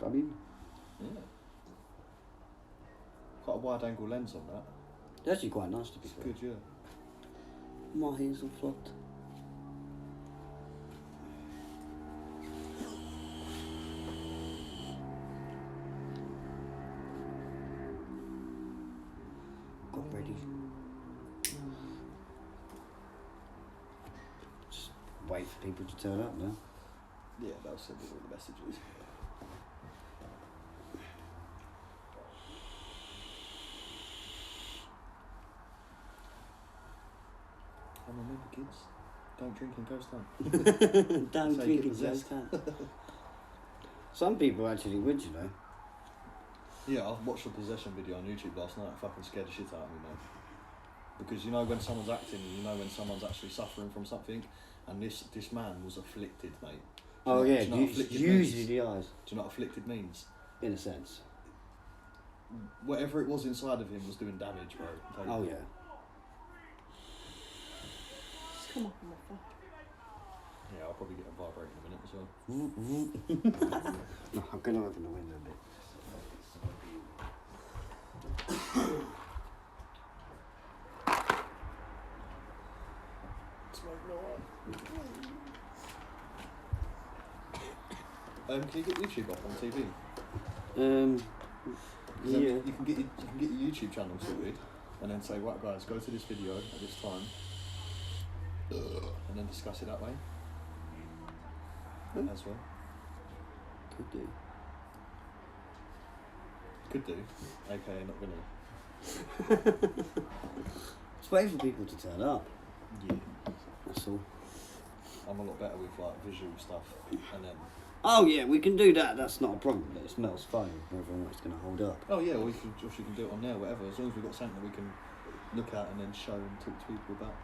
Come in. Yeah. Quite a wide angle lens on that. It's actually quite nice to be fair. Good, yeah. My hair's all flopped. Got ready. Just wait for people to turn up now. Yeah, that'll send me all the messages. And remember, kids, don't drink in ghost town. Don't Take drink it in possessed. ghost town. Some people actually would, you know. Yeah, I watched a possession video on YouTube last night. It fucking scared the shit out of me, mate. Because you know when someone's acting, you know when someone's actually suffering from something, and this man was afflicted, mate. Oh do yeah, you know what afflicted usually means? the eyes. Do you know what afflicted means? In a sense. Whatever it was inside of him was doing damage, bro. Oh yeah. Just come up on my phone. Yeah, I'll probably get a vibrate in a minute as well. No, I'm gonna open the window a bit. Can you get YouTube up on TV? Yeah. You can get your YouTube channel sorted, and then say, right guys, go to this video at this time, and then discuss it that way as well. Could do. Could do, aka not gonna. Just waiting for people to turn up. Yeah, That's all. I'm a lot better with like visual stuff, and then. Oh yeah, we can do that. That's not a problem. It's Mel's phone. Whether or not it's going to hold up. Oh yeah, or you can do it on there, whatever. As long as we've got something that we can look at and then show and talk to people about.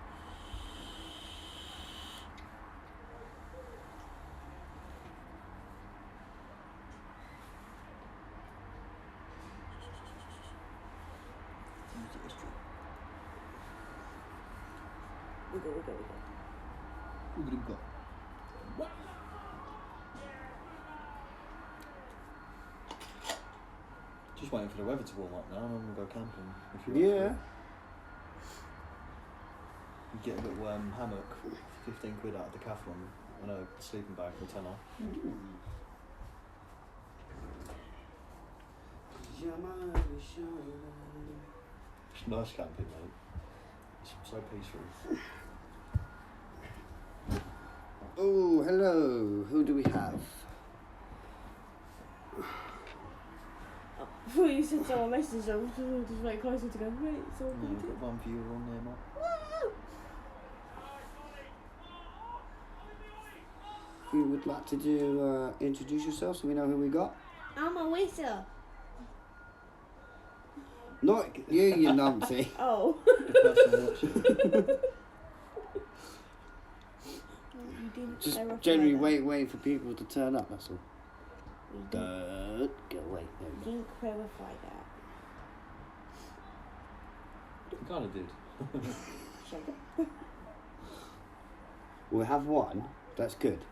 We go. What have we got? Just waiting for the weather to warm up now, and I'm gonna go camping. If you're up for it. You get a little hammock, 15 quid out of Decathlon, and a sleeping bag for £10. It's nice camping, mate. It's so peaceful. Oh, hello. Who do we have? I thought you said someone messaged them, so I just wait closer to go, wait, it's all Yeah, good. we've got one viewer on there, mate. You would like to do introduce yourself so we know who we got? I'm a whistle. Not you, you numpty. Oh. The person watching. You didn't Just clarify generally that. waiting for people to turn up. That's all. You didn't, Go away. There we you go. didn't clarify that. You kind of did. Shut up. We'll have one. That's good.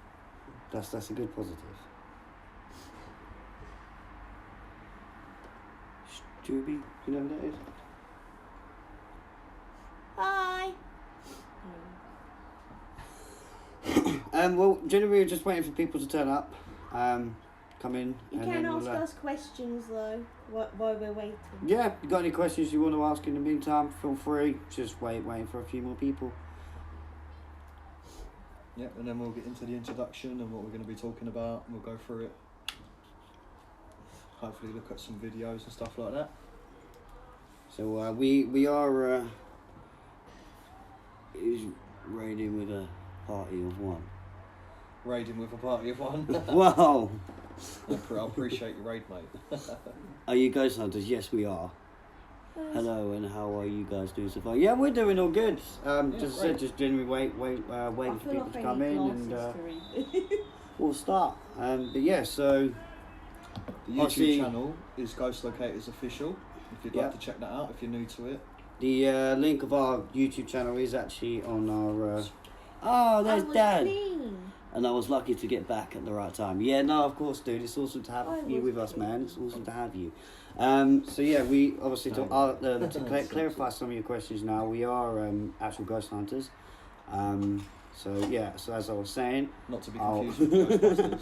That's a good positive. Stubby, you know who that is? Hi. Well, generally we're just waiting for people to turn up. Come in. You and can then ask we'll, us questions though, while we're waiting. Yeah, you got any questions you want to ask in the meantime, feel free. Just waiting for a few more people. Yeah, and then we'll get into the introduction and what we're going to be talking about, and we'll go through it. Hopefully look at some videos and stuff like that. So we are is raiding with a party of one. Raiding with a party of one. Wow. I appreciate your raid, mate. Are you ghost hunters? Yes, we are. Hello, and how are you guys doing so far? Yeah, we're doing all good. Just as I said, just generally waiting for people to come in, and we'll start. But yeah, so The YouTube channel is Ghost Locators Official, if you'd like to check that out, if you're new to it. the link of our YouTube channel is actually on our. Oh, there's Dad. and I was lucky to get back at the right time. Yeah, no, of course, dude. It's awesome to have you with us, man. It's awesome to have you. So yeah, we obviously to clarify some of your questions now. We are actual ghost hunters. So yeah, so as I was saying, not to be confused with Ghostbusters.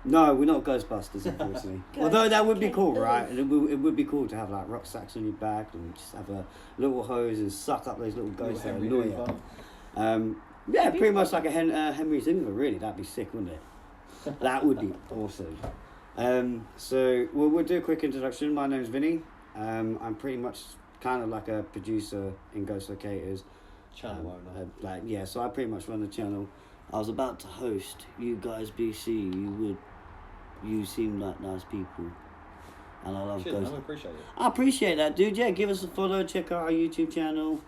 No, we're not Ghostbusters, unfortunately. Although that would be cool, right? It would be cool to have like rucksacks on your back and just have a little hose and suck up those little ghosts that annoy you. Yeah, pretty much like a Henry Hoover, really. That'd be sick, wouldn't it? That would be awesome. So we'll do a quick introduction. My name's Vinny. I'm pretty much kind of like a producer in Ghost Locators. Channel owner. So I pretty much run the channel. I was about to host you guys, BC. You seem like nice people, and I love Ghost. I appreciate it. I appreciate that, dude. Yeah, give us a follow. Check out our YouTube channel.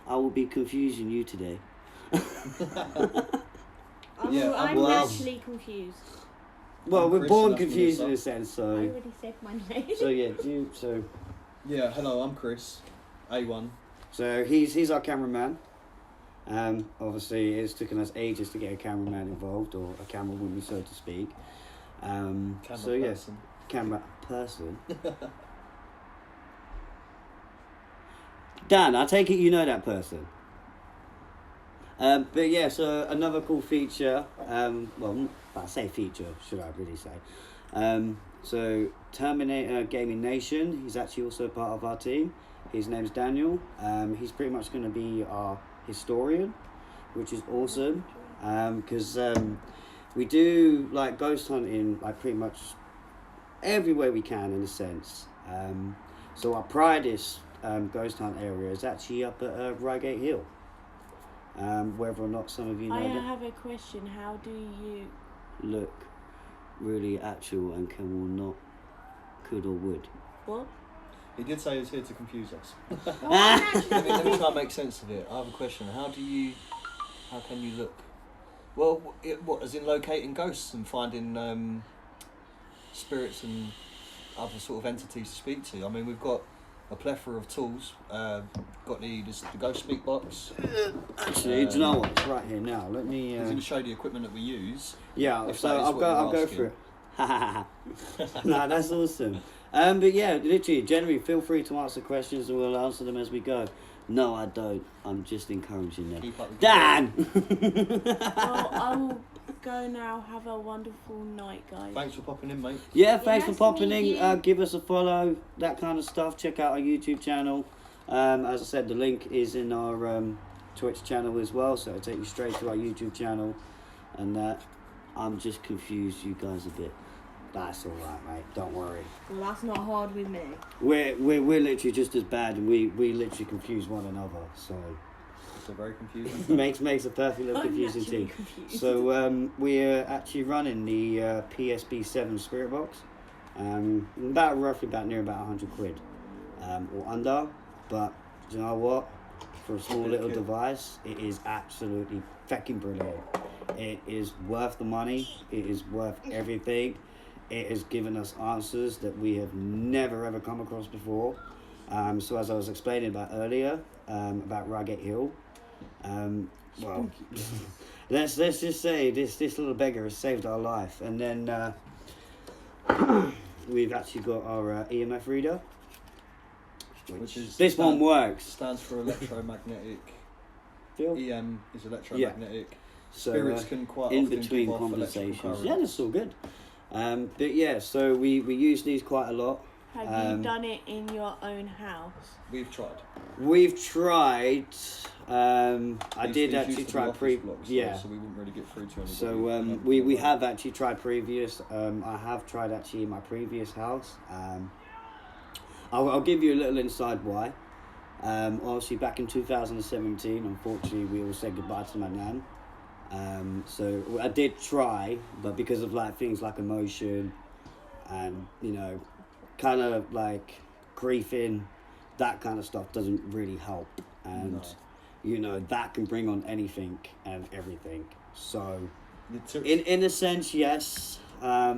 I will be confusing you today. I'm naturally confused. Well, we're born confused in a sense, so. I already said my name. So yeah, Yeah, hello, I'm Chris, A1. So he's our cameraman. Obviously, it's taken us ages to get a cameraman involved, or a camerawoman, so to speak. Camera person. Dan, I take it you know that person. But yeah, so another cool feature. Well, I say feature, should I really say? So Terminator Gaming Nation. He's actually also part of our team. His name's Daniel. He's pretty much going to be our historian, which is awesome. Because we do like ghost hunting like pretty much everywhere we can in a sense. So our proudest ghost hunt area is actually up at Reigate Hill. Whether or not some of you know I that. have a question. How do you look really actual and could or would? What? He did say he was here to confuse us. Let me try and make sense of it. I have a question. How can you look? Well, what, as in locating ghosts and finding spirits and other sort of entities to speak to? I mean, we've got a plethora of tools. Got the ghost speak box. Actually, do you know what? It's right here now. Let me. He's going to show the equipment that we use. Yeah, so I'll go through it. No, that's awesome. But yeah, literally, generally, feel free to answer questions and we'll answer them as we go. No, I don't. I'm just encouraging them. Dan! Well, I will go now. Have a wonderful night, guys. Thanks for popping in, mate. Yeah, thanks for popping in. Give us a follow, that kind of stuff. Check out our YouTube channel. As I said, the link is in our Twitch channel as well, so it'll take you straight to our YouTube channel. And I'm just confused you guys a bit. That's all right, mate. Don't worry. Well, that's not hard with me. We're literally just as bad, and we literally confuse one another. So it's a very confusing. makes a perfect little confusing team. So we're actually running the PSB7 Spirit Box. Roughly about 100 quid, or under. But do you know what? For a small little device, it is absolutely fucking brilliant. It is worth the money. It is worth everything. It has given us answers that we have never ever come across before. So as I was explaining about earlier, about Reigate Hill, well, let's just say this little beggar has saved our life. And then we've actually got our EMF reader, which is this one works. Stands for electromagnetic. EM is electromagnetic. Yeah. Spirits can quite in often between give off conversations. Yeah, that's all good. But yeah, so we use these quite a lot. Have you done it in your own house? We've tried. I did actually try blocks, so we wouldn't really get through to anybody. So we have actually tried previous. I have tried actually in my previous house. I'll give you a little inside why. Obviously back in 2017, unfortunately we all said goodbye to my nan. So I did try, but because of like things like emotion and kind of like grieving, that kind of stuff doesn't really help, and that can bring on anything and everything. So in a sense, yes, but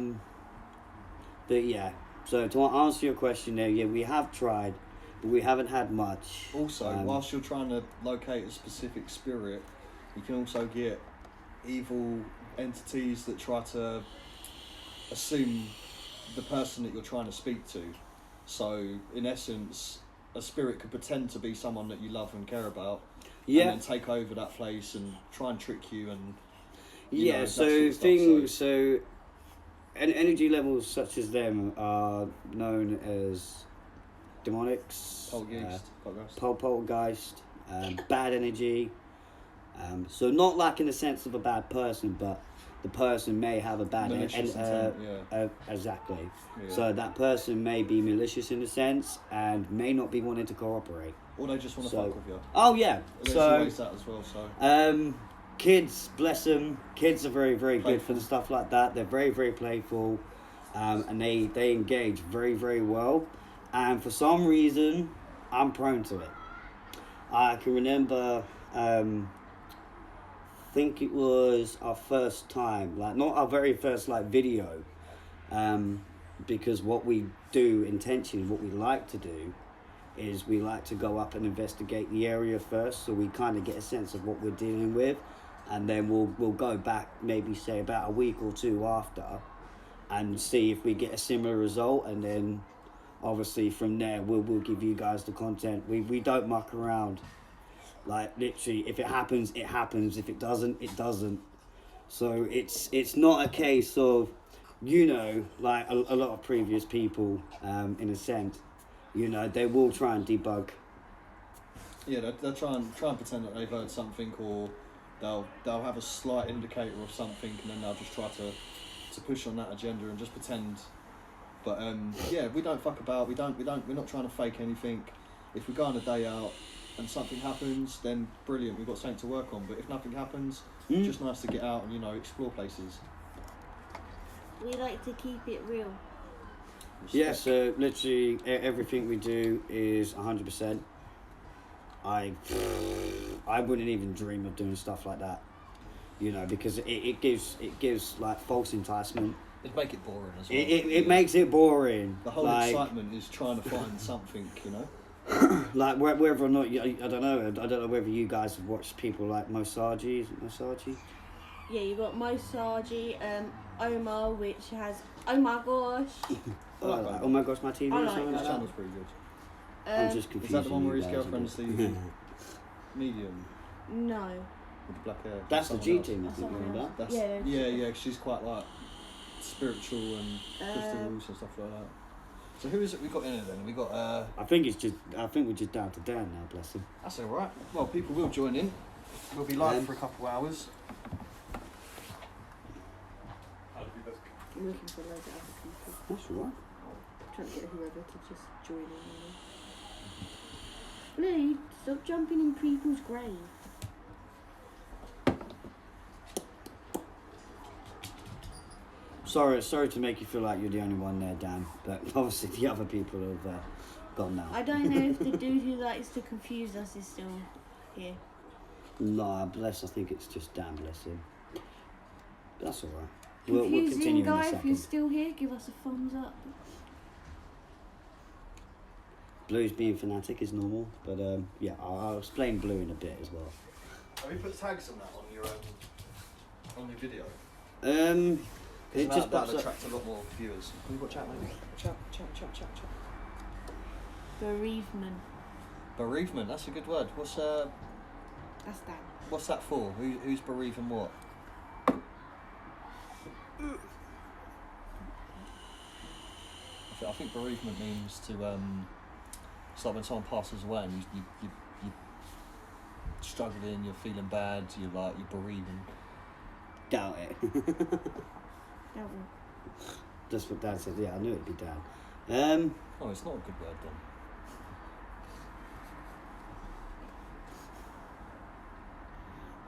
yeah. So to answer your question there, yeah, we have tried, but we haven't had much. Also, whilst you're trying to locate a specific spirit, you can also get evil entities that try to assume the person that you're trying to speak to. So, in essence, a spirit could pretend to be someone that you love and care about, and then take over that place and try and trick you and. Energy levels such as them are known as demonics, poltergeist, bad energy. So not like in the sense of a bad person, but the person may have a bad exactly. Yeah. So that person may be malicious in a sense and may not be wanting to cooperate. Or they just want to fuck with you. Oh yeah. There's always that as well. So. Kids, bless them. Kids are very, very good for the stuff like that. They're very, very playful, and they engage very, very well. And for some reason, I'm prone to it. I can remember, think it was our first time, like not our very first video, because what we do intentionally, what we like to do, is we like to go up and investigate the area first, so we kind of get a sense of what we're dealing with. And then we'll go back maybe say about a week or two after and see if we get a similar result, and then obviously from there we'll give you guys the content. We don't muck around. Like literally, if it happens, it happens. If it doesn't, it doesn't. So it's not a case of, like a lot of previous people, in a sense, they will try and debug. Yeah, they'll try and pretend that they've heard something, or they'll have a slight indicator of something, and then they'll just try to push on that agenda and just pretend. But we don't fuck about. We're not trying to fake anything. If we go on a day out and something happens, then brilliant, we've got something to work on. But if nothing happens, it's just nice to get out and explore places. We like to keep it real. Yeah, so literally everything we do is 100%. I wouldn't even dream of doing stuff like that, because it gives like false enticement. It'd make it boring as well. It makes it boring. The whole excitement is trying to find something, Like whether or not I don't know whether you guys have watched people like Mosaji. Yeah, you got Mosaji, Omar, which has oh my gosh. Oh my gosh, my TV. I like that channel's pretty good. I'm just confused. Is that the one where his girlfriend's the medium? No. With the black hair? That's the G team, isn't it? Yeah, she's quite like spiritual and crystals and stuff like that. So who is it we got in it then? We got I think we're just down to Dan now, bless him. That's alright. Well, people will join in. We'll be live for a couple of hours. I'm looking for loads of other people. That's alright. Trying to get whoever to just join in. Lee, stop jumping in people's grave. Sorry to make you feel like you're the only one there, Dan, but obviously the other people have gone now. I don't know if the dude who likes to confuse us is still here. Nah, I think it's just Dan, bless him. That's alright. Confusing we'll continue guy, in a second. if you're still here, give us a thumbs up. Blue's being fanatic is normal, but yeah, I'll explain Blue in a bit as well. Have you put tags on that on your video? It just that'll attract a lot more viewers. Can you got chat, mate? Chat. Bereavement. Bereavement, that's a good word. What's That's Dan. What's that for? Who's bereaving what? I think bereavement means to it's like when someone passes away and you're struggling, you're feeling bad, you're bereaving. Doubt it. Doubt it. That's what Dad said. Yeah, I knew it'd be Dad. Oh, it's not a good word then.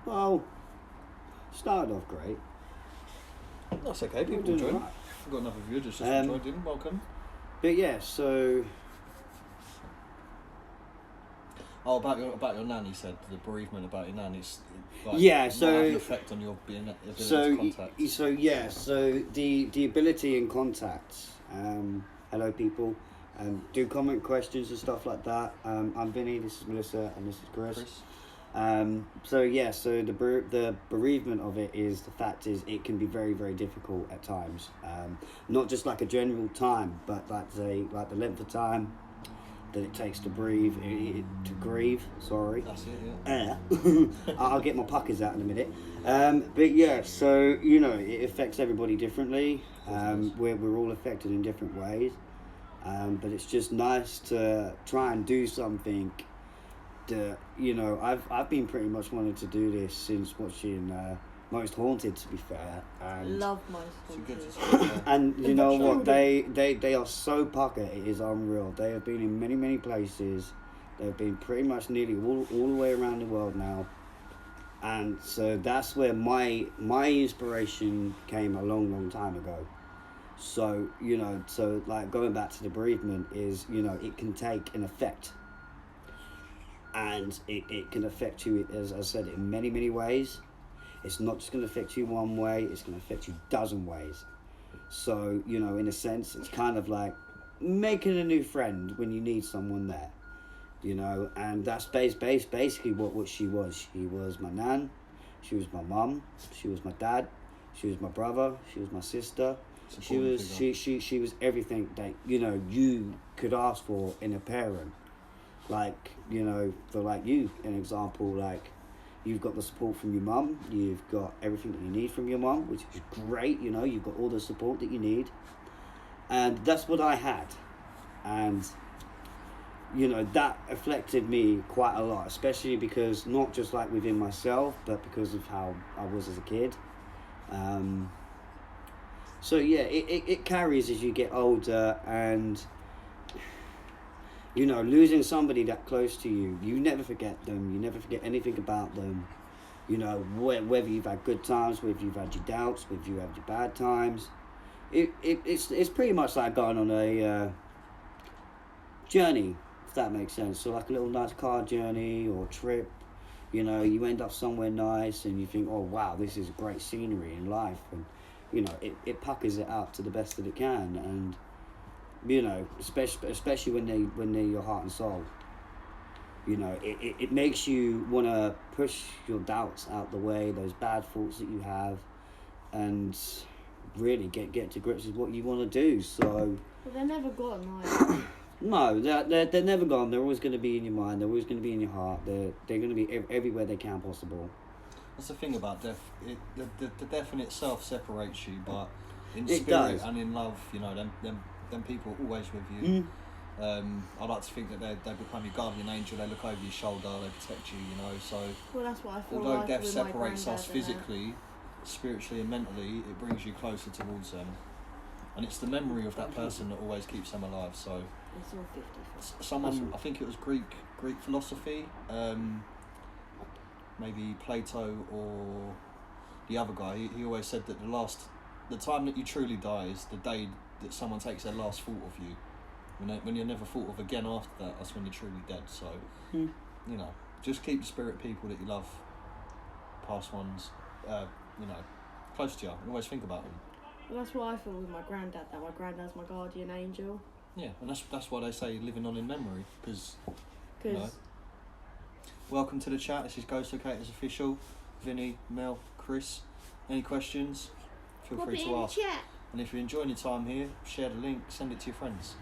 Well, started off great. That's okay. People join. Right. We've got another viewer just joined in. Welcome. But yeah, so. Oh, about your nan, you said the bereavement about your nan. It's like, yeah, so might have an effect on your ability to contact. So the ability in contact. Hello, people. Do comment questions and stuff like that. I'm Vinny. This is Melissa, and this is Chris. So yeah, so the bereavement of it is the fact is it can be very very difficult at times. Not just like a general time, but like the length of time that it takes to to grieve. Sorry. That's it. Yeah. I'll get my puckers out in a minute. But yeah, so you know it affects everybody differently. We're all affected in different ways. But it's just nice to try and do something. You know, I've been pretty much wanting to do this since watching Most Haunted, to be fair. And Love Most Haunted. It's a good to and you know what, they are so pucker, it is unreal. They have been in many, many places. They've been pretty much nearly all the way around the world now. And so that's where my inspiration came a long time ago. So, you know, so like going back to the bereavement is, you know, it can take an effect. And it can affect you, as I said, in many, many ways. It's not just going to affect you one way, it's going to affect you a dozen ways. So, you know, in a sense, it's kind of like making a new friend when you need someone there. You know, and that's basically what she was. She was my nan, she was my mum, she was my dad, she was my brother, she was my sister. She was everything that, you know, you could ask for in a parent. Like, you know, for like you, an example, like you've got the support from your mum, you've got everything that you need from your mum, which is great, you know, you've got all the support that you need. And that's what I had. And, you know, that affected me quite a lot, especially because not just like within myself, but because of how I was as a kid. So yeah, it carries as you get older, and you know, losing somebody that close to you, you never forget them, you never forget anything about them. You know, whether you've had good times, whether you've had your doubts, whether you had your bad times. It's pretty much like going on a journey, if that makes sense. So like a little nice car journey or trip, you know, you end up somewhere nice and you think, oh wow, this is great scenery in life, and you know, it puckers it out to the best that it can, and you know, especially when they're your heart and soul. You know, it makes you want to push your doubts out the way, those bad thoughts that you have, and really get to grips with what you want to do. So. But they're never gone, are they? No, they're never gone. They're always going to be in your mind. They're always going to be in your heart. They're going to be everywhere they can possible. That's the thing about death. The death in itself separates you, but in It spirit does. and in love, you know, them people are always with you. I like to think that they become your guardian angel. They look over your shoulder. They protect you. You know, so Well, that's what I feel although like death with my separates us granddad and physically, spiritually, and mentally, it brings you closer towards them. And it's the memory of that person that always keeps them alive. So It's all 50. someone, I think it was Greek philosophy, maybe Plato or the other guy. He always said that the time that you truly die is the day that someone takes their last thought of you. When you're never thought of again after that, that's when you're truly dead. So, you know, just keep the spirit people that you love, past ones, you know, close to you, and always think about them. Well, that's what I feel with my granddad. That my granddad's my guardian angel. Yeah, and that's why they say living on in memory, because. You know. Welcome to the chat. This is Ghost Locators Official. Vinny, Mel, Chris. Any questions? Feel free to ask. Chat. And if you're enjoying your time here, share the link, send it to your friends.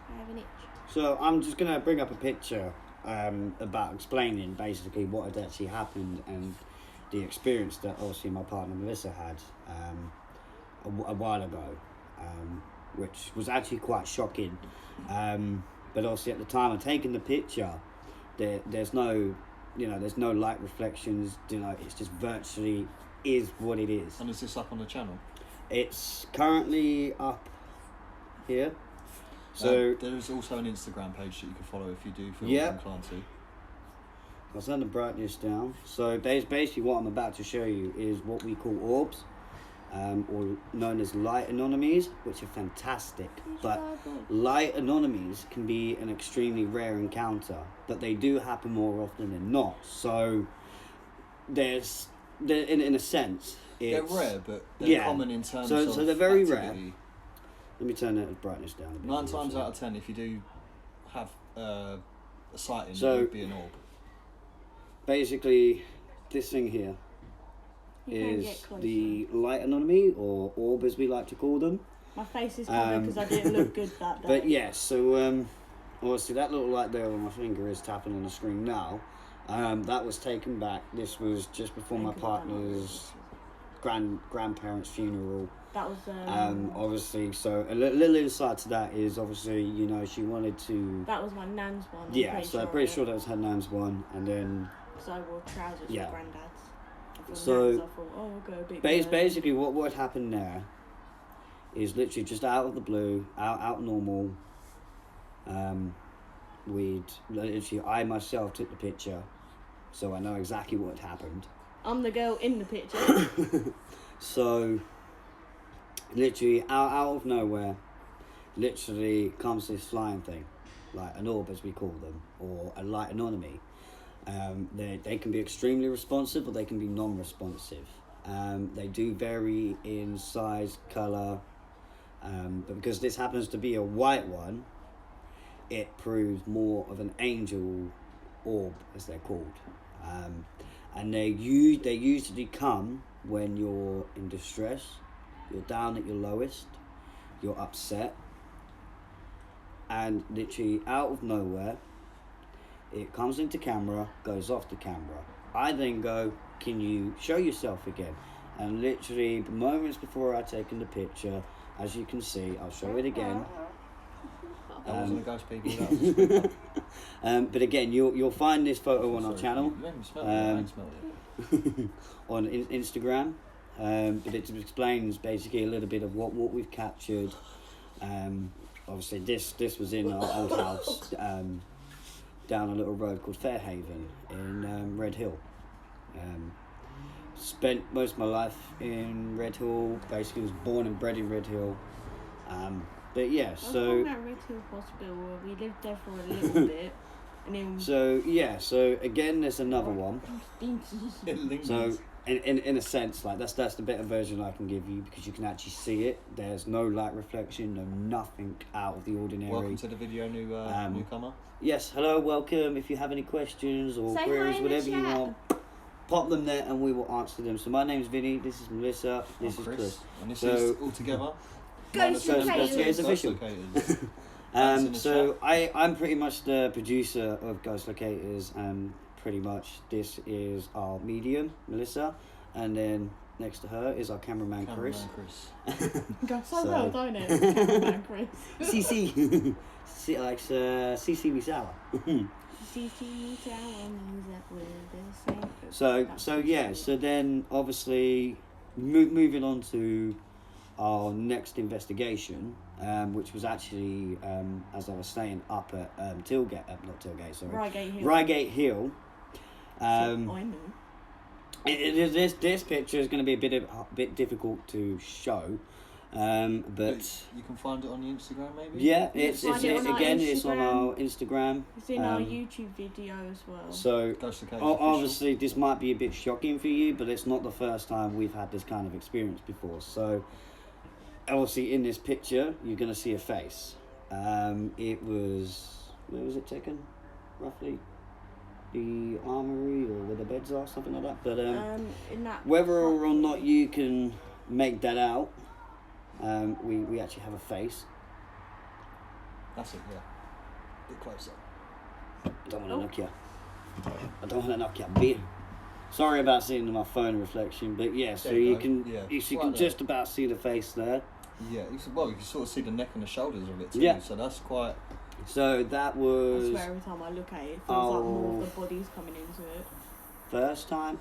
I have an itch. So I'm just going to bring up a picture about explaining basically what had actually happened and the experience that obviously my partner Melissa had a while ago, which was actually quite shocking. But obviously at the time of taking the picture, there's no light reflections. You know, it's just virtually is what it is. And is this up on the channel? It's currently up here. So there's also an Instagram page that you can follow if you do feel inclined to. I'll turn the brightness down. So basically what I'm about to show you is what we call orbs, or known as light anomalies, which are fantastic. But light anomalies can be an extremely rare encounter, but they do happen more often than not. So they're in a sense, they're rare, but they're common in terms of so they're very activity. rare. Let me turn that brightness down a bit. 9 times out of 10, if you do have a sighting, So- it would be an orb. basically, this thing here You can is get closer. the light anomaly, or orb as we like to call them. My face is covered because I didn't look good that day. But yes, so obviously that little light there where my finger is tapping on the screen now, that was taken back. This was just before my partner's grandparents' funeral. That was obviously, so a little insight to that is obviously, you know, she wanted to. That was my nan's one. I'm pretty sure that was her nan's one, and then. So I wore trousers for granddad's. So I thought, oh, we'll go a bit. Basically, what happened there is literally just out of the blue, out normal. I myself took the picture, so I know exactly what happened. I'm the girl in the picture. So, literally out of nowhere, literally comes this flying thing, like an orb as we call them, or a light anomaly. They can be extremely responsive, or they can be non-responsive. They do vary in size, colour, but because this happens to be a white one, it proves more of an angel orb, as they're called. And they usually come when you're in distress, you're down at your lowest, you're upset, and literally out of nowhere, it comes into camera, goes off the camera. I then go, can you show yourself again? And literally, moments before I'd taken the picture, as you can see, I'll show it again. That wasn't a ghost peeking, that was but again, you'll find this photo on our channel. You made me smell it, I ain't smelled it. On Instagram. But it explains basically a little bit of what we've captured. Obviously, this was in our old house. Down a little road called Fairhaven in Red Hill. Spent most of my life in Red Hill. Basically, was born and bred in Red Hill. But yeah, so. At Red Hill Hospital, we lived there for a little bit, and then. So again, there's another one. So in a sense, like that's the better version I can give you, because you can actually see it. There's no light reflection, nothing out of the ordinary. Welcome to the video, newcomer. Yes, hello, welcome. If you have any questions or queries, whatever you want, pop them there and we will answer them. So my name's Vinny, this is Melissa, this is Chris. And this is all together. Ghost Locators. Official. So I'm pretty much the producer of Ghost Locators, and pretty much this is our medium, Melissa, and then next to her is our cameraman Chris. Goes so well, don't it? Cameraman Chris. CC. Like CC me sour. CC me sour means that we're the same. So then obviously moving on to our next investigation, which was actually, as I was saying, up at Reigate Hill. I know. This picture is going to be a bit difficult to show, but you can find it on the Instagram, maybe. Yeah, it's on our Instagram. It's in our YouTube video as well. So obviously this might be a bit shocking for you, but it's not the first time we've had this kind of experience before. So obviously in this picture you're going to see a face. It was, where was it taken roughly? The armory, or where the beds are, something like that. But in that whether or not you can make that out, we actually have a face. That's it, yeah. A bit closer. I don't want to knock you a bit. Sorry about seeing my phone reflection, but yeah, so you can just about see the face there. Yeah, you can sort of see the neck and the shoulders of it too. Yeah. So that's quite. So that was. I swear every time I look at it, it feels like more of the body's coming into it. First time.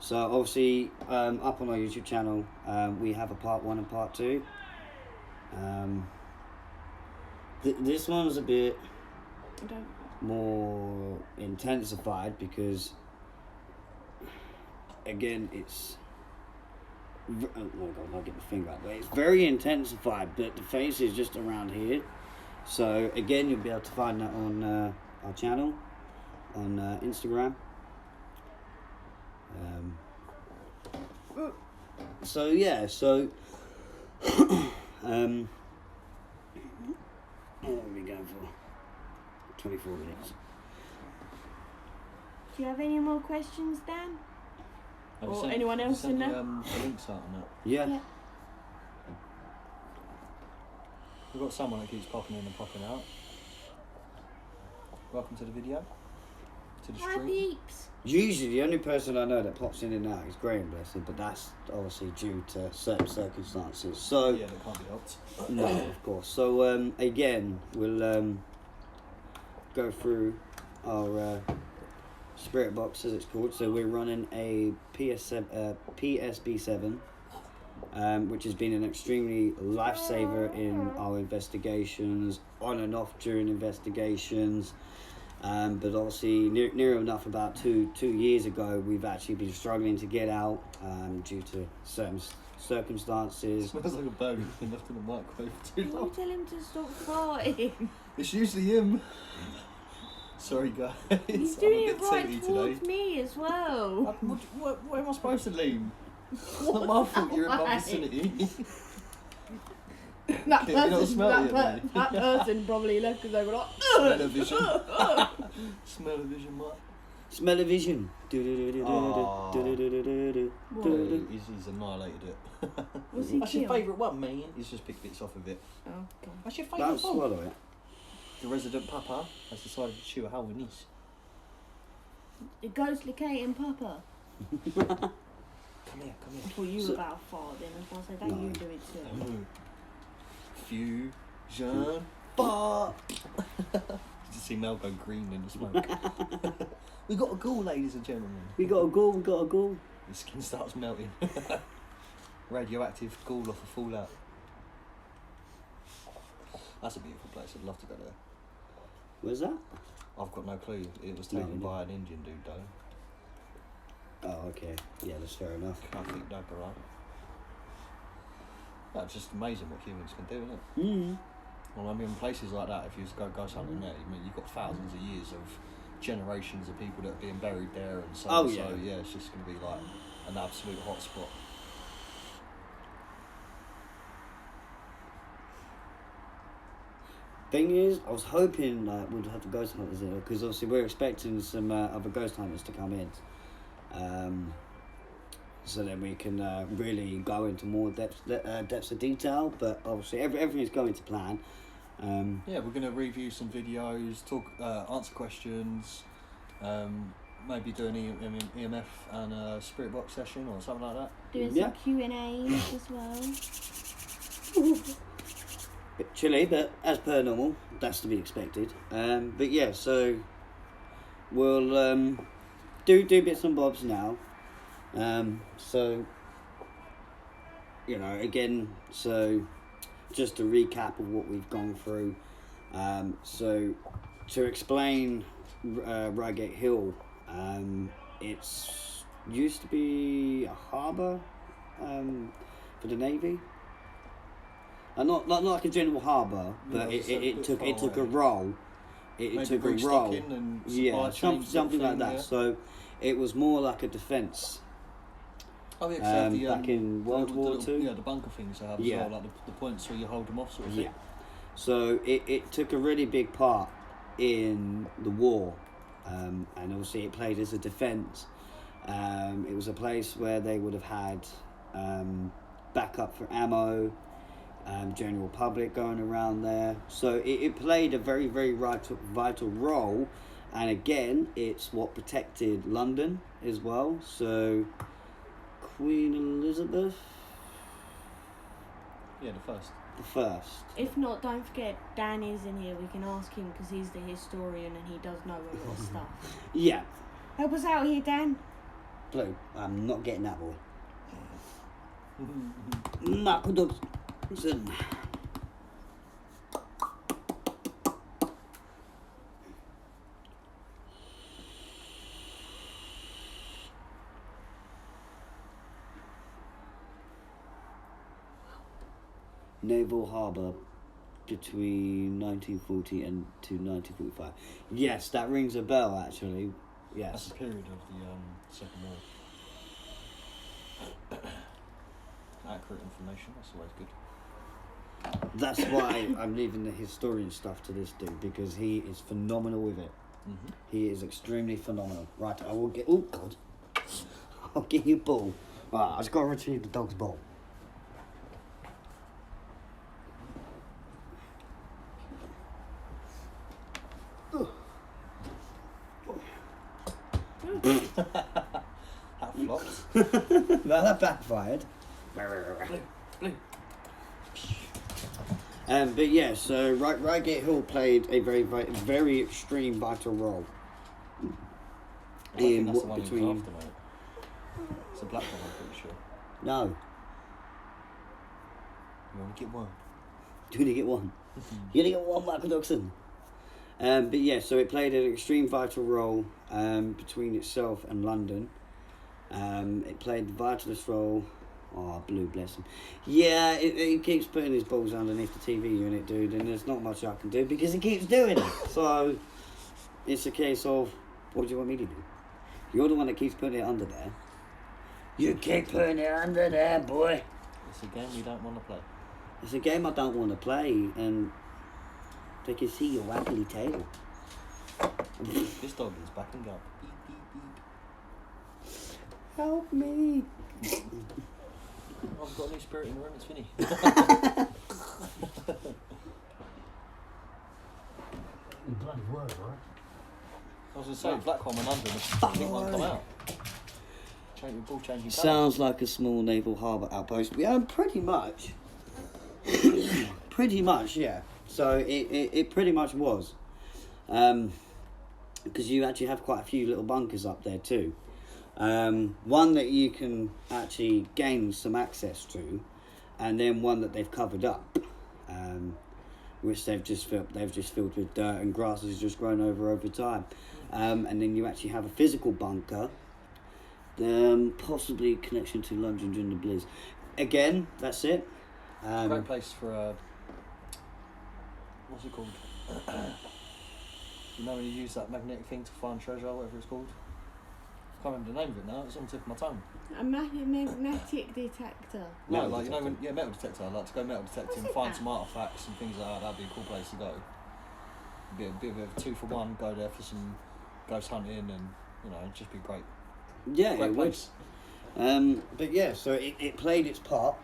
So obviously, up on our YouTube channel, we have a part 1 and part 2. This one's a bit more intensified because, again, it's. Oh my god, I'll get my finger out. But it's very intensified, but the face is just around here. So again, you'll be able to find that on our channel, on Instagram. So yeah, so what are we going for? 24 minutes. Do you have any more questions, Dan? Have you Or sent- anyone have you else sent in the, there? the links out on that. Yeah. Yeah. We've got someone that keeps popping in and popping out. Welcome to the video. To the Hi, stream. peeps. Usually the only person I know that pops in and out is Graham, bless him, but that's obviously due to certain circumstances. So Yeah, that can't be helped. no, of course. So again, we'll go through our spirit box as it's called. So we're running a PSB7, which has been an extremely lifesaver in our investigations, on and off during investigations. But obviously, near enough about two years ago, we've actually been struggling to get out due to certain circumstances. Smells like a burger that's been left in the microwave for too Can you long. tell him to stop farting? It's usually him. Sorry, guys. He's I'm doing a it bit right tilty towards today. me as well. Where am I supposed to lean? It's not my fault you're in my Why? vicinity. That Can you not person, smell it, mate? that person probably left because they were like, Smell-o-vision. Smell-o-vision, mate. Smell-o-vision. He's annihilated it. Was he That's your killed? favourite one, man. He's just picked bits off of it. Oh, God. What's your favourite Don't one? swallow it. The resident papa has decided to chew a whole niece. The ghostly Kate and Papa. Come here, come I here. thought you So- were about far then. I was going to say, don't No. you do it too. Fusion. Fuck! Did you see Mel go green in the smoke? We got a ghoul, ladies and gentlemen. We got a goal. His skin starts melting. Radioactive ghoul off a fallout. That's a beautiful place. I'd love to go there. Where's that? I've got no clue. It was No, taken no. by an Indian dude, though. Oh, okay. Yeah, that's fair enough. I think that's right. That's just amazing what humans can do, isn't it? Mm. Well, I mean, places like that, if you just go hunting there, I mean, you've got thousands of years of generations of people that are being buried there, and so Oh, so yeah. yeah, it's just going to be like an absolute hotspot. Thing is, I was hoping like we'd have the ghost hunters in because obviously we're expecting some other ghost hunters to come in, so then we can really go into more depths of detail. But obviously everything is going to plan. Yeah, we're going to review some videos, talk, answer questions, maybe do an EMF and a spirit box session or something like that. Doing Yeah. some Q&As as well. Bit chilly, but as per normal, that's to be expected. But yeah, so we'll do bits and bobs now. So you know, again, so just a recap of what we've gone through. So to explain Reigate Hill, it's used to be a harbour for the Navy. Not like a general harbour, but Yeah, it took far a away. role. It Maybe took a role. restocking and Yeah, supply chain sort of something like thing, that. yeah. So it was more like a defence. Oh yeah, 'cause they have the, back in World the War little- Two. Yeah, the bunker things they have Yeah. as well, like the points where you hold them off sort of Yeah. thing. So it took a really big part in the war, and obviously it played as a defence. It was a place where they would have had backup for ammo, general public going around there. So it played a very, very vital role. And again, it's what protected London as well. So Queen Elizabeth Yeah, the first. the First. If not, don't forget, Dan is in here. We can ask him because he's the historian and he does know a lot of stuff. Yeah. Help us out here, Dan. Blue, I'm not getting that boy. Michael Dobson. Naval Harbour between 1940 and to 1945. Yes, that rings a bell actually. That's Yes. the period of the Second War. Accurate information, that's always good. That's why I'm leaving the historian stuff to this dude because he is phenomenal with it. Mm-hmm. He is extremely phenomenal. Right, I will get. Oh God! I'll get you a ball. Right, I just got to retrieve the dog's ball. That flopped. That backfired. Blue. But yeah, so Reigate Hall played a very extreme vital role I think in that's the what one he was between. after, mate. It's a black one, I'm pretty sure. No, You only get one. you're gonna get one. You're gonna get one, Michael Dawson. But yeah, so it played an extreme vital role between itself and London. It played the vitalist role. Oh, blue, bless him. Yeah, it keeps putting his balls underneath the TV unit, dude, and there's not much I can do because he keeps doing it. So it's a case of, what do you want me to do? You're the one that keeps putting it under there. You keep putting it under there, boy. It's a game you don't want to play. It's a game I don't want to play, and they can see your waggly tail. This dog is backing up. Beep, beep, beep. Help me. I've got a new spirit in the room, it's Vinny. You bloody word, right? I was going to say, black one went under and the pink one come out. Ball changing colours. Sounds like a small naval harbour outpost. Yeah, pretty much. Pretty much, yeah. So it pretty much was. Because you actually have quite a few little bunkers up there too. One that you can actually gain some access to, and then one that they've covered up, which they've just filled with dirt and grass has just grown over time. And then you actually have a physical bunker, possibly connection to London during the Blizz. Again, that's it. Great place for what's it called? You know when you use that magnetic thing to find treasure, whatever it's called? I can't remember the name of it now, it's on the tip of my tongue. A magnetic detector. No, Metal like, you know, detector. metal detector. I'd like to go metal detecting and find some artefacts and things like that. That'd be a cool place to go. Be a bit of a 2-for-1, go there for some ghost hunting and, you know, it'd just be great. Yeah, Great it would. place. But yeah, so it played its part.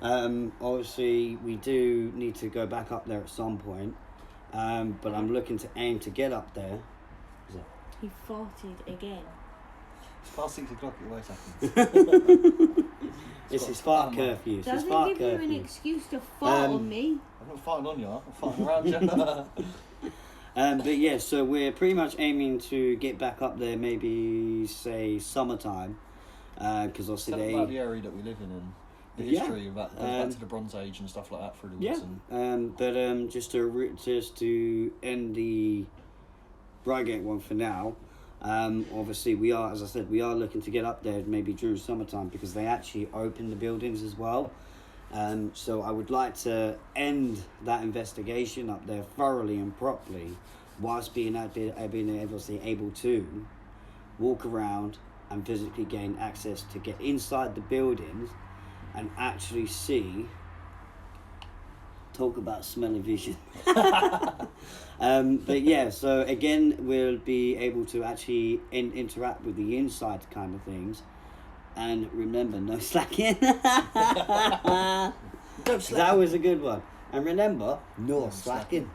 Obviously, we do need to go back up there at some point. But I'm looking to aim to get up there. He farted again. It's past 6 o'clock, it always happens. It's his fart curfew. It's his Doesn't fart give you an curfew. excuse to fart on me. I'm not fighting on you, I'm fighting around you. But yeah, so we're pretty much aiming to get back up there, maybe say summertime, because obviously Tell them about the area that we live in and the history of that, goes back to the Bronze Age and stuff like that through the woods. But just to end the Reigate one for now. Obviously, we are, as I said, we are looking to get up there maybe during summertime because they actually open the buildings as well. So I would like to end that investigation up there thoroughly and properly, whilst being able to walk around and physically gain access to get inside the buildings and actually see. Talk about smell-o-vision. But yeah, so again, we'll be able to actually interact with the inside kind of things. And remember, no slacking. That was a good one. And remember, no slacking.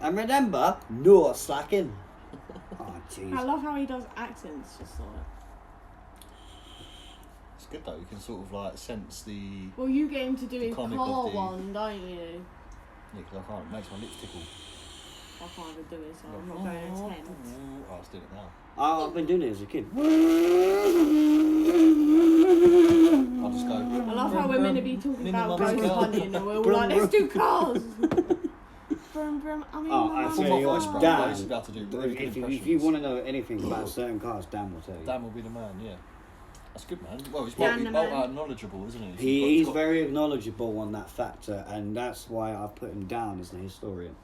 And remember, no slacking. Oh, jeez. I love how he does accents, just like. It's good though, you can sort of like sense the... Well, you get him to do his car comic of the- one, don't you? Yeah, because I can't, it makes my lips tickle. I can't even do it, so I'm not going to attempt. Oh, let's do it now. Oh, I've been doing it as a kid. I'll just go... I love how we're meant to be talking about Minimum ghost car. hunting and we're all like, let's do cars! Brum, brum, I mean, Oh, I mum, tell Full you voice, what, bro. Dan, I used to be able to do really good if you impressions. want to know anything about certain cars, Dan will tell you. Dan will be the man, yeah. That's good, man. Well, he's Dan the man. knowledgeable, isn't he? He's got- very knowledgeable on that factor, and that's why I've put him down as the historian,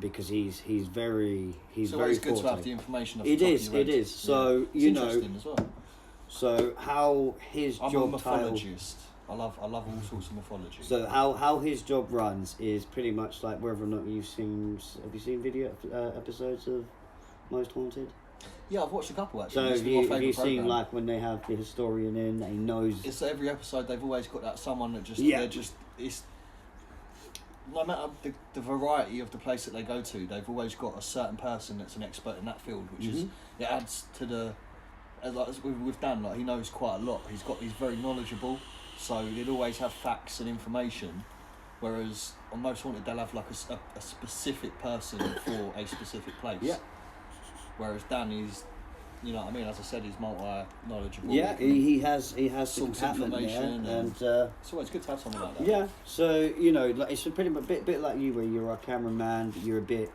because he's very So very it's good to have forte. the information off It the top is, of your it head. is. So It's you know, interesting as well. so how his I'm a job title. mythologist. I love all sorts of mythology. So how his job runs is pretty much like whether or not have you seen video episodes of Most Haunted? Yeah, I've watched a couple So actually. have you seen like when they have the historian in, and he knows? It's every episode they've always got that someone that just it's no matter the variety of the place that they go to, they've always got a certain person that's an expert in that field, which is it adds to the like with Dan, like he knows quite a lot. He's very knowledgeable, so he'll always have facts and information. Whereas on Most Haunted, they'll have like a specific person for a specific place. Yeah. Whereas Dan is, you know what I mean. As I said, he's multi-knowledgeable. Yeah, he has source information, and it's always good to have someone like that. yeah. So you know, like, it's a pretty much bit like you, where you're a cameraman, but you're a bit.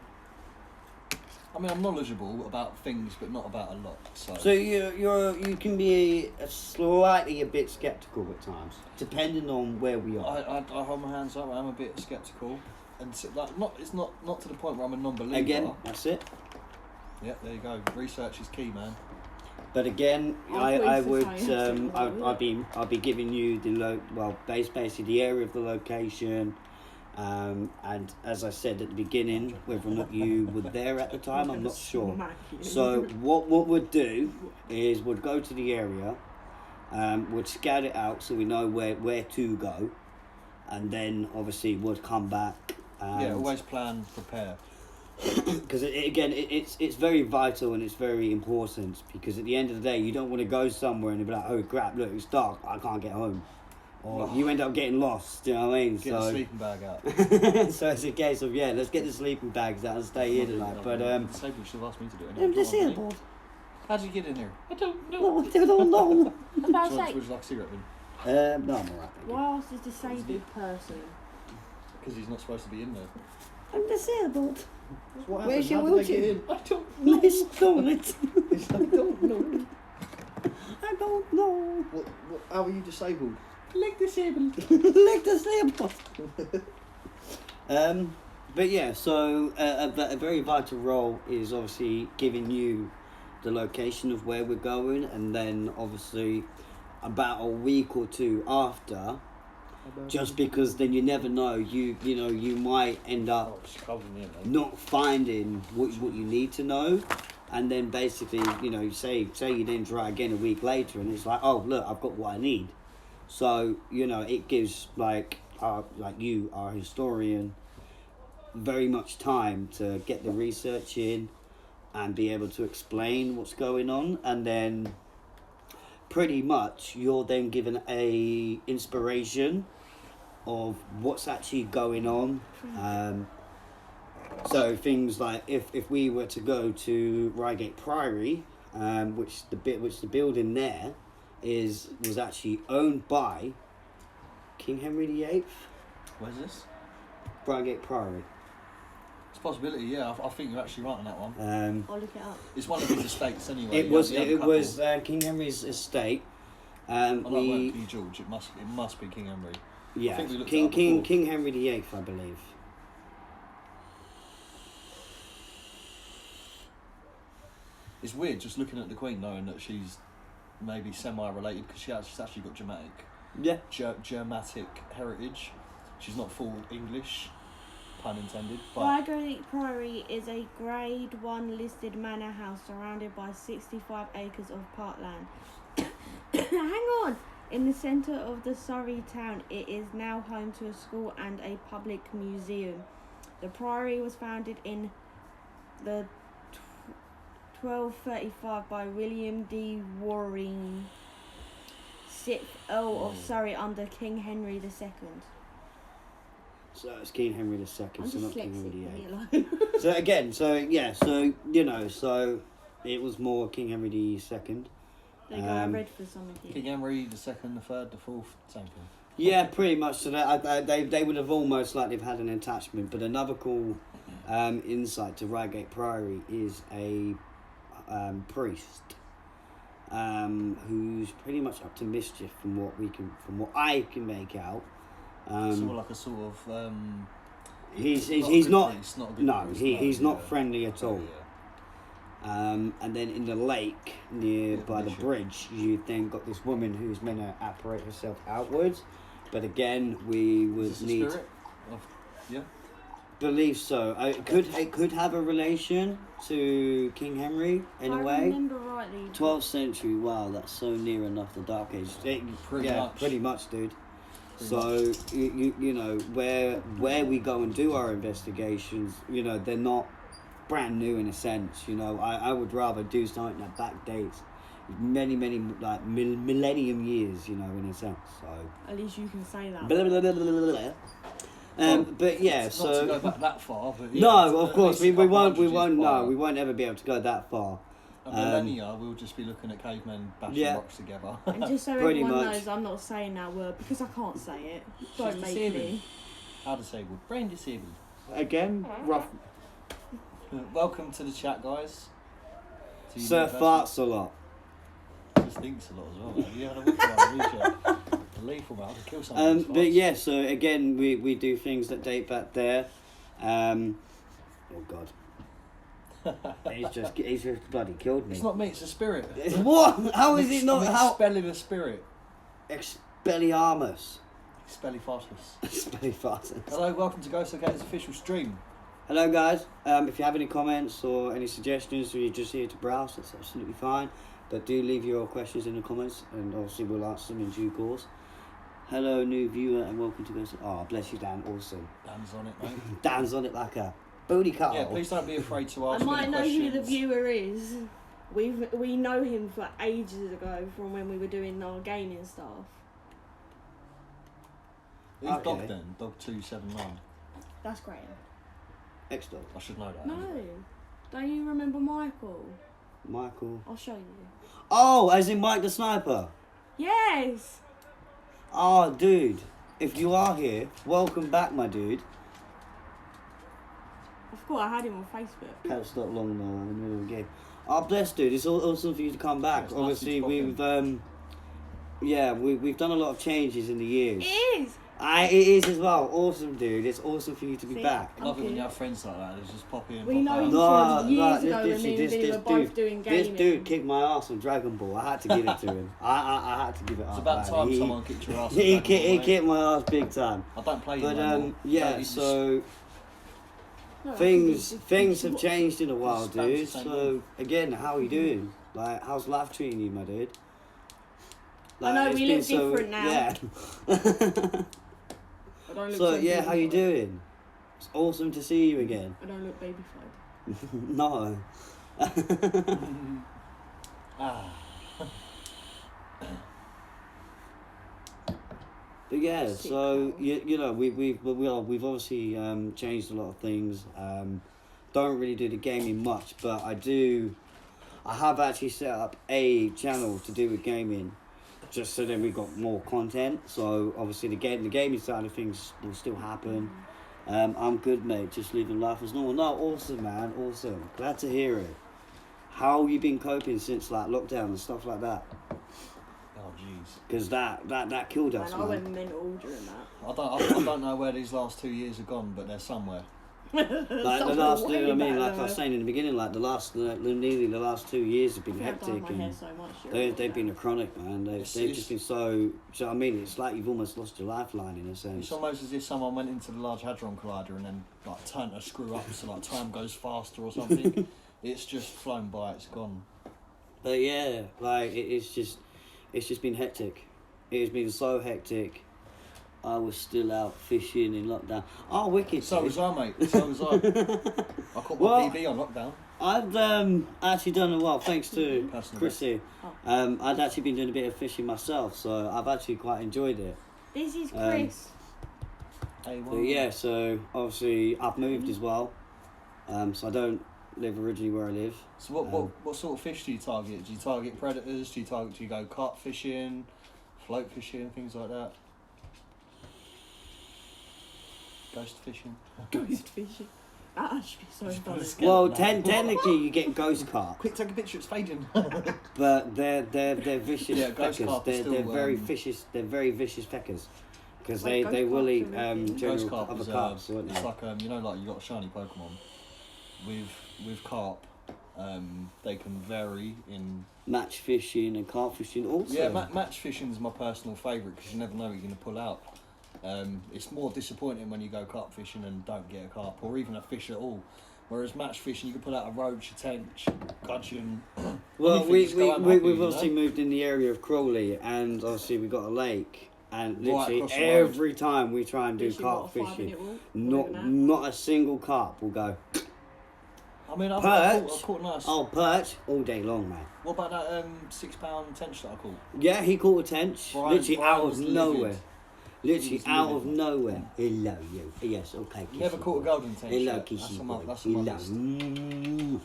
I mean, I'm knowledgeable about things, but not about a lot. So you can be slightly a bit skeptical at times, depending on where we are. I hold my hands up. I'm a bit skeptical, and it's not to the point where I'm a non-believer. Again, that's it. Yeah, there you go. Research is key, man. But again, I'll be giving you basically the area of the location. And as I said at the beginning, whether or not you were there at the time, I'm not sure. So what we'd do is we'd go to the area, we'd scout it out so we know where to go, and then obviously we'd come back. Always plan, prepare. Because it's very vital and it's very important, because at the end of the day you don't want to go somewhere and you'll be like, oh crap, look, it's dark, I can't get home. Or you end up getting lost, you know what I mean? Get the sleeping bag out. So it's a case of, let's get the sleeping bags out and stay here tonight. But Disabled should have asked me to do it. I'm disabled. How did you get in here? I don't know. I don't know. Would you like a cigarette then? No, I'm alright. Why else is disabled person? Because he's not supposed to be in there. I'm disabled. So what Where's happened? your How did they get wheelchair? in? I don't know. Let's do it. I don't know. I don't know. How are you disabled? Leg disabled. Like disabled. But yeah, so a very vital role is obviously giving you the location of where we're going, and then obviously about a week or two after, just because then you never know, you might end up not finding what you need to know, and then basically say you then try again a week later and it's like, oh look, I've got what I need. So it gives like you, our historian, very much time to get the research in and be able to explain what's going on, and then pretty much you're then given a inspiration of what's actually going on. So things like if we were to go to Reigate Priory, which the building there was actually owned by King Henry VIII. Where's this? Reigate Priory. It's a possibility, yeah. I think you're actually right on that one. I'll look it up. It's one of his estates anyway. It was King Henry's estate. It won't be George. It must be King Henry. Yeah, I think we looked King Henry VIII, I believe. It's weird just looking at the Queen, knowing that she's maybe semi-related, because she's actually got Germanic heritage. She's not full English, pun intended. But Reigate Priory is a Grade 1 listed manor house surrounded by 65 acres of parkland. Hang on! In the centre of the Surrey town, it is now home to a school and a public museum. The priory was founded in the 1235 by William D. Waring, 6th Earl of Surrey under King Henry II. So it's King Henry II, so I'm not King Henry dyslexic, VIII. So again, so it was more King Henry II. There you go, I read for some of you. King Henry the second, the third, the fourth, same thing. Yeah, pretty much. So that they would have almost like they've had an attachment. But another cool insight to Reigate Priory is a priest who's pretty much up to mischief from what I can make out. He's He's not. Priest, not a good No, priest, he's not friendly at all. And then in the lake near by the bridge, you then got this woman who's meant to apparate herself outwards. But again, we would need. Spirit? Yeah. Believe so. It could have a relation to King Henry in a I way. remember rightly. 12th century. Wow, that's so near enough the Dark Age. Pretty much, dude. So you know where we go and do our investigations. You know they're not brand new in a sense. You know I would rather do something that backdates many like millennium years. You know in a sense. So At least you can say that. blah, blah, blah, blah, blah. But yeah, Not so to go back that far, but yeah, no, of course we won't no, we won't ever be able to go that far. A millennia, we'll just be looking at cavemen bashing rocks together. And just so Pretty everyone much. knows, I'm not saying that word because I can't say it. Don't She's make disabled. me. How disabled? Brain disabled. Again, rough. Welcome to the chat, guys. To Sir farts a lot. Just thinks a lot as well, man. You had a wicked one, didn't you? Lethal, man. I could kill someone. with But farts. yeah, so again, we do things that date back there. Oh God, he's just bloody killed me. It's not me, it's a spirit. What? How is it not? I'm How? expelling a spirit. Expelliarmus. Expellifartus. Expelliarmus. Hello, welcome to Ghost Locator's official stream. Hello guys. If you have any comments or any suggestions, or you're just here to browse, that's absolutely fine. But do leave your questions in the comments, and obviously we'll answer them in due course. Hello, new viewer, and welcome to Ghost. Oh, bless you, Dan. Awesome. Dan's on it, mate. Dan's on it like a booty cut. Yeah, please don't be afraid to ask I might any know questions. who the viewer is. We know him for ages ago from when we were doing our gaming stuff. Who's Okay. Dog then? Dog 279. That's great. X-Dog. I should know that. No, don't you remember Michael? Michael. I'll show you. Oh, as in Mike the Sniper. Yes. Oh, dude. If you are here, welcome back, my dude. I forgot I had him on Facebook. Can't stop long now in the middle of the game. Oh, bless, dude. It's awesome for you to come back. It's nice Obviously, to pop we've done a lot of changes in the years. It is. It is as well. Awesome, dude. It's awesome for you to be See? back. I love it when you have friends like that. They just pop in. We pop know out. each No, other years no, ago when me and Vinny were both doing This gaming. dude kicked my ass on Dragon Ball. I had to give it to him. I had to give it up. It's about man. time someone kicked your ass. He on Dragon Ball, mate. kicked my ass big time. I don't play But you no more. yeah, You so No, things have changed in a while, Just bounce dude. the same So again, how are you doing? Like, how's life treating you, my dude? I know, it's we been look different now. Yeah. I don't look So so yeah, how you babyfied. doing? It's awesome to see you again. I don't look babyfied. No. Ah. But yeah, Sick, so man. you know we've obviously changed a lot of things. Don't really do the gaming much, but I have actually set up a channel to do with gaming, just so then we got more content. So obviously the gaming side of things will still happen. I'm good, mate. Just living life as normal. No, awesome, man. Awesome. Glad to hear it. How you been coping since like lockdown and stuff like that? Oh jeez. Because that killed us, Man, I went man. mental during that. I don't know where these last 2 years have gone, but they're somewhere. Like the Something last, way I mean, back like I there. was saying in the beginning, like nearly the last 2 years have I been think I've dyed hectic, my hair and so much during they've that. been a chronic, man. They've just been so. Do you know what I mean? It's like you've almost lost your lifeline in a sense. It's almost as if someone went into the Large Hadron Collider and then like turned a screw up so like time goes faster or something. It's just flown by. It's gone. But yeah, like it's just been hectic. It has been so hectic. I was still out fishing in lockdown. Oh, wicked! So dude. was I, mate. So was I. I caught my Well, PB on lockdown. I've actually done well, thanks to Personal Chrissy. Oh. I'd actually been doing a bit of fishing myself, so I've actually quite enjoyed it. This is Um, Chris. But yeah, so obviously I've moved as well, so I don't live originally where I live. So what sort of fish do you target? Do you target predators? Do you go carp fishing, float fishing, things like that? Ghost fishing. Ghost fishing. That actually be so Just put a funny. skeleton Well, out. technically you get ghost carp, Quick, take a picture. It's fading. but they're vicious Yeah, ghost peckers. carp is They're still, very vicious. They're very vicious peckers, because Like they ghost will carps eat and everything. Ghost general carp other is carps, won't it's they? like you know, like you got a shiny Pokemon with carp. They can vary in... Match fishing and carp fishing also. Yeah, match fishing is my personal favourite because you never know what you're going to pull out. It's more disappointing when you go carp fishing and don't get a carp or even a fish at all. Whereas match fishing, you can pull out a roach, a tench, gudgeon. Well, we've obviously moved in the area of Crawley, and obviously we've got a lake, and literally every time we try and do carp fishing, not a single carp will go. I mean, I've caught nice. Oh, perch all day long, man. What about that £6 tench that I caught? Yeah, he caught a tench, literally out of nowhere. Literally out of nowhere. Hello, you. Yes, okay. Never caught a golden tench. Hello, kissy boy. That's on my list.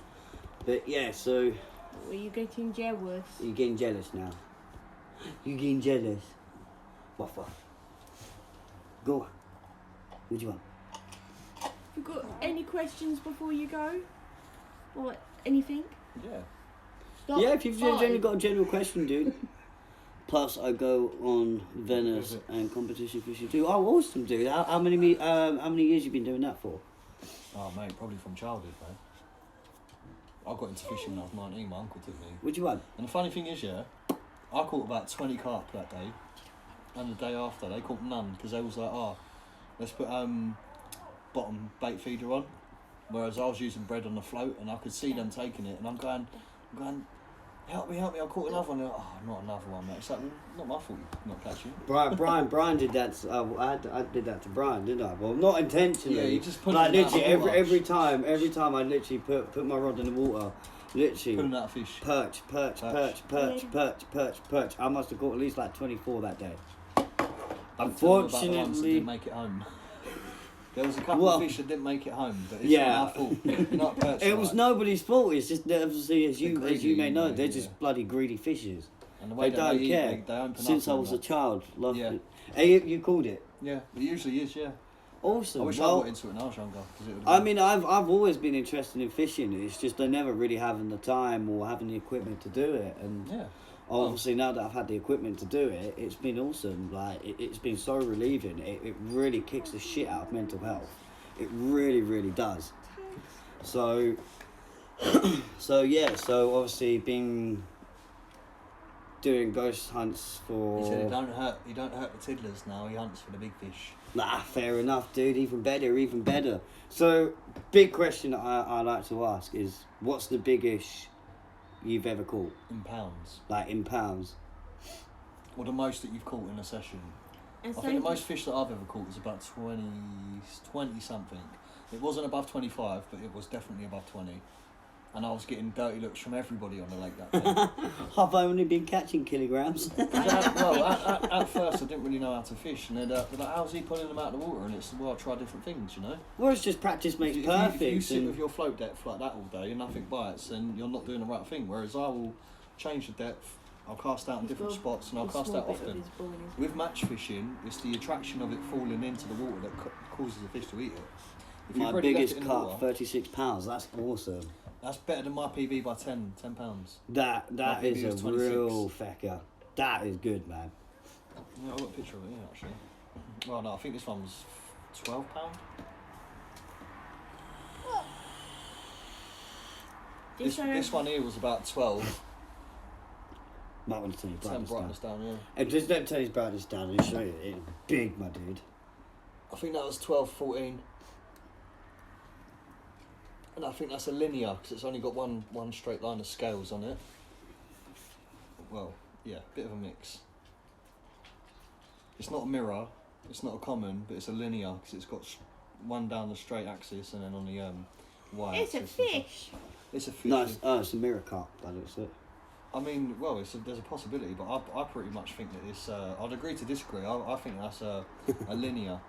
But yeah, so... Were you getting jealous? You're getting jealous now. You're getting jealous. What for? Go on. What do you want? You got any questions before you go? Or anything? Yeah. Stop. Yeah, if you've generally got a general question, dude. Plus, I go on Venice and competition fishing too. Oh, awesome, dude! How many years you been doing that for? Oh, mate, probably from childhood, mate. I got into fishing when I was 19. My uncle took me. What'd you want? And the funny thing is, yeah, I caught about 20 carp that day, and the day after they caught none because they was like, oh, let's put bottom bait feeder on. Whereas I was using bread on the float, and I could see them taking it, and I'm going, help me, I caught another one. Oh, not another one, mate. It's like, not my fault you're not catching. Brian did that. I did that to Brian, didn't I? Well, not intentionally. Yeah, you just put like it in literally every time I literally put my rod in the water. Literally. Pulling out a fish. Perch. I must have caught at least like 24 that day. Unfortunately, didn't make it home. There was a couple of fish that didn't make it home, but it's not our fault. You're not perched. It was nobody's fault. It's just obviously, as you may know, they're just bloody greedy fishes. And the way they don't care. They open since I was a child, loved it. Hey, you called it? Yeah, it usually is. Yeah. Awesome. I wish I got into it when I was younger. I mean, I've always been interested in fishing. It's just I never really having the time or having the equipment to do it. And yeah. Obviously, now that I've had the equipment to do it, it's been awesome. Like, it's been so relieving. It really kicks the shit out of mental health. It really, really does. So obviously been doing ghost hunts for... He said he don't hurt the tiddlers now, he hunts for the big fish. Nah, fair enough, dude. Even better. So, big question I like to ask is, what's the biggest you've ever caught? In pounds. Like, in pounds? Well, the most that you've caught in a session. I think the most fish that I've ever caught was about 20 something. It wasn't above 25, but it was definitely above 20. And I was getting dirty looks from everybody on the lake that day. I've only been catching kilograms. At first I didn't really know how to fish, and they're like, how's he pulling them out of the water? And it's, well, I try different things, you know? Well, it's just practice makes perfect. If you sit with your float depth like that all day and nothing bites, then you're not doing the right thing. Whereas I will change the depth, I'll cast out in different spots, and I'll cast out often. With match fishing, it's the attraction of it falling into the water that causes the fish to eat it. My biggest carp, 36 pounds. That's awesome. That's better than my PB by 10 pounds. That is a 26. Real fecker. That is good, man. Yeah, I've got a picture of it here, actually. Well, no, I think this one was £12. This one here was about 12. Might want to turn his brightness down, yeah. And just don't turn his brightness down and show you it's big, my dude. I think that was 12, 14. And I think that's a linear, because it's only got one straight line of scales on it. Well, yeah, bit of a mix. It's not a mirror, it's not a common, but it's a linear, because it's got one down the straight axis and then on the Y axis. It's a fish. It's a fish. No, it's a mirror carp, that looks it. I mean, well, there's a possibility, but I pretty much think that it's... I'd agree to disagree. I think that's a linear.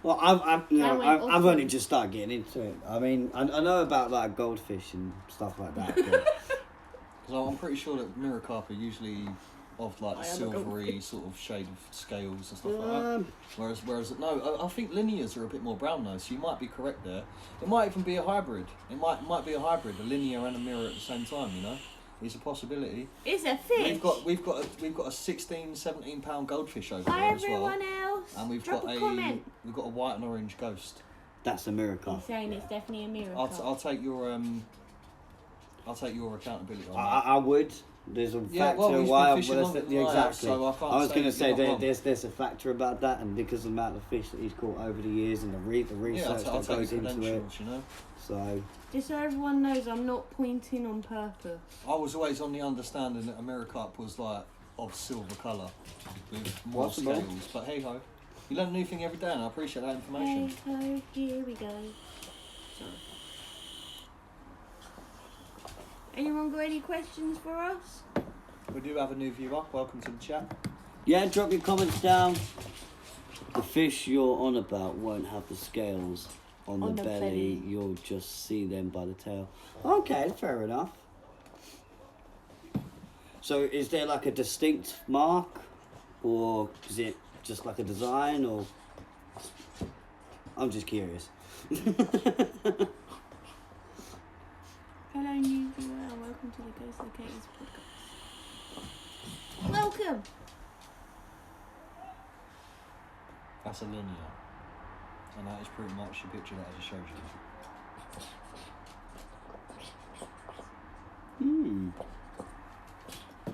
Well, I've only just started getting into it. I mean, I know about like goldfish and stuff like that. Because I'm pretty sure that mirror carp are usually of like silvery sort of shade of scales and stuff like that. Whereas no, I think linears are a bit more brown though. So you might be correct there. It might even be a hybrid. It might be a hybrid, a linear and a mirror at the same time. You know. It's a possibility. It's a fish. We've got a 16, 17 pound goldfish over Hi there as well. everyone else. And we've got a white and orange ghost. that's a miracle. He's saying it's definitely a miracle. I'll take your accountability on that. I would. There's a factor he's why been fishing longer than I have, exactly. so I can't I was say going to say you're not wrong. there's a factor about that, and because of the amount of fish that he's caught over the years and the research I'll that take goes your into it. credentials, you know. So Just so everyone knows, I'm not pointing on purpose. I was always on the understanding that a mirror cup was like of silver colour with more Possible. scales. But hey ho, you learn a new thing every day, and I appreciate that information. Hey ho, here we go. Sorry. Anyone got any questions for us? We do have a new viewer. Welcome to the chat. yeah, drop your comments down. The fish you're on about won't have the scales on the belly. You'll just see them by the tail. Okay, fair enough. So is there like a distinct mark, or is it just like a design, or? I'm just curious. Hello, new viewer. Welcome to the Ghost Locators podcast. Welcome. That's a linear, and that is pretty much the picture that I just showed you.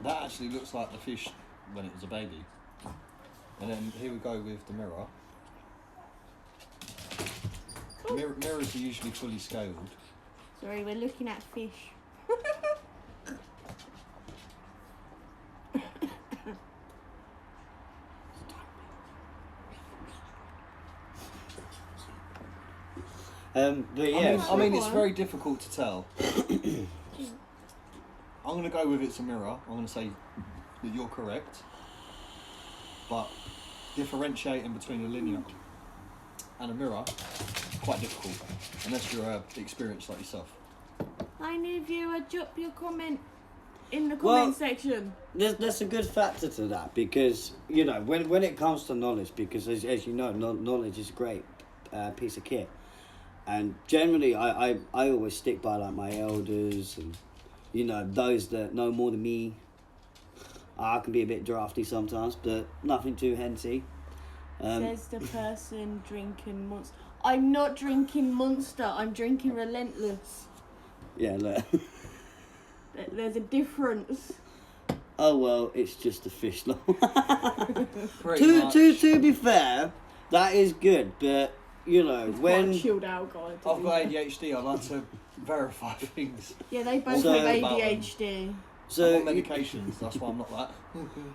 That actually looks like the fish when it was a baby. And then here we go with the mirror. Mirrors are usually fully scaled. Sorry, we're looking at fish. But yeah, I mean, it's very difficult to tell. I'm going to go with it's a mirror. I'm going to say that you're correct. But differentiating between a linear and a mirror is quite difficult, unless you're experienced like yourself. Hi, new viewer. Drop your comment in the comment section. There's a good factor to that, because you know when it comes to knowledge, because as you know, knowledge is a great piece of kit, and generally I always stick by like my elders and you know those that know more than me. I can be a bit drafty sometimes, but nothing too henty. Says the person drinking Monster. I'm not drinking Monster. I'm drinking Relentless. Yeah, look. There's a difference. Oh well, it's just a fish law. Pretty much. To be fair, that is good, but you know It's when quite a chilled out guy. I've got ADHD. I like to verify things. Yeah, they both So- have ADHD. so I'm on medications. That's why I'm not that.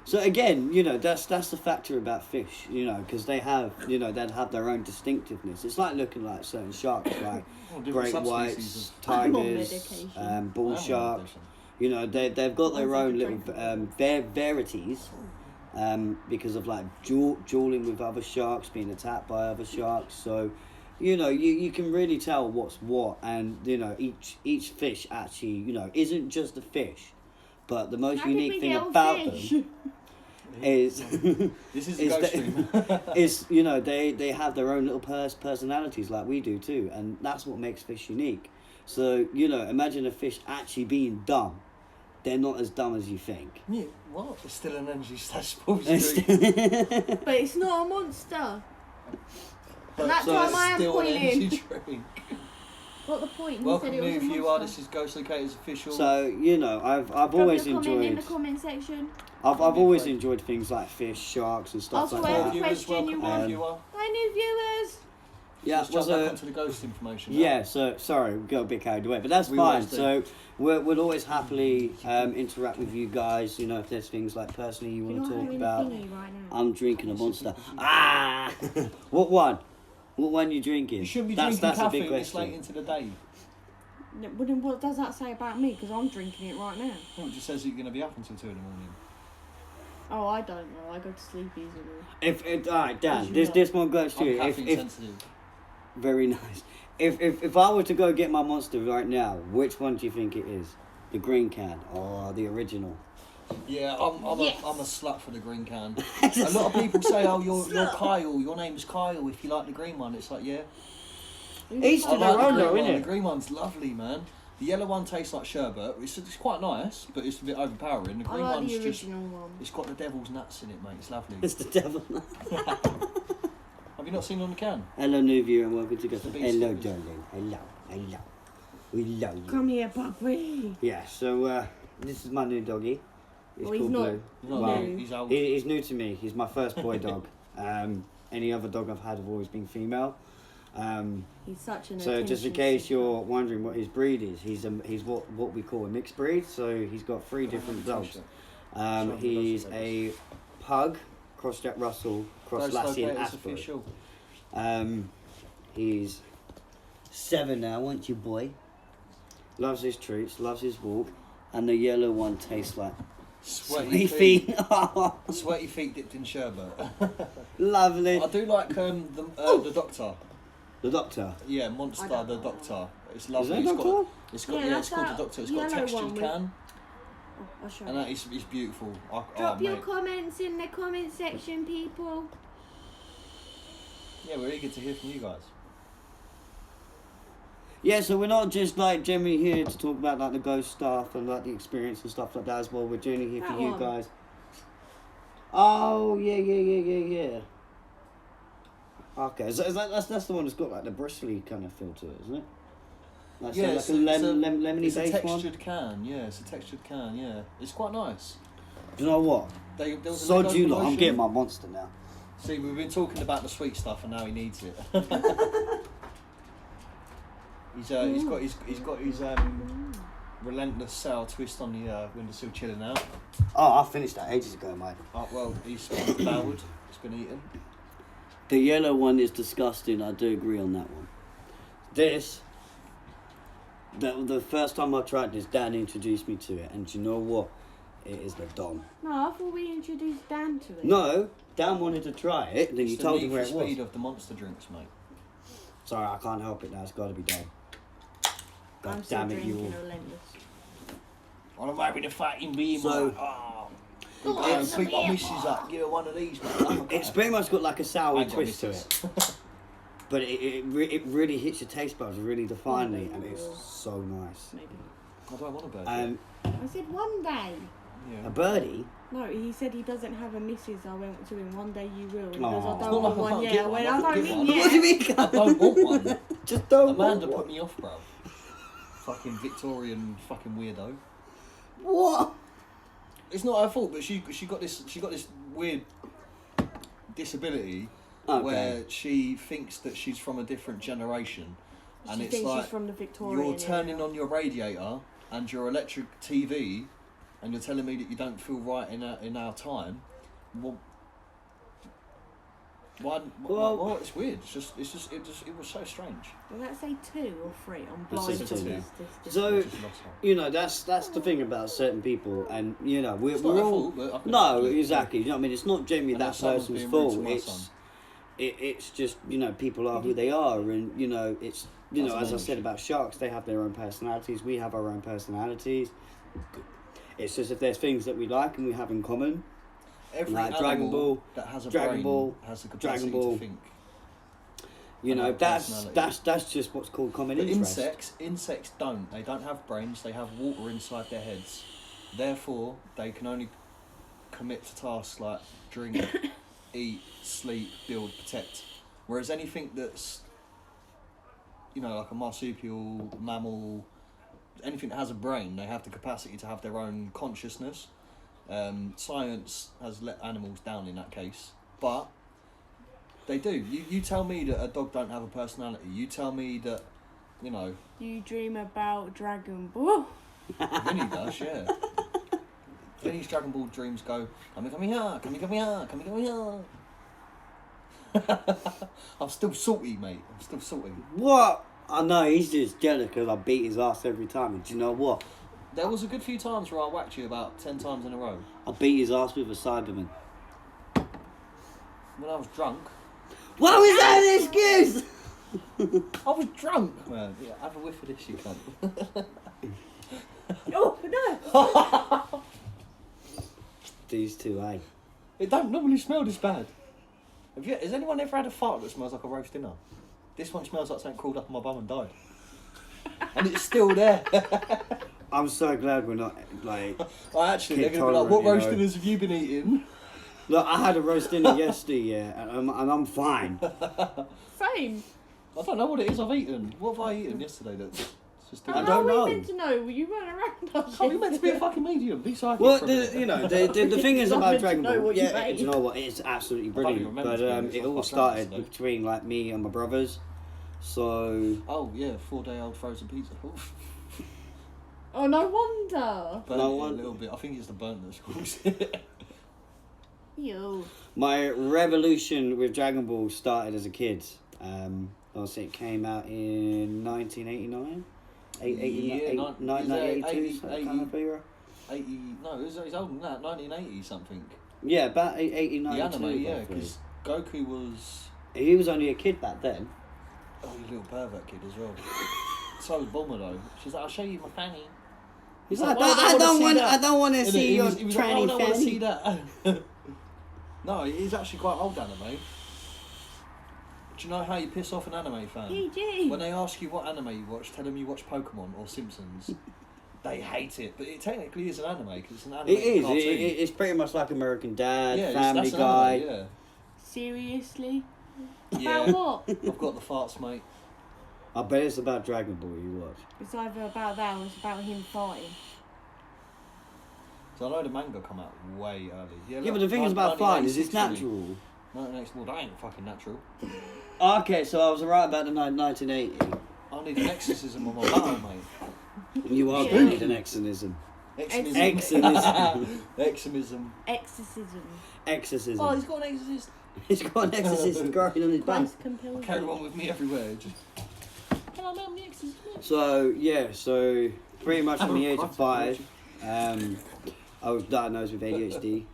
So again, you know, that's the factor about fish, you know, because they have, you know, they'd have their own distinctiveness. It's like looking like certain sharks, like Well, different great subspecies whites, I'm on tigers, medication. bull I'm on sharks. medication. You know, they've got their Mine's own like a little varieties, because of like dueling with other sharks, being attacked by other sharks. So, you know, you can really tell what's what, and you know, each fish actually, you know, isn't just a fish. But the most How did we unique thing get on about fish? them is This is is a ghost stream. is you know they have their own little personalities like we do too, and that's what makes fish unique. So you know, imagine a fish actually being dumb. They're not as dumb as you think. Yeah, what? It's still an energy stash But it's not a monster. But that so time it's I am still an energy pointing. drink. What the point? Who Welcome said it was new a viewer. monster? This is Ghost Locators official. So you know, I've Drop always your comment in enjoyed. the comment section. I've always enjoyed things like fish, sharks, and stuff Also, like whatever that. viewers, question welcome you new want. viewer. Hi, new viewers. Yeah, Let's jump back onto the ghost information. now. Yeah, so sorry, we got a bit carried away, but that's We fine. always do. So we'll always happily interact with you guys. You know, if there's things like personally you You're want not to talk having about. a thingy right now. I'm drinking a Monster. Ah, what one? What one you drinking? You shouldn't be that's drinking a big caffeine this late question. into the day. No, but then what does that say about me? Because I'm drinking it right now. Well, it just says that you're going to be up until 2 in the morning. Oh, I don't know. I go to sleep easily. If all right, Dan, As you this one goes to I'm you. caffeine If sensitive. very nice. If I were to go get my Monster right now, which one do you think it is? The green can or the original? Yeah, I'm Yes. a slut for the green can. A lot of people say, "Oh, you're Kyle. Your name's Kyle. If you like the green one," it's like, yeah. Each I to their like own the though, green one. innit? The green one's lovely, man. The yellow one tastes like sherbet. It's quite nice, but it's a bit overpowering. The I green like one's the just. original one. It's got the devil's nuts in it, mate. It's lovely. It's the devil. Have you not seen on the can? Hello, new viewer, and welcome to The beast. Hello, darling. Hello. We love you. Come here, puppy. Yeah, so this is my new doggy. Well, he's called not Blue. No, Well, he's old. He's new to me. He's my first boy dog. Any other dog I've had have always been female. He's such an So just in attention case seeker. you're wondering what his breed is, he's what we call a mixed breed. So he's got 3 different dogs. He's a pug, cross Jack Russell, cross Lassie and Asbury. Official. He's 7 now, aren't you, boy? Loves his treats, loves his walk, and the yellow one tastes like Sweaty sweet feet. Sweaty feet dipped in sherbet. Lovely. I do like the Doctor. The Doctor. Yeah, Monster, I don't the know. Doctor. It's Is lovely. that Doctor? It's got Yeah, it's that's called the that Doctor. It's got a yellow textured one with- can, Oh, I'll show and you. that is beautiful. Drop your mate. comments in the comment section, people. Yeah, we're eager to hear from you guys. Yeah, so we're not just like generally here to talk about like the ghost stuff and like the experience and stuff like that as well. We're generally here That for you one. guys. Oh yeah. Okay, so is that's the one that's got like the bristly kind of feel to it, isn't it? Like, Yeah, so like lemony it's a based one. textured can. Yeah, it's a textured can. Yeah, it's quite nice. Do you know what? There was a Sod Lego you lot, I'm promotion. getting my monster now. See, we've been talking about the sweet stuff, and now he needs it. He's got his relentless sour twist on the windowsill chilling out. Oh, I finished that ages ago, mate. Well, he's devoured. It's been eaten. The yellow one is disgusting. I do agree on that one. This, the first time I tried this, Dan introduced me to it, and do you know what? It is the Dom. No, I thought we introduced Dan to it. No, Dan wanted to try it, then It's you the told Need him where for it was. Speed of the monster drinks, mate. Sorry, I can't help it now. It's got to be Dom. God I'm still damn it, you drinking all. Relentless. I'm having a fucking beer, So- mate. Oh. Pick my missus up. Give her one of these, mate. It's pretty much got like a sour Ain't got twist to missus. it. But it really hits your taste buds really definely, and it's so nice. Maybe. I don't want a bird. I said one day. Yeah. A birdie? No, he said he doesn't have a missus. I went to him, one day you will. He Aw. goes, I It's don't not want like I one can't yet. get I one, went, I I can don't get mean one. What do you yet. mean? I don't want one. Just don't Amanda want put one. me off, bro. Fucking Victorian fucking weirdo. What? It's not her fault, but she got this weird disability Okay. where she thinks that she's from a different generation, and She it's thinks like she's from the Victorian you're turning era. on your radiator and your electric TV, and you're telling me that you don't feel right in our time. Well, why? Well, it's weird. It was so strange. Well, let's say 2 or 3. I'm Let's blind say to 2. this. So, I just lost her. you know, that's the thing about certain people, and you know, It's we're not her all fault, but I can no, actually- exactly. You know what I mean? It's not generally And that someone's person's being rude to fault. my It's son. it's just, you know, people are who they are, and you know, it's you That's know, as I amazing. said about sharks, they have their own personalities. We have our own personalities. It's just if there's things that we like and we have in common. Every Like animal Dragon Ball, that has a Dragon brain Ball, has the capacity Dragon Ball. to think. You And know, have that's personality. just what's called common But interest. insects don't. They don't have brains. They have water inside their heads. Therefore, they can only commit to tasks like drink, eat, sleep, build, protect. Whereas anything that's, you know, like a marsupial, mammal, anything that has a brain, they have the capacity to have their own consciousness. Science has let animals down in that case, but they do. You tell me that a dog don't have a personality. You tell me that, you know, You dream about Dragon Ball. Vinny does, yeah. Vinny's Dragon Ball dreams go, come here, come here. I'm still salty, mate. I'm still salty. What? I know he's just jealous because I beat his ass every time. And do you know what? There was a good few times where I whacked you about 10 times in a row. I beat his ass with a Cyberman. When I was drunk. What was that an excuse? I was drunk, man. Yeah, have a whiff of this, you cunt. Oh, no! These two, eh? It don't normally smell this bad. Has anyone ever had a fart that smells like a roast dinner? This one smells like something crawled up my bum and died. And it's still there. I'm so glad we're not like. They're going to be tolerant, like, what you roast know. dinners have you been eating? Look, I had a roast dinner yesterday, yeah, and I'm fine. Same. I don't know what it is I've eaten. What have I eaten yesterday that's just I How don't are know. we meant to know? Well, you weren't around us. Oh, you're meant to be a fucking medium. Be psychic. Well, for a minute. the thing is Not about meant to Dragon know Ball. what you Yeah, ate. do you know what? It's absolutely I don't brilliant. even remember But to be honest, it I all fucked started around between like me and my brothers. So Oh yeah, 4-day-old frozen pizza. Oof. Oh, no wonder. Burnt No it one- a little bit. I think it's the burnt that's caused You. my revolution with Dragon Ball started as a kid. Obviously, it came out in 1989. Yeah, 1982, that kind of era. 80. No, it was older than that. 1980 something. Yeah, about 89. The anime, yeah, because Goku was. he was only a kid back then. Oh, you little pervert kid as well. So was Bulma though. She's like, I'll show you my fanny. He's like, like, "Oh, I don't want, that." I don't want to Innit? see He your was like, tranny I don't want to see fanny. that. No, it is actually quite old anime. Do you know how you piss off an anime fan? PG. When they ask you what anime you watch, tell them you watch Pokemon or Simpsons. They hate it, but it technically is an anime because it's an anime. It is. Cartoon. It's pretty much like American Dad, Yeah, Family that's an Guy. anime, Seriously? yeah. About what? I've got the farts, mate. I bet it's about Dragon Ball you watch. It's either about that or it's about him fighting. So I know the manga come out way early. Yeah, look, but the thing is about fighting is it's 1986 natural. really. 1986, well, that ain't fucking natural. Okay, so I was right about the 1980. I need an exorcism on my battle, mate. You are Yeah. going to need an exorcism. Exorcism. Exorcism. Exorcism. Exorcism. Oh, he's got an exorcist. He's got an exorcist growing on his back. Christ compels Carry you. on with me everywhere. Just. Can I make the exorcist? So, yeah, so pretty much from the age of Christ, 5, I was diagnosed with ADHD,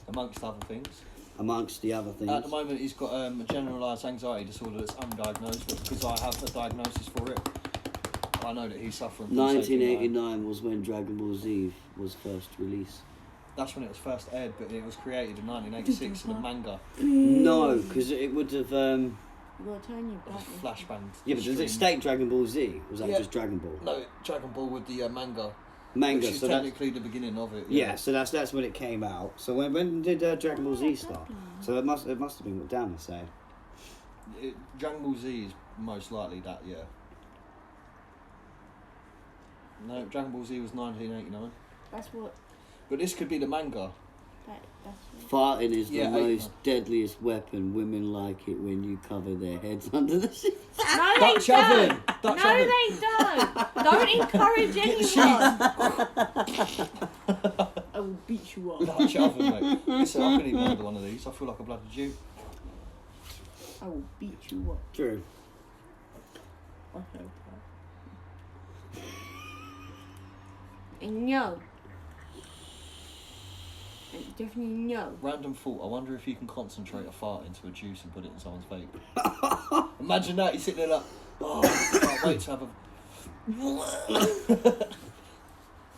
Amongst other things. amongst the other things. At the moment, he's got a generalised anxiety disorder that's undiagnosed, but because I have a diagnosis for it, I know that he's suffering from the same thing I am. 1989 was when Dragon Ball Z was first released. That's when it was first aired, but it was created in 1986 in a manga. No, because it would have... You gotta turn your It was back. flashbang. yeah, but does it stream. state Dragon Ball Z? Or was that Yeah. just Dragon Ball? No, Dragon Ball with the manga. Manga, Which is so that's... technically the beginning of it. Yeah, so that's when it came out. So when did Dragon Ball Z start? So it must have been what Dan was saying. Dragon Ball Z is most likely that, yeah. No, Dragon Ball Z was 1989. That's what. But this could be the manga. That's Farting is Yeah, the I- most deadliest weapon. Women like it when you cover their heads under the sheets. No, they Dutch don't. oven! Dutch No, oven! they don't. Don't encourage Get the anyone. I will beat you up. Dutch oven, mate. Listen, I couldn't even order one of these. I feel like a bloody Jew. I will beat you up. True. Okay. And no. And definitely no. Random thought. I wonder if you can concentrate a fart into a juice and put it in someone's vape. Imagine that. You're sitting there like, oh, I can't wait to have a...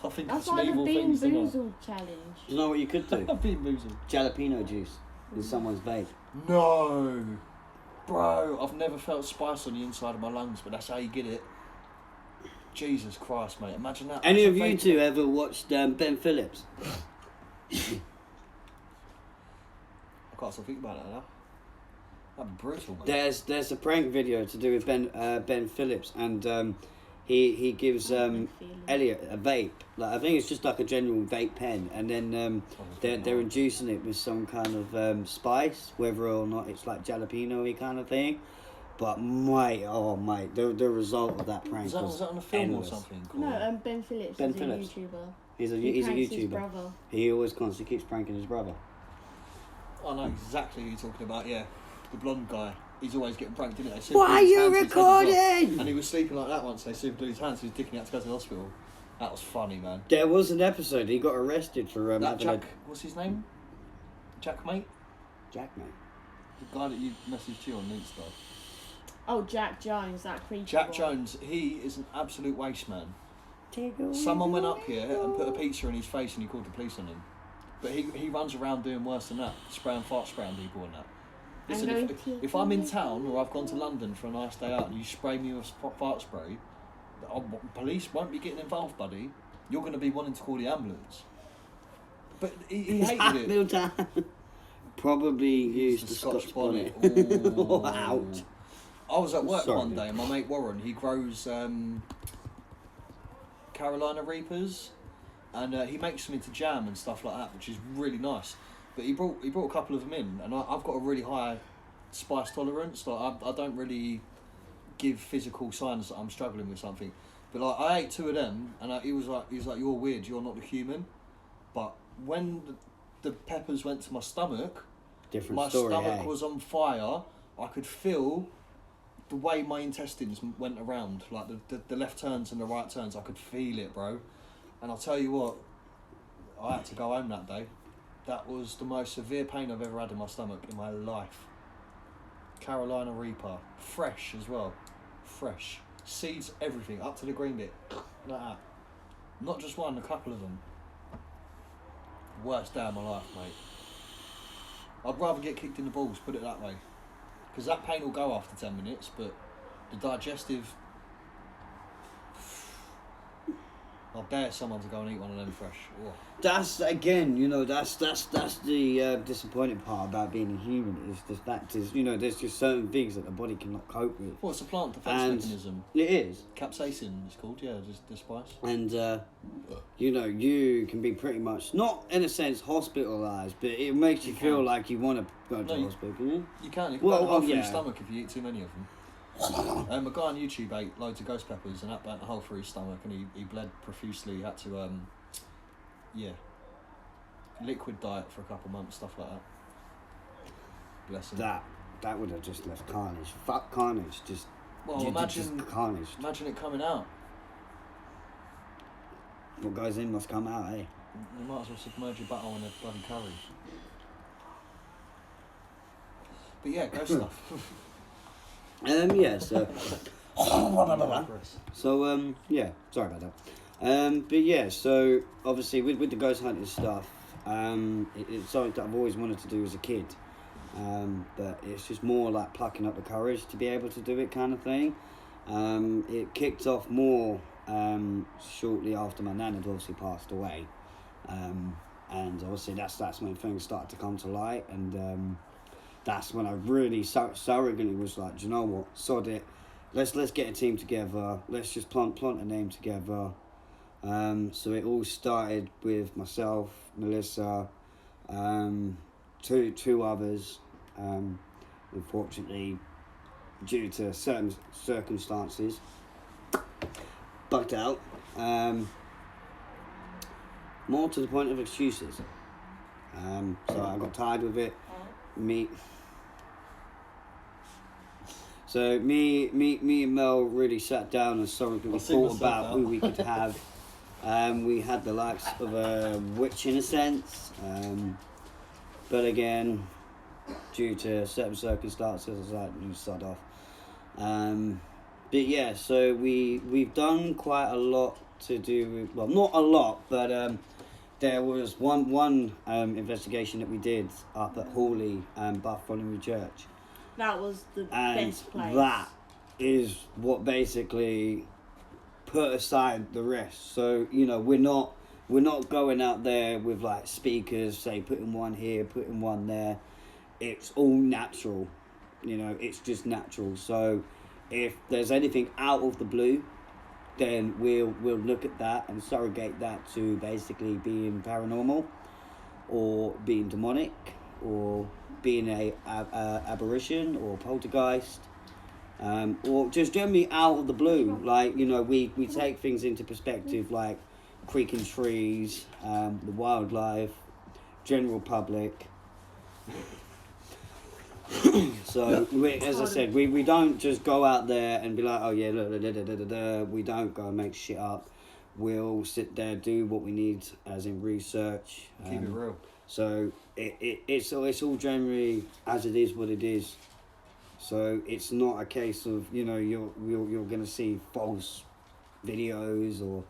I think That's some like the evil Bean things. Isn't Boozled challenge. Do you know what you could do? Bean boozled. Jalapeno juice in someone's vape. No, bro, I've never felt spice on the inside of my lungs, but that's how you get it. Jesus Christ, mate! Imagine that. Any That's of a you vape- two ever watched Ben Phillips? I can't stop thinking about that now. That'd be brutal, mate. There's a prank video to do with Ben Phillips, and he gives Elliot a vape. Like, I think it's just like a general vape pen, and then they're inducing it with some kind of spice, whether or not it's like jalapeno-y kind of thing. But mate, the result of that prank Was that on a film endless. or something? No, Ben Phillips Ben is Phillips. a YouTuber. He's a He YouTuber. pranks his brother. He always constantly keeps pranking his brother. I know exactly who you're talking about. Yeah, the blonde guy. He's always getting pranked, didn't they? Why are you recording? And he was sleeping like that once. They superglued his hands. He was dicking out to go to the hospital. That was funny, man. There was an episode he got arrested for That having Jack, what's his name? Jack, mate. Jack, mate. The guy that you messaged you on Insta. Oh, Jack Jones, that creepy Jack boy. Jones. He is an absolute waste man. Take away Someone went the up here and put a pizza in his face and he called the police on him. But he runs around doing worse than that, spraying fart spraying people and that. Listen, if I'm in town or I've gone to London for a nice day out and you spray me with fart spray, police won't be getting involved, buddy. You're going to be wanting to call the ambulance. But he hated it. probably used the Scotch bonnet. Oh, ouch. I was at work Sorry. one day and my mate Warren, he grows Carolina Reapers, and he makes them into jam and stuff like that, which is really nice. But he brought a couple of them in, and I've got a really high spice tolerance. Like I don't really give physical signs that I'm struggling with something. But like I ate 2 of them, and he was like, "You're weird. You're not the human." But when the peppers went to my stomach, my stomach was on fire. I could feel the way my intestines went around, like the left turns and the right turns. I could feel it, bro. And I'll tell you what, I had to go home that day. That was the most severe pain I've ever had in my stomach in my life. Carolina Reaper, fresh as well, fresh. Seeds, everything, up to the green bit, like that. Not just one, a couple of them. Worst day of my life, mate. I'd rather get kicked in the balls, put it that way. Because that pain will go after 10 minutes, but the digestive... I'll dare someone to go and eat one of them fresh. Oh. That's, again, you know, that's the disappointing part about being a human, is the fact is, you know, there's just certain things that the body cannot cope with. Well, it's a plant defence mechanism. It is. Capsaicin it's called, yeah, just the spice. And, you know, you can be pretty much, not in a sense hospitalised, but it makes you feel like you want to go to hospital, can you? You can. You can go through your stomach if you eat too many of them. A guy on YouTube ate loads of ghost peppers and that burnt a hole through his stomach, and he bled profusely. He had to, liquid diet for a couple of months, stuff like that. Bless him. That would have just left carnage. Fuck carnage. Just imagine just carnage. Imagine it coming out. What goes in must come out, eh? You might as well submerge your butthole in a bloody curry. But yeah, ghost stuff. Sorry about that. But yeah, so obviously with the ghost hunting stuff, it's something that I've always wanted to do as a kid. But it's just more like plucking up the courage to be able to do it, kind of thing. It kicked off more shortly after my nan had obviously passed away, and obviously that's when things started to come to light, and that's when I really surrogately was like, do you know what, sod it, let's get a team together, let's just plant a name together. So it all started with myself, Melissa, two others. Unfortunately, due to certain circumstances, bugged out. More to the point of excuses. So I got tired with it. Me and Mel really sat down and thought about who we could have. We had the likes of a witch in a sense, but again, due to certain circumstances, I was like, you sod off. But yeah, so we've done quite a lot to do with, well, not a lot, but there was one investigation that we did up at Hawley Bartholomew Church. That was the best place. That is what basically put aside the rest. So, you know, we're not going out there with like speakers, say putting one here, putting one there. It's all natural, you know, it's just natural. So if there's anything out of the blue, then we'll look at that and surrogate that to basically being paranormal, or being demonic, or being a aberration or poltergeist, or just generally out of the blue. Like, you know, we take things into perspective, like creaking trees, the wildlife, general public. So, as I said, we don't just go out there and be like, oh yeah, we don't go and make shit up. We'll sit there, do what we need, as in research. Keep it real. So it's all generally as it is what it is. So it's not a case of, you know, you're gonna see false videos or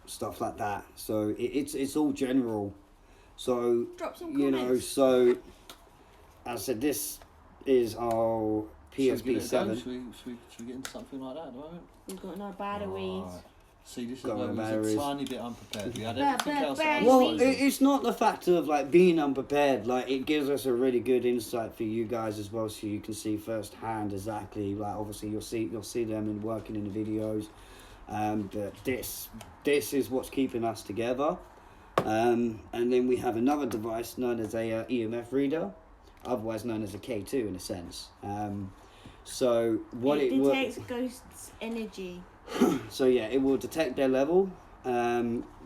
stuff like that. So it's all general. So drop some you comments. know, so as I said, this is our PSP 7. Should we get into something like that at the moment? We've got no batteries. Right. See, this is got where my we was batteries. a tiny bit unprepared. We had But- everything but- else but- at our Well, disposal. it's not the fact of like being unprepared. Like it gives us a really good insight for you guys as well, so you can see firsthand exactly. Like obviously you'll see them in working in the videos. But this is what's keeping us together. And then we have another device known as a EMF reader, otherwise known as a K2 in a sense. So what it it detects ghosts' energy. So yeah, it will detect their level,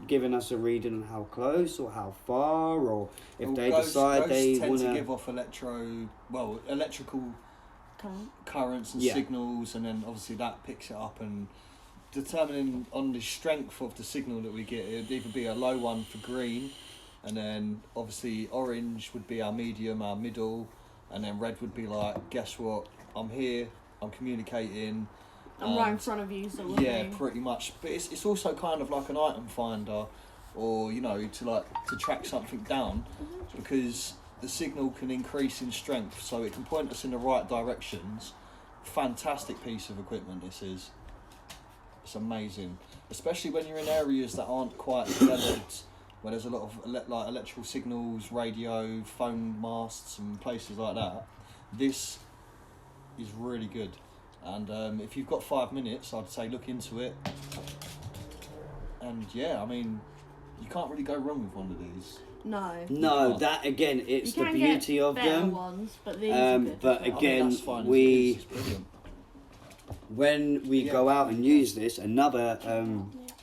giving us a reading on how close or how far, or if Well, they ghosts decide they tend want to give off electrical Current. currents and Yeah. signals, and then obviously that picks it up, and determining on the strength of the signal that we get, it'd either be a low one for green, and then obviously orange would be our medium, our middle, and then red would be like, guess what, I'm here, I'm communicating. I'm right in front of you, sort of Yeah, thing. pretty much. But it's also kind of like an item finder, or to track something down, because the signal can increase in strength, so it can point us in the right directions. Fantastic piece of equipment this is. It's amazing, especially when you're in areas that aren't quite developed, where there's a lot of electrical signals, radio, phone masts, and places like that. This is really good. And if you've got 5 minutes, I'd say look into it. And yeah, I mean, you can't really go wrong with one of these. No, that again, it's You the can beauty get of better them. ones, but these are good. But as well. again, that's fine as we- it is, it's brilliant. When we Yeah. go out and use this, another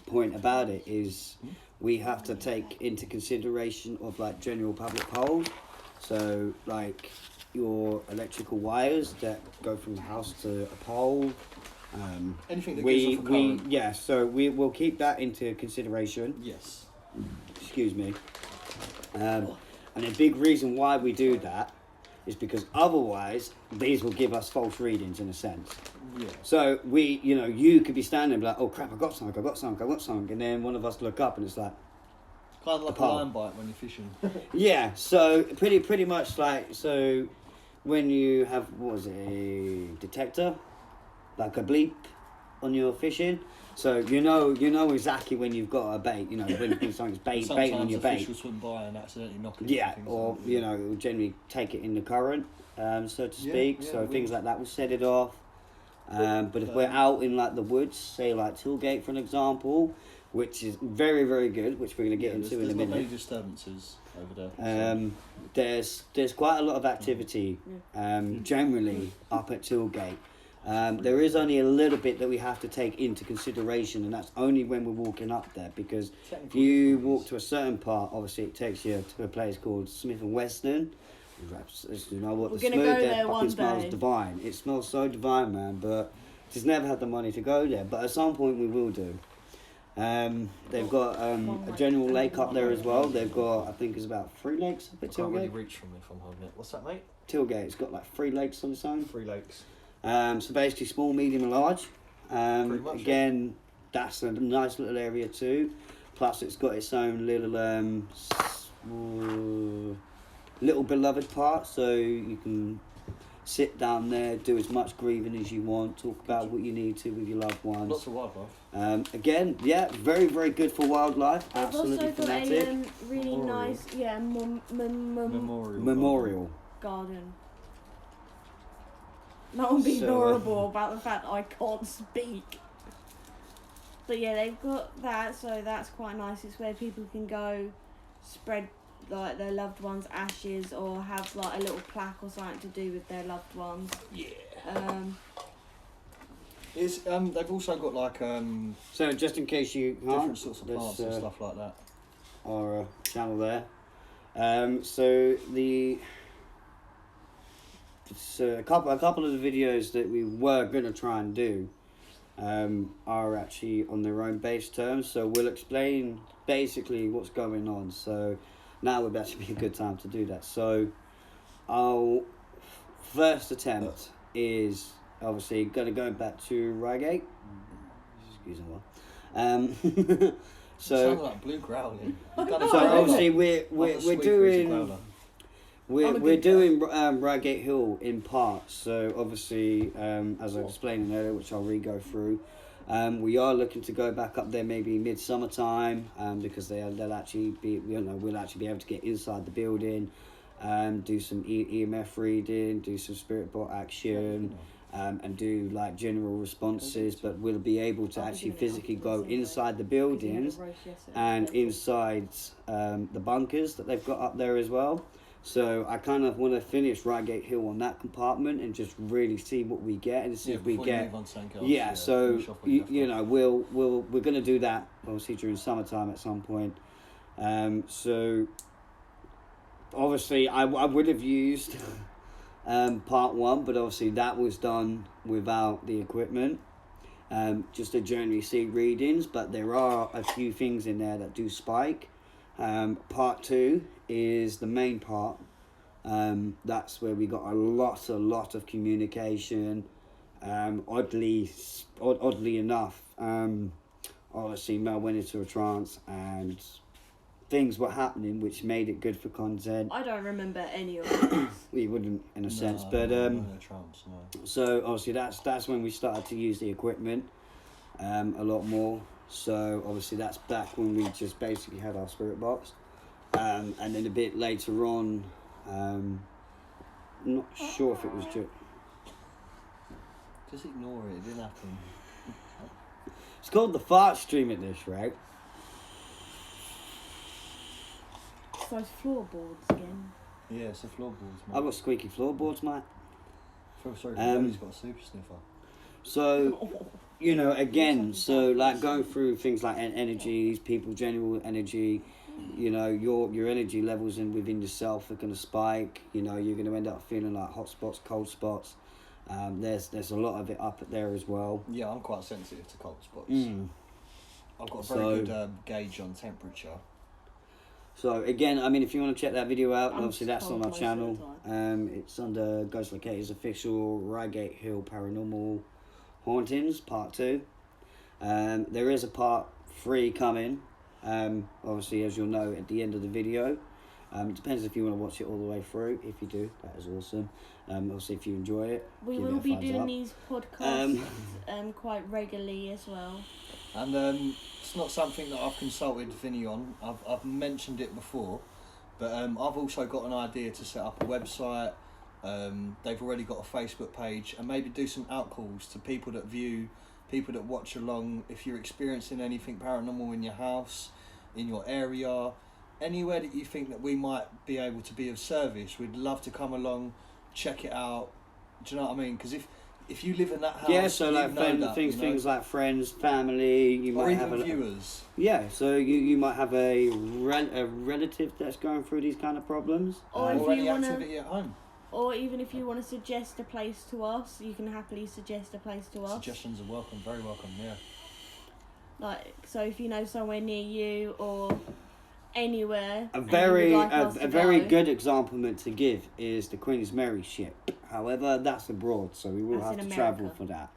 point about it is we have to take into consideration of like general public poles. So like your electrical wires that go from the house to a pole. Anything that gives off a current. So we will keep that into consideration. Yes. Excuse me. And a big reason why we do that is because otherwise these will give us false readings in a sense. Yeah. So you could be standing like, oh crap, I got something, and then one of us look up and it's like, Kind of like a pole. line bite when you're fishing. yeah. So pretty much like so when you have a detector, like a bleep on your fishing. So you know exactly when you've got a bait. When something's baiting on your Sometimes a bait. fish will swim by and accidentally knock it. Yeah, or it will generally take it in the current, so to speak. yeah, So it things will. like that will set it off. But if we're out in like the woods, say like Tilgate for an example, which is very very good, which we're going to get into in a there's not many minute. disturbances over there. There's quite a lot of activity generally up at Tilgate. There is only a little bit that we have to take into consideration, and that's only when we're walking up there, because if you walk to a certain part, obviously it takes you to a place called Smith and Weston. You know what? We're the gonna smooth go there fucking one smells day. divine. It smells so divine, man. But just never had the money to go there. But at some point we will do. They've got a general lake up there as well. They've got, I think, it's about 3 lakes up at I can't really Tilgate. reach from if I'm holding it. What's that, mate? Tilgate's got like 3 lakes on its own. 3 lakes. So basically small, medium and large. Pretty much, Again, that's a nice little area too. Plus it's got its own little beloved part, so you can sit down there, do as much grieving as you want, talk about what you need to with your loved ones. Lots of wildlife. Again, yeah, very, very good for wildlife. They've Absolutely also got fanatic. a really Memorial. nice, Memorial. Memorial. garden. Not one being So, horrible about the fact that I can't speak. But yeah, they've got that, so that's quite nice. It's where people can go spread like their loved ones' ashes, or have like a little plaque or something to do with their loved ones. Yeah. It's They've also got like So just in case you can't, different sorts of there's, plants and stuff like that. our channel there. So a couple of the videos that we were gonna try and do are actually on their own base terms. So we'll explain basically what's going on. So now would actually be a good time to do that. So our first attempt is obviously gonna go back to Reigate. Excuse me. So Sound like blue growling. so obviously we're doing we're doing Reigate Hill in parts. So obviously as I was explaining earlier, which I'll re-go through, We are looking to go back up there maybe mid-summer time, because they'll actually be, we'll actually be able to get inside the building, do some EMF reading, do some spirit bot action, and do like general responses. But we'll be able to actually physically go inside the buildings and inside the bunkers that they've got up there as well. So I kind of want to finish Reigate Hill on that compartment and just really see what we get and see if we get. So we're going to do that obviously during summertime at some point. So obviously I would have used part 1, but obviously that was done without the equipment. Just to generally see readings, but there are a few things in there that do spike. Part 2 is the main part. That's where we got a lot of communication. Oddly enough, obviously Mel went into a trance and things were happening which made it good for content. I don't remember any of this. We wouldn't in a sense, but so obviously that's when we started to use the equipment a lot more. So obviously that's back when we just basically had our spirit box, and then a bit later on, I'm not sure if it was just ignore it. It didn't happen. It's called the fart stream at this, right? It's those floorboards again. Yeah, it's the floorboards, mate. I've got squeaky floorboards, mate. Sorry, he's got a super sniffer. So, again, so like going through things like energies, people, general energy, your energy levels within yourself are going to spike. You're going to end up feeling like hot spots, cold spots. There's a lot of it up there as well. Yeah, I'm quite sensitive to cold spots. I've got a very good gauge on temperature. So again, I mean, if you want to check that video out, obviously that's on our channel. It's under Ghost Locator's official Reigate Hill Paranormal Hauntings Part 2. There is a Part 3 coming. Obviously, as you'll know at the end of the video. It depends if you want to watch it all the way through. If you do, that is awesome. Obviously, if you enjoy it, we will be doing these podcasts quite regularly as well. And it's not something that I've consulted Vinny on. I've mentioned it before, but I've also got an idea to set up a website. They've already got a Facebook page, and maybe do some outcalls to people that view, people that watch along. If you're experiencing anything paranormal in your house, in your area, anywhere that you think that we might be able to be of service, we'd love to come along, check it out. Do you know what I mean? Because if you live in that house, so like things like friends, family, you might have viewers. Yeah, so you might have a relative that's going through these kind of problems, or if any you want activity at home. Or even if you want to suggest a place to us, you can happily suggest a place to us. Suggestions are welcome, very welcome. Yeah. Like, so if you know somewhere near you or anywhere, a very good example to give is the Queen's Mary ship. However, that's abroad, so we will have to travel for that.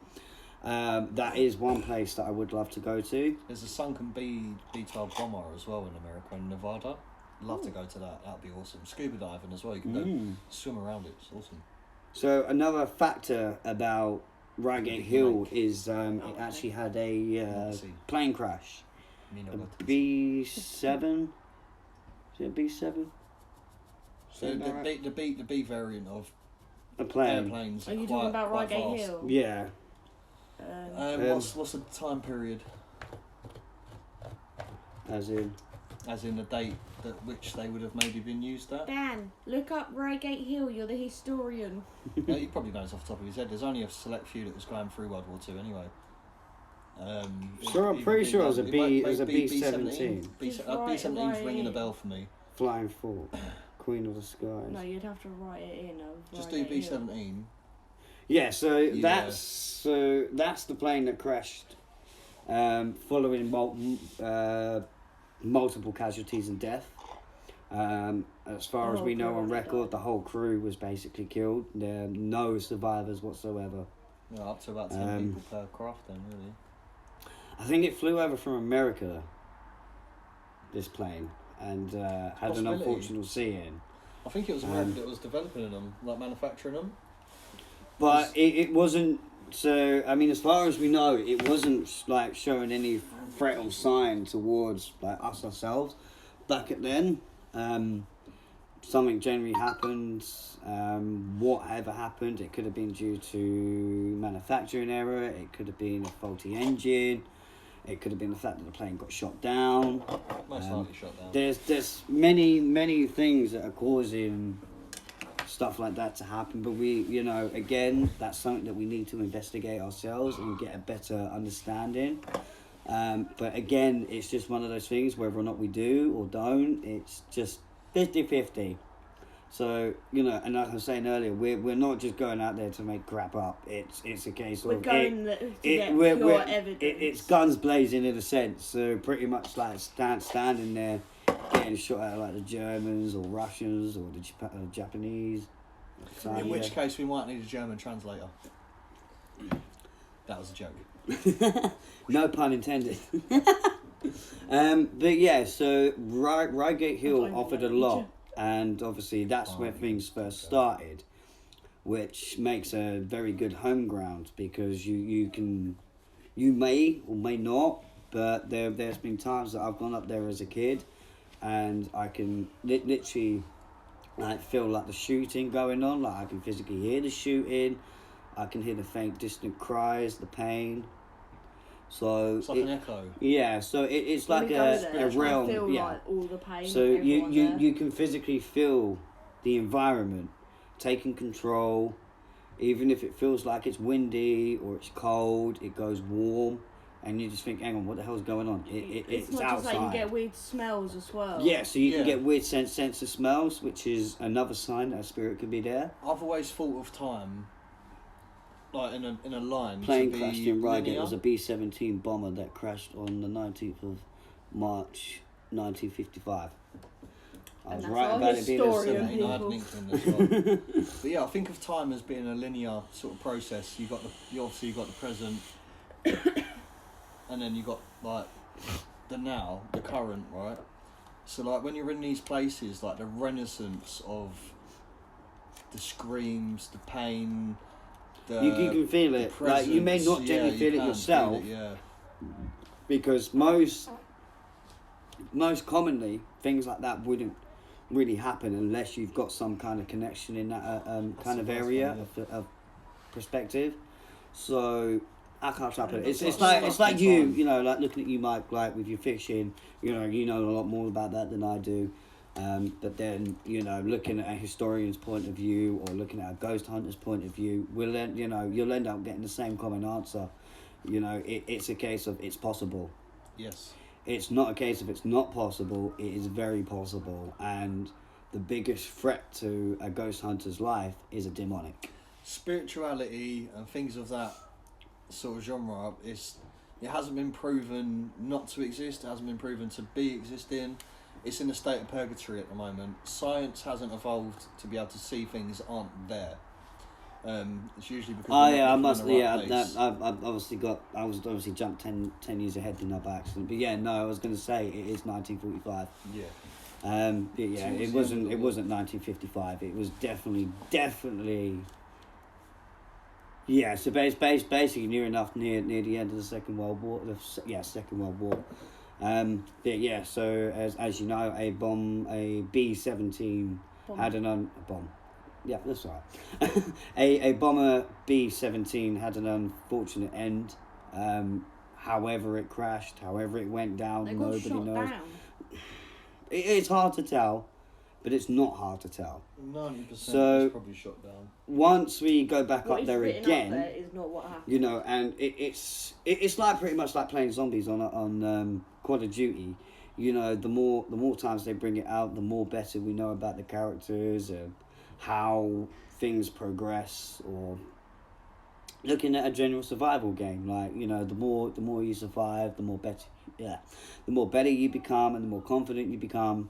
That is one place that I would love to go to. There's a sunken B-12 bomber as well in America, in Nevada. Love to go to that. That'd be awesome. Scuba diving as well. You can go swim around it. It's awesome. So another factor about Reigate Hill is it actually had a plane crash. A B7. Is it a B7? So the B variant of a plane. Airplanes. Are you talking about Reigate Hill? Yeah. What's the time period? As in the date which they would have maybe been used at? Dan, look up Reigate Hill. You're the historian. Yeah, he probably knows off the top of his head. There's only a select few that was going through World War II anyway. I'm pretty sure it was a B-17. B-17's ringing a bell for me. Flying Fort, Queen of the Skies. No, you'd have to write it in. Just do B-17. Yeah, that's the plane that crashed, following multiple casualties and death. As far as we know on record, the whole crew was basically killed. There are no survivors whatsoever. Yeah, up to about 10 people per craft then, really. I think it flew over from America, this plane, and had an unfortunate seeing. I think it was America that was developing them, like manufacturing them. But it wasn't So, I mean, as far as we know, it wasn't like showing any threat or sign towards like us ourselves. Back at then, something generally happened. Whatever happened, it could have been due to manufacturing error. It could have been a faulty engine. It could have been the fact that the plane got shot down. Most likely shot down. There's many things that are causing stuff like that to happen, but we, again, that's something that we need to investigate ourselves and get a better understanding. But again, it's just one of those things, whether or not we do or don't, it's just 50-50. So, and like I was saying earlier, we're not just going out there to make crap up. It's a case we're of going to get pure evidence. It's guns blazing in a sense. So pretty much like standing there, getting shot at like the Germans or Russians or the Japanese. So, in which case, we might need a German translator. That was a joke. No pun intended. But yeah, so Reigate Hill offered a lot. And obviously that's where things first started, which makes a very good home ground because you may or may not, but there's been times that I've gone up there as a kid and I can literally like feel like the shooting going on, like I can physically hear the shooting, I can hear the faint distant cries, the pain. So it's like an echo. Yeah, so it's like a realm. Feel yeah. like all the pain. So you can physically feel the environment taking control, even if it feels like it's windy or it's cold. It goes warm, and you just think, "Hang on, what the hell's going on?" It's not outside. just like you get weird smells as well. Yeah, so you can get weird sense of smells, which is another sign that a spirit could be there. I've always thought of time. Like in a line. Plane crashed in Reigate. It was a B-17 bomber that crashed on the 19th of March, 1955. I was right about it being a I had an inkling as well. But yeah, I think of time as being a linear sort of process. You obviously got the present, and then you got like the now, the current, right? So like when you're in these places, like the renaissance of the screams, the pain. You can feel it. Like you may not generally feel it yourself, because most commonly things like that wouldn't really happen unless you've got some kind of connection in that kind of area of perspective. So I can't stop it. It's like you like looking at you, Mike, like with your fishing. You know a lot more about that than I do. But then, looking at a historian's point of view or looking at a ghost hunter's point of view, you'll end up getting the same common answer. It's a case of it's possible. Yes. It's not a case of it's not possible. It is very possible. And the biggest threat to a ghost hunter's life is a demonic. Spirituality and things of that sort of genre, it hasn't been proven not to exist. It hasn't been proven to be existing. It's in a state of purgatory at the moment. Science hasn't evolved to be able to see things that aren't there. It's usually because. I've obviously I was obviously jumped 10 years ahead in by accident. But yeah, no, I was going to say it is 1945. Yeah. It wasn't 1955. It was definitely. Yeah, so basically near the end of the Second World War. Second World War. So as you know, a B-17 had a bomb. Yeah, that's right. a bomber B-17 had an unfortunate end. However it crashed, however it went down, nobody knows. It's hard to tell, but it's not hard to tell. 90% so, is probably shot down. Once we go back up there again, up there is not what happened. And it's like pretty much like playing zombies on Call of Duty. The more times they bring it out, the more better we know about the characters and how things progress. Or looking at a general survival game, like the more you survive, the more better you become, and the more confident you become.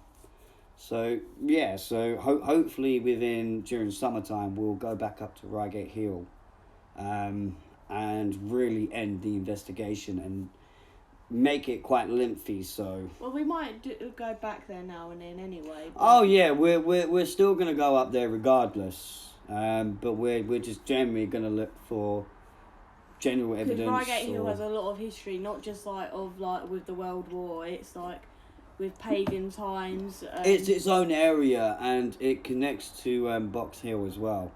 So hopefully during summertime we'll go back up to Reigate Hill, and really end the investigation and make it quite lengthy. So we might go back there now and then anyway. Oh yeah, we're still gonna go up there regardless. But we're just generally gonna look for general evidence. Because Reigate Hill has a lot of history, not just like with the World War. It's like with pagan times. It's its own area, and it connects to Box Hill as well.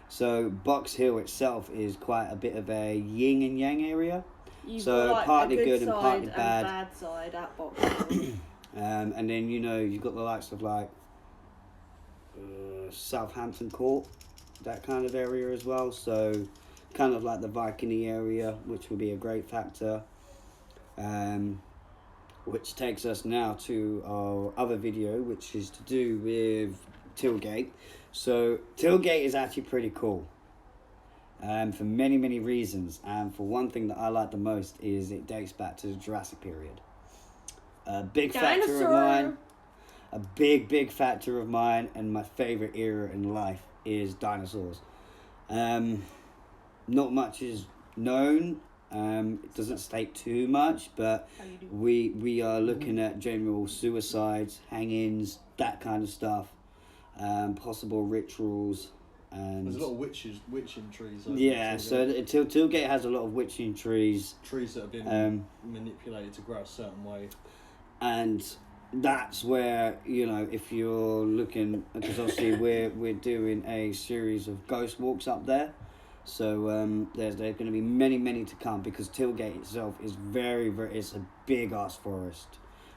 So Box Hill itself is quite a bit of a yin and yang area. You've So got, like, partly a good and partly bad. bad side at Box Hill. And then you've got the likes of like Southampton Court, that kind of area as well. So kind of like the Viking area, which will be a great factor. Which takes us now to our other video, which is to do with Tilgate. So Tilgate is actually pretty cool. For many, many reasons. And for one thing that I like the most is it dates back to the Jurassic period. A big factor of mine. A big factor of mine, and my favourite era in life is dinosaurs. Not much is known. It doesn't state too much, but we are looking at general suicides, hangings, that kind of stuff, possible rituals. And there's a lot of witching trees. Yeah, so Tilgate has a lot of witching trees. Trees that have been manipulated to grow a certain way. And that's where, if you're looking, because obviously we're doing a series of ghost walks up there. So there's going to be many to come, because Tilgate itself is it's a big ass forest.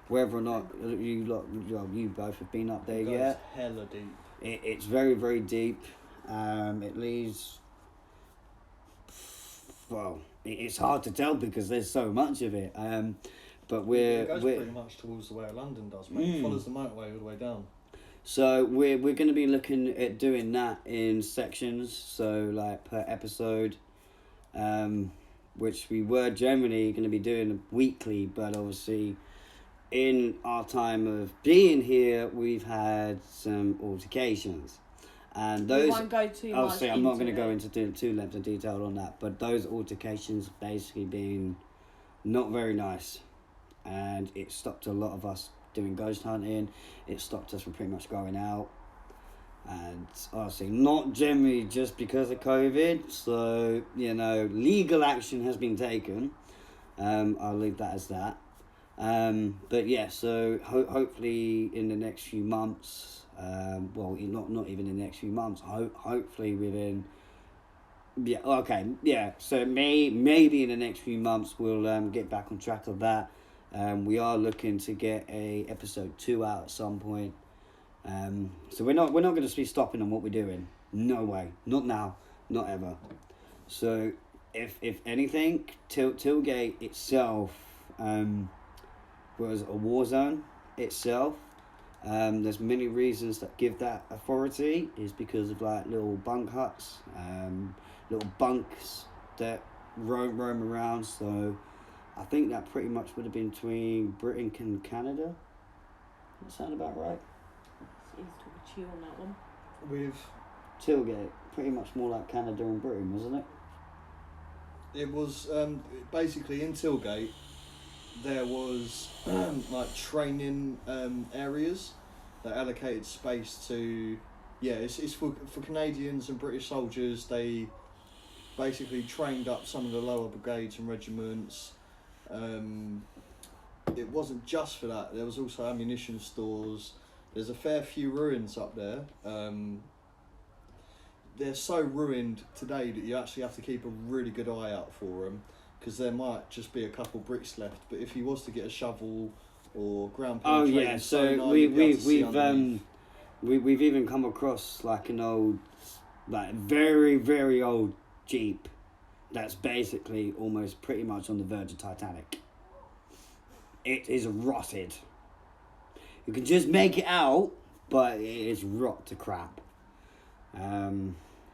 Whether or not you both have been up there yet. It's hella deep. It's very deep. It leads. Well, it's hard to tell because there's so much of it. But it goes pretty much towards the way London does, mate. It follows the motorway all the way down. So we're going to be looking at doing that in sections, so like per episode, which we were generally going to be doing weekly, but obviously in our time of being here, we've had some altercations. And those, we won't go too much obviously I'm not going to into go into too length of detail on that, but those altercations basically being not very nice, and it stopped a lot of us doing ghost hunting. It stopped us from pretty much going out, and obviously not generally just because of COVID. So legal action has been taken. I'll leave that as that. But yeah, so hopefully in the next few months, not even in the next few months, hopefully within so maybe in the next few months we'll get back on track of that. We are looking to get a episode 2 out at some point. So we're not going to be stopping on what we're doing. No way. Not now. Not ever. So if anything, Tilgate itself was a war zone itself. There's many reasons that give that authority, is because of like little bunk huts, little bunks that roam around. So I think that pretty much would have been between Britain and Canada. Does that sound about right? He's talking chill on that one. With Tilgate, pretty much more like Canada and Britain, wasn't it? It was basically in Tilgate. There was like training areas that allocated space to. Yeah, it's for Canadians and British soldiers. They basically trained up some of the lower brigades and regiments. It wasn't just for that. There was also ammunition stores. There's a fair few ruins up there. They're so ruined today that you actually have to keep a really good eye out for them, because there might just be a couple bricks left. But if you was to get a shovel or ground penetrating so we've even come across like an old, like very old Jeep that's basically almost pretty much on the verge of Titanic. It is rotted. You can just make it out, but it is rot to crap.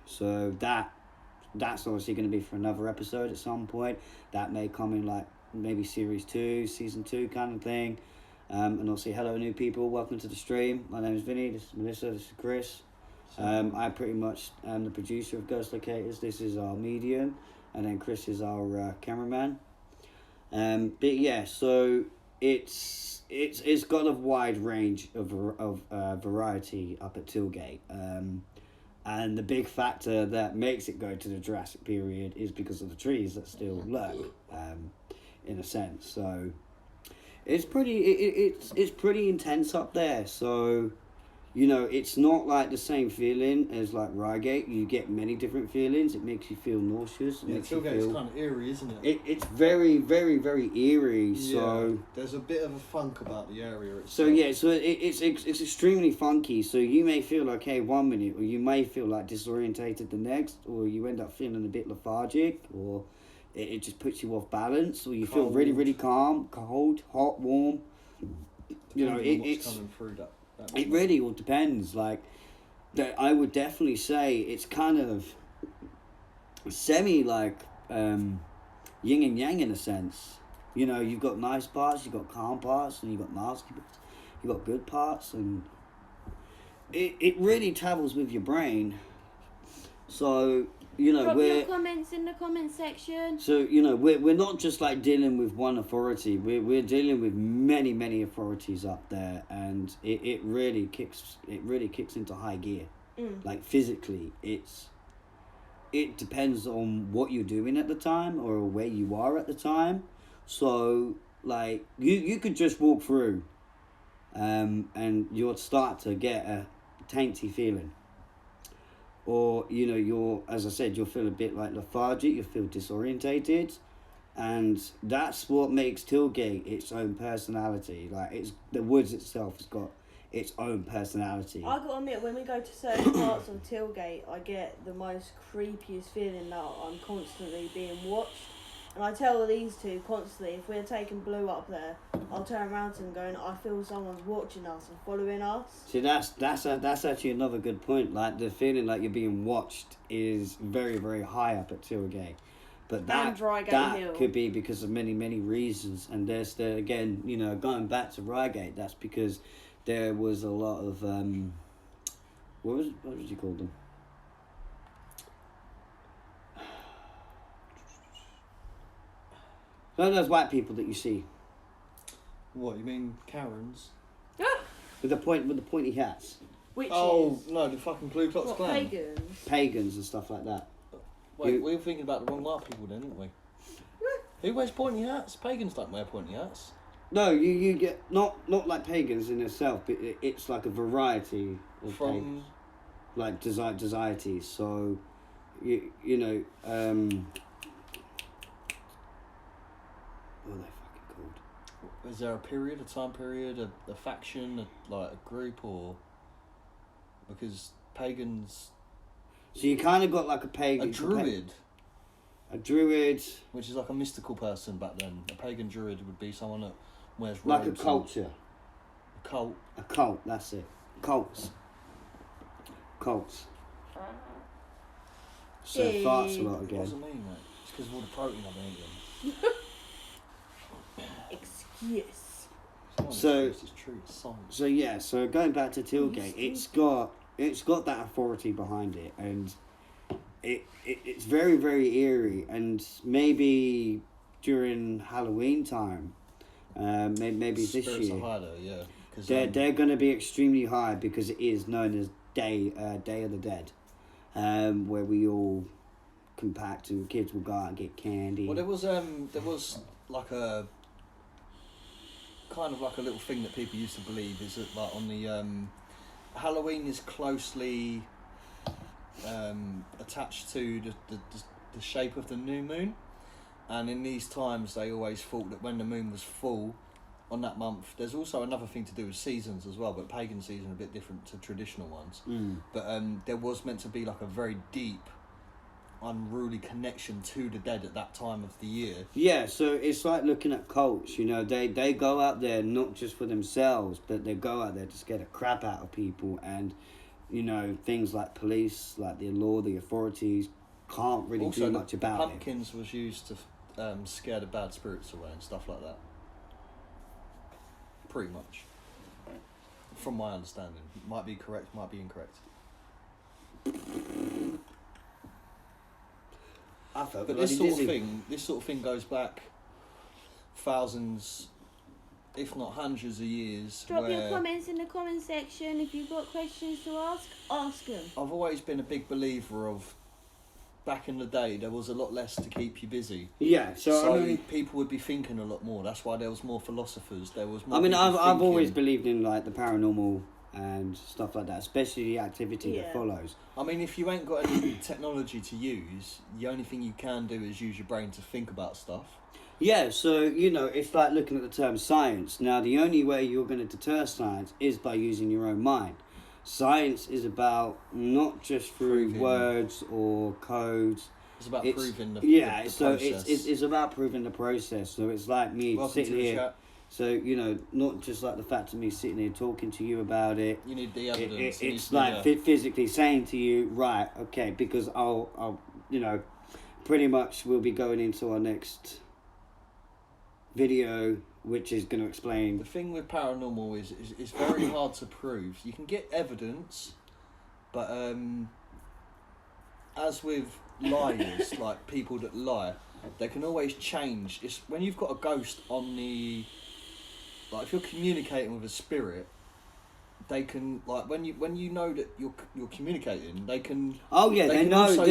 So that's obviously going to be for another episode at some point. That may come in like maybe series 2, season 2 kind of thing. And obviously, hello new people, welcome to the stream. My name is Vinny, this is Melissa, this is Chris. I pretty much am the producer of Ghost Locators. This is our medium, and then Chris is our cameraman. But yeah, so it's got a wide range of variety up at Tilgate. And the big factor that makes it go to the Jurassic period is because of the trees that still lurk, in a sense. So it's pretty intense up there. So, you know, it's not like the same feeling as like Reigate. You get many different feelings. It makes you feel nauseous. It makes you feel... It's kind of eerie, isn't it? It's very, very, very eerie. Yeah, so there's a bit of a funk about the area itself. So yeah, so it's extremely funky. So you may feel like, hey, 1 minute, or you may feel like disorientated the next, or you end up feeling a bit lethargic, or it just puts you off balance, or you feel really, really calm, cold, hot, warm. You know, it's coming through that. It really all depends. Like, I would definitely say it's kind of semi like yin and yang in a sense. You know, you've got nice parts, you've got calm parts, and you've got nasty parts. You've got good parts, and it really travels with your brain. So, you know, Drop your comments in the comment section. So, you know, we're not just like dealing with one authority. We're dealing with many authorities up there, and it really kicks into high gear. Like physically, it depends on what you're doing at the time or where you are at the time. So, like, you could just walk through, and you'll start to get a tainty feeling. Or, you know, as I said, you'll feel a bit like lethargic, you'll feel disorientated. And that's what makes Tilgate its own personality. Like, the woods itself has got its own personality. I gotta admit, when we go to certain parts of Tilgate, I get the most creepiest feeling that I'm constantly being watched. And I tell these two constantly, if we're taking Blue up there, I'll turn around to them going, I feel someone's watching us and following us. See, that's actually another good point. Like, the feeling like you're being watched is very, very high up at Tilgate. But that could be because of many reasons. And there's again, you know, going back to Reigate, that's because there was a lot of what did you call them? Those white people that you see. What, you mean Karens? with the pointy hats. Which no, the fucking Ku Klux Klan. Pagans and stuff like that. Wait, we were thinking about the wrong white people then, didn't we? Who wears pointy hats? Pagans don't wear pointy hats. No, you get not like pagans in itself, but it's like a variety of pagans, like desieties. So, you know, what are they fucking called? Is there a period, a time period, a faction, like a group, or because pagans? So you kind of got like a pagan, a druid. A druid, which is like a mystical person back then. A pagan druid would be someone that wears robes. Like a culture. A cult. A cult, that's it. Cults. So farts a lot again. What does it mean, mate? It's because of all the protein I've been eating. Excuse. It's true. It's science. So yeah, so going back to Tilgate, it's got that authority behind it, and it's very, very eerie. And maybe during Halloween time, maybe this year, are high though, yeah. They're going to be extremely high because it is known as Day of the Dead, where we all compact and kids will go out and get candy. Well, there was like a kind of like a little thing that people used to believe is that like on the Halloween is closely attached to the shape of the new moon, and in these times they always thought that when the moon was full on that month, there's also another thing to do with seasons as well, but pagan seasons are a bit different to traditional ones. But there was meant to be like a very deep, unruly connection to the dead at that time of the year. Yeah, so it's like looking at cults, you know, they go out there not just for themselves, but they go out there to scare the crap out of people, and you know, things like police, like the law, the authorities can't really do much about it. Pumpkins was used to scare the bad spirits away and stuff like that. Pretty much. From my understanding. Might be correct, might be incorrect. But this sort of thing goes back thousands if not hundreds of years. Drop your comments in the comment section. If you've got questions to ask them. I've always been a big believer of, back in the day, there was a lot less to keep you busy. Yeah, so I mean, people would be thinking a lot more. That's why there was more philosophers. There was more. I mean, people I've always thinking. believed in like the paranormal and stuff like that, especially the activity that follows. I mean, if you ain't got any technology to use, the only thing you can do is use your brain to think about stuff. Yeah, so, you know, it's like looking at the term science. Now, the only way you're going to deter science is by using your own mind. Science is about not just through words or codes. It's about proving the so process. it's about proving the process. So it's like me sitting here. Chat. So, you know, not just like the fact of me sitting here talking to you about it. You need the evidence. It's like physically saying to you, right, okay, because I'll, you know, pretty much we'll be going into our next video, which is going to explain. The thing with paranormal is it's very hard to prove. You can get evidence, but as with liars, like people that lie, they can always change. It's when you've got a ghost on the, like if you're communicating with a spirit, they can, like when you know that you're communicating, they can. Oh yeah, they know. So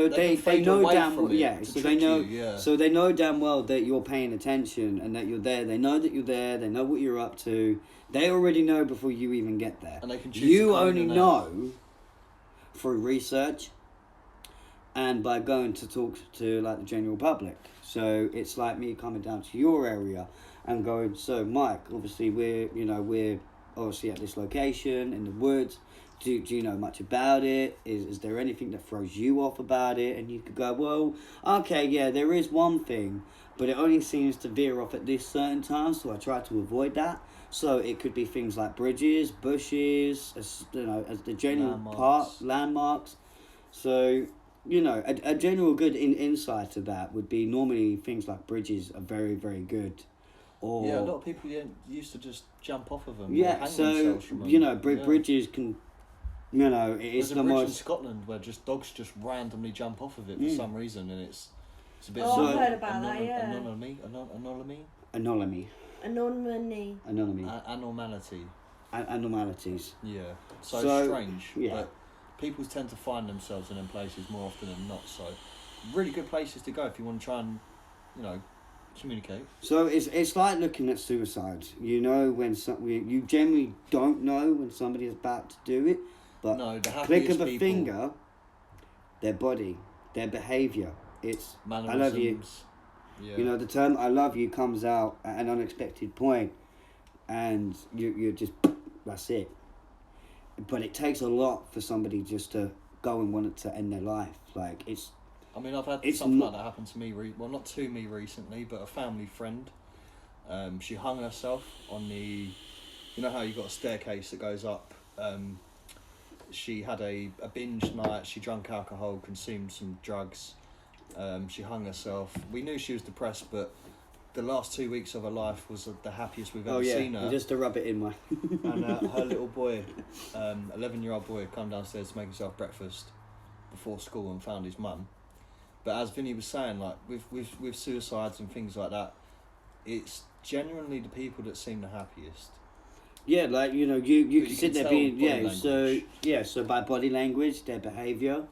they know damn well. Yeah, so they know. You, So they know damn well that you're paying attention and that you're there. They know that you're there. They know what you're up to. They already know before you even get there. And they can choose. You only know through research and by going to talk to like the general public. So it's like me coming down to your area and going. So Mike, obviously we're obviously at this location in the woods. Do you know much about it? Is there anything that throws you off about it? And you could go, well, okay, yeah, there is one thing, but it only seems to veer off at this certain time, so I try to avoid that. So it could be things like bridges, bushes, as the general landmarks. So, you know, a general good insight to that would be normally things like bridges are very, very good. Or, yeah, a lot of people used to just jump off of them. Yeah, so, you know, bridges can, you know, it's the most... There's a bridge in Scotland where just dogs just randomly jump off of it for some reason, and it's a bit... I've heard about that, yeah. Anomalies. Yeah, so strange. Yeah. But people tend to find themselves in them places more often than not, so really good places to go if you want to try and, you know, communicate. So it's like looking at suicide. You know when you generally don't know when somebody is about to do it, but no, the click of a finger, their body, their behaviour. It's mannerisms. I love you. Yeah. You know, the term "I love you" comes out at an unexpected point, and you're just that's it. But it takes a lot for somebody just to go and want it to end their life. Like it's. I mean, I've had something like that happen to me. Well, not to me recently, but a family friend. She hung herself on the. You know how you got a staircase that goes up. She had a binge night. She drank alcohol, consumed some drugs. She hung herself. We knew she was depressed, but the last 2 weeks of her life was the happiest we've ever seen her. Just to rub it in my. And her little boy, 11-year-old boy, come downstairs to make himself breakfast before school and found his mum. But as Vinny was saying, like with suicides and things like that, it's genuinely the people that seem the happiest. Yeah, like you know, you can sit there being so by body language, their behaviour,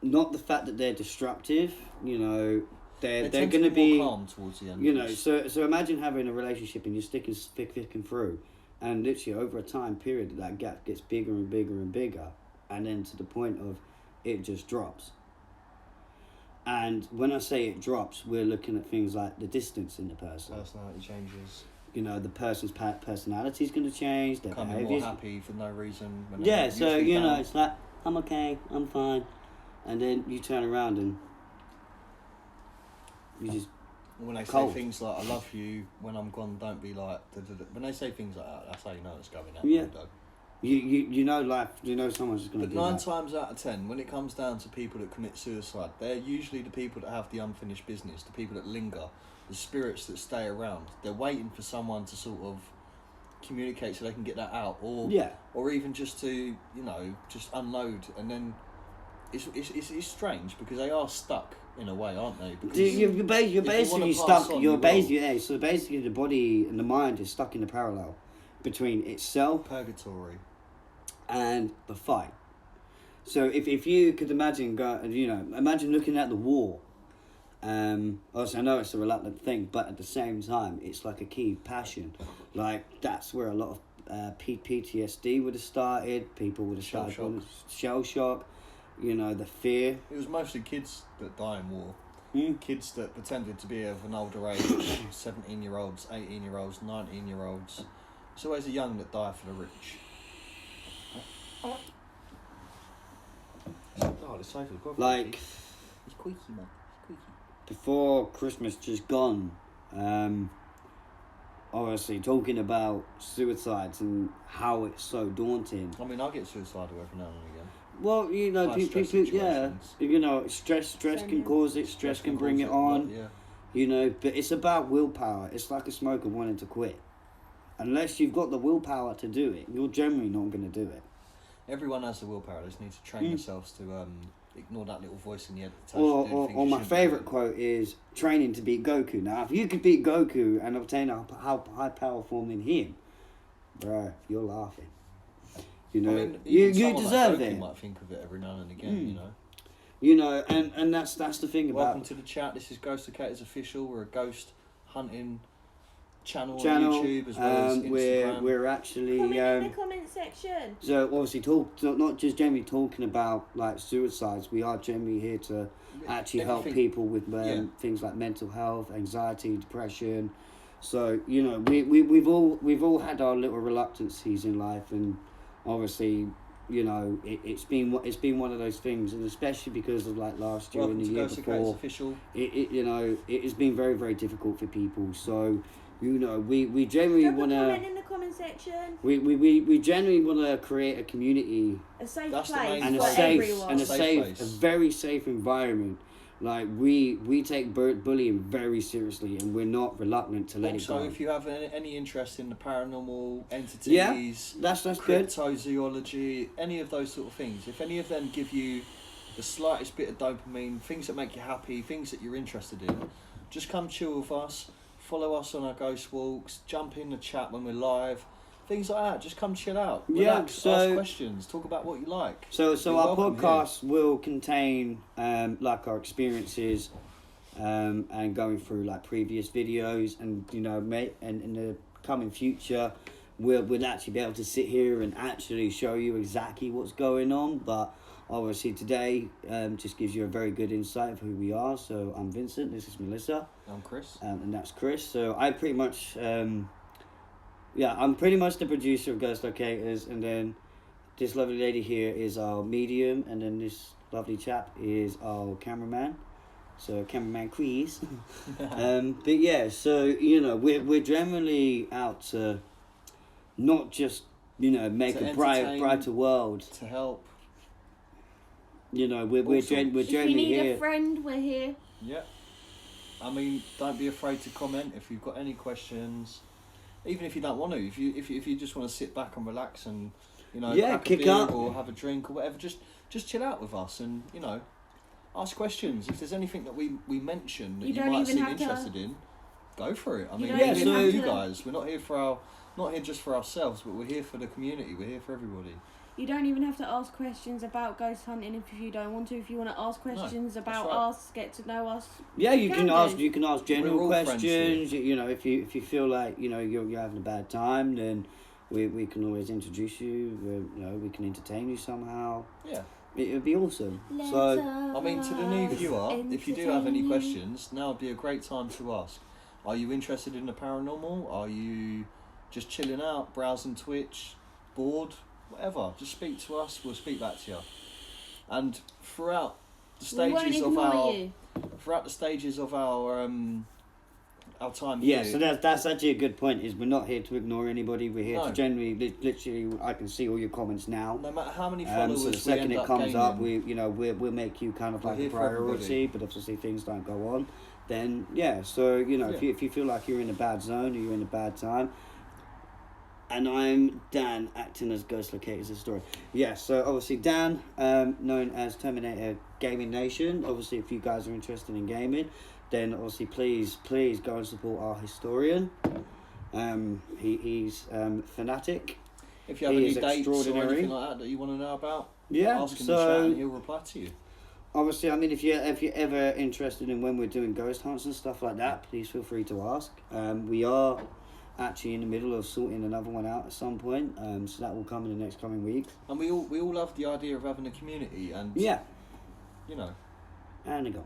not the fact that they're destructive. You know, they're going to be more calm towards the end. You know, so imagine having a relationship and you're sticking through, and literally over a time period that gap gets bigger and bigger and bigger, and then to the point of it just drops. And when I say it drops, we're looking at things like the distance in the person. Personality changes. You know, the person's personality is going to change. Their becoming behaviours. more happy for no reason. Yeah, so you know, it's like I'm okay, I'm fine, and then you turn around and you just. When they say things like "I love you," when I'm gone, don't be like. When they say things like that, that's how you know it's going out. Yeah. You know life. You know someone's just going to. But 9 times out of 10, when it comes down to people that commit suicide, they're usually the people that have the unfinished business, the people that linger, the spirits that stay around. They're waiting for someone to sort of communicate so they can get that out, or even just to just unload. And then it's strange because they are stuck in a way, aren't they? Because You're basically stuck. So basically, the body and the mind is stuck in a parallel between itself, purgatory, and the fight. So if you could imagine, imagine looking at the war. Also, I know it's a reluctant thing, but at the same time, it's like a key passion. Like that's where a lot of PTSD would have started. People would have started shell shock. The fear. It was mostly kids that die in war. Kids that pretended to be of an older age, 17-year-olds, 18-year-olds, 19-year-olds. It's always the young that die for the rich. Oh, the sofa. Like, it's squeaky, man. Squeaky. Before Christmas just gone, obviously talking about suicides and how it's so daunting. I mean, I get suicidal every now and again. Well, people, stress can cause it, stress can bring it on, but it's about willpower. It's like a smoker wanting to quit. Unless you've got the willpower to do it, you're generally not going to do it. Everyone has the willpower. They just need to train themselves to ignore that little voice in the head that tells you to do things or my favourite quote is training to beat Goku. Now, if you could beat Goku and obtain a high power form in him, bruh, you're laughing. You deserve it. You might think of it every now and again, and that's the thing about. Welcome to the chat. This is Ghost Locators Official. We're a ghost hunting channel on YouTube as well as Instagram. We're actually comment in the comment section. So obviously not just generally talking about like suicides. We are generally here to actually help people with things like mental health, anxiety, depression. So we've all had our little reluctancies in life, and obviously, it's been one of those things, and especially because of like last year and the year before, it has been very, very difficult for people. So, we generally want to comment in the comment section. We generally want to create a community, a safe place and for everyone, a very safe environment. Like we take bullying very seriously, and we're not reluctant to let it go. So, if you have any interest in the paranormal entities, that's good. Cryptozoology, any of those sort of things, if any of them give you the slightest bit of dopamine, things that make you happy, things that you're interested in, just come chill with us. Follow us on our ghost walks. Jump in the chat when we're live. Things like that. Just come chill out. Relax, ask questions. Talk about what you like. So our podcast will contain like our experiences and going through like previous videos, and and in the coming future we'll actually be able to sit here and actually show you exactly what's going on. But obviously today just gives you a very good insight of who we are. So I'm Vincent. This is Melissa. I'm Chris. And that's Chris. So I pretty much. I'm pretty much the producer of Ghost Locators, and then this lovely lady here is our medium, and then this lovely chap is our cameraman. So cameraman Chris. But yeah, so we're generally out to not just make a brighter world. To help. We're generally if you need here. A friend, we're here. Yeah. I mean, don't be afraid to comment if you've got any questions. Even if you don't want to, if you just want to sit back and relax and kick up or have a drink or whatever, just chill out with us and ask questions. If there's anything that we mention that you might seem interested in, go for it. I mean, we're here for you guys. We're not here just for ourselves, but we're here for the community. We're here for everybody. You don't even have to ask questions about ghost hunting if you don't want to. If you want to ask questions about us, get to know us. Yeah, you can ask general questions. If you feel like you're having a bad time, then we can always introduce you. We can entertain you somehow. Yeah, it would be awesome. I mean, to the new viewer, if you do have any questions, now would be a great time to ask. Are you interested in the paranormal? Are you just chilling out, browsing Twitch, bored? Whatever, just speak to us. We'll speak back to you. And throughout the stages of our time here. So that's actually a good point. Is we're not here to ignore anybody. We're here to generally, literally, I can see all your comments now. No matter how many followers so the second it comes gaining, up, we'll make you kind of like a priority. But obviously things don't go on, then So if you feel like you're in a bad zone or you're in a bad time. And I'm Dan, acting as Ghost Locator's historian. Yeah, so obviously Dan, known as Terminator Gaming Nation. Obviously, if you guys are interested in gaming, then obviously please go and support our historian. He's fanatic. If you have any dates or anything like that you want to know about, ask him in chat and he'll reply to you. Obviously, I mean, if you're ever interested in when we're doing ghost hunts and stuff like that, please feel free to ask. We are actually in the middle of sorting another one out at some point, so that will come in the next coming weeks. And we all love the idea of having a community, and yeah, you know, and go.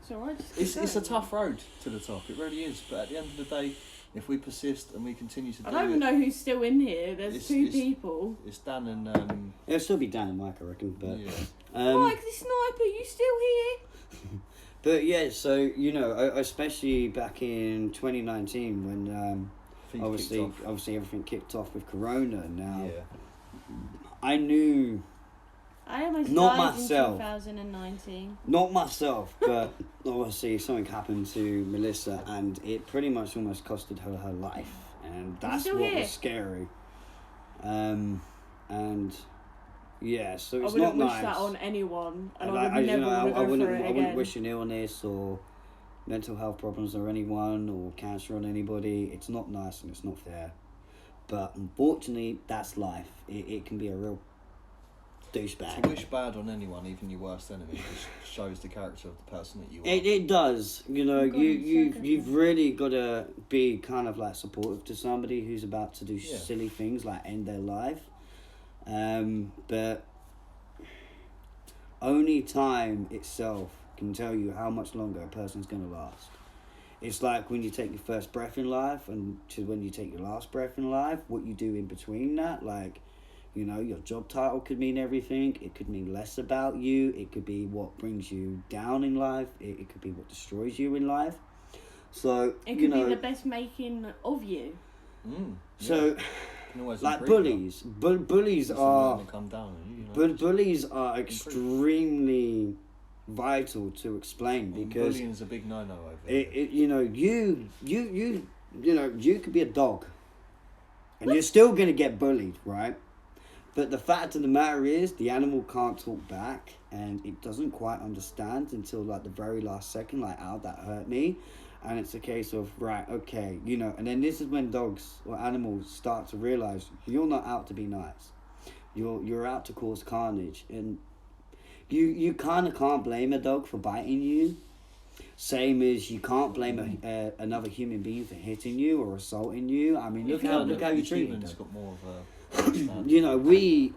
It's alright. It's a tough road to the top. It really is. But at the end of the day, if we persist and we continue to do it, I don't even know who's still in here. There's two people. It's Dan and It'll still be Dan and Mike, I reckon. But yeah. Mike the sniper, you still here? But yeah, so you know, especially back in 2019 when obviously everything kicked off with Corona. Now, I knew. I almost not died myself. in 2019. Not myself, but obviously something happened to Melissa, and it pretty much almost costed her life, and that's what was scary. And yeah, so it's not nice. I wouldn't wish that on anyone, and I wouldn't wish an illness or mental health problems on anyone or cancer on anybody. It's not nice and it's not fair, but unfortunately, that's life. It can be a real douchebag. To wish bad on anyone, even your worst enemy, just shows the character of the person that you are. It does. You know, you've really got to be kind of like supportive to somebody who's about to do silly things like end their life. But only time itself can tell you how much longer a person's going to last. It's like when you take your first breath in life and to when you take your last breath in life, what you do in between that, like, you know, your job title could mean everything. It could mean less about you. It could be what brings you down in life. It could be what destroys you in life. So, it could be the best making of you. So, like bullies. Bullies are bullies are extremely vital to explain because bullying's a big no-no over you know, you could be a dog and you're still going to get bullied, right? But the fact of the matter is, the animal can't talk back, and it doesn't quite understand until like the very last second, like, "Ow, that hurt me," and it's a case of right, okay, you know. And then this is when dogs or animals start to realize you're not out to be nice, you're out to cause carnage, and you kind of can't blame a dog for biting you. Same as you can't blame another human being for hitting you or assaulting you. I mean, look how you treat it. Got more of a you know,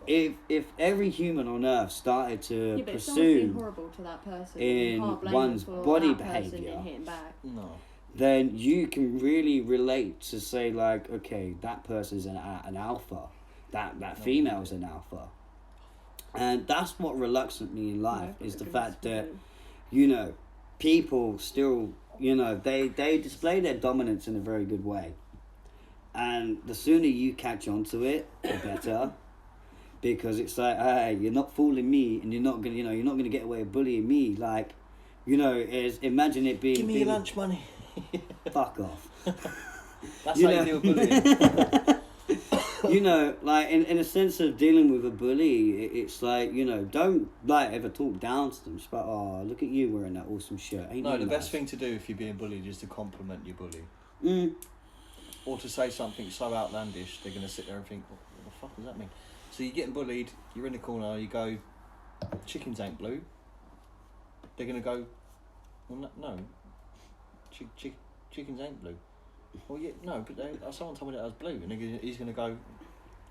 if every human on earth started to pursue horrible to that person in one's body behaviour, then you can really relate to say like, okay, that person's an alpha, that female's an alpha, and that's what reluctant me in life is the fact that, you know, people still, you know, they display their dominance in a very good way. And the sooner you catch on to it, the better, because it's like, hey, you're not fooling me, and you're not gonna get away with bullying me. Like, you know, imagine it being. Give me your lunch money. Fuck off. That's how you deal with bullying. You know, like in a sense of dealing with a bully, it's like, you know, don't like ever talk down to them. It's like, oh, look at you wearing that awesome shirt. Ain't no, you the nice? best thing to do if you're being bullied is to compliment your bully. Or to say something so outlandish, they're going to sit there and think, what the fuck does that mean? So you're getting bullied, you're in the corner, you go, chickens ain't blue. They're going to go, well, no, chickens ain't blue. Well, yeah, no, but someone told me that I was blue, and he's going to go,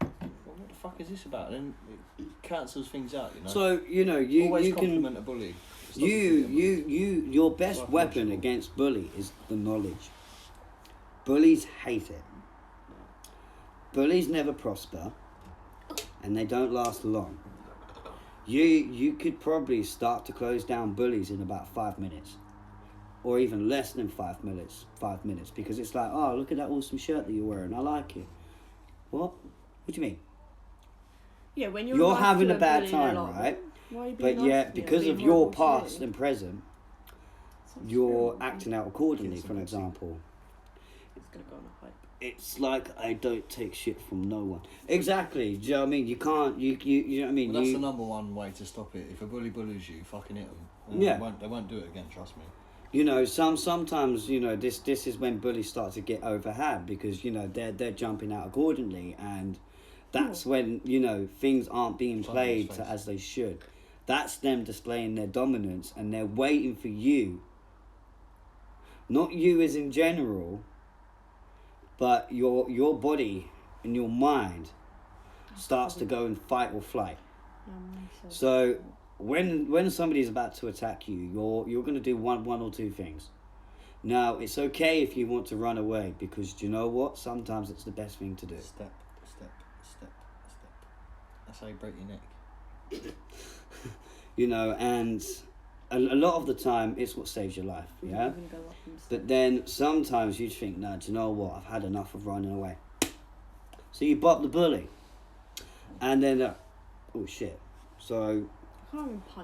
well, what the fuck is this about? And then it cancels things out, you know. So, you know, you always can compliment a bully. Your best weapon against bully is the knowledge. Bullies hate it. Bullies never prosper, and they don't last long. You could probably start to close down bullies in about 5 minutes, or even less than 5 minutes. 5 minutes, because it's like, oh, look at that awesome shirt that you're wearing. I like it. What? What do you mean? Yeah, when you're having a bad time, right? But yet, because of your past and present, you're acting out accordingly. For example. It's gonna go on a hype. it's like I don't take shit from no one. Exactly. Do you know what I mean? You can't. You know what I mean? Well, that's the number one way to stop it. If a bully bullies you, fucking hit them. Yeah. They won't do it again. Trust me. You know, sometimes you know this is when bullies start to get overhand because you know they're jumping out accordingly, and that's when you know things aren't being played as they should. That's them displaying their dominance, and they're waiting for you. Not you as in general, but your body and your mind starts to go in fight or flight. So when somebody's about to attack you, you're going to do one or two things. Now, it's okay if you want to run away because do you know what? Sometimes it's the best thing to do. Step. That's how you break your neck. You know, and a lot of the time it's what saves your life, yeah? But then sometimes you think, no, do you know what? I've had enough of running away. So you bop the bully. And then, oh shit. So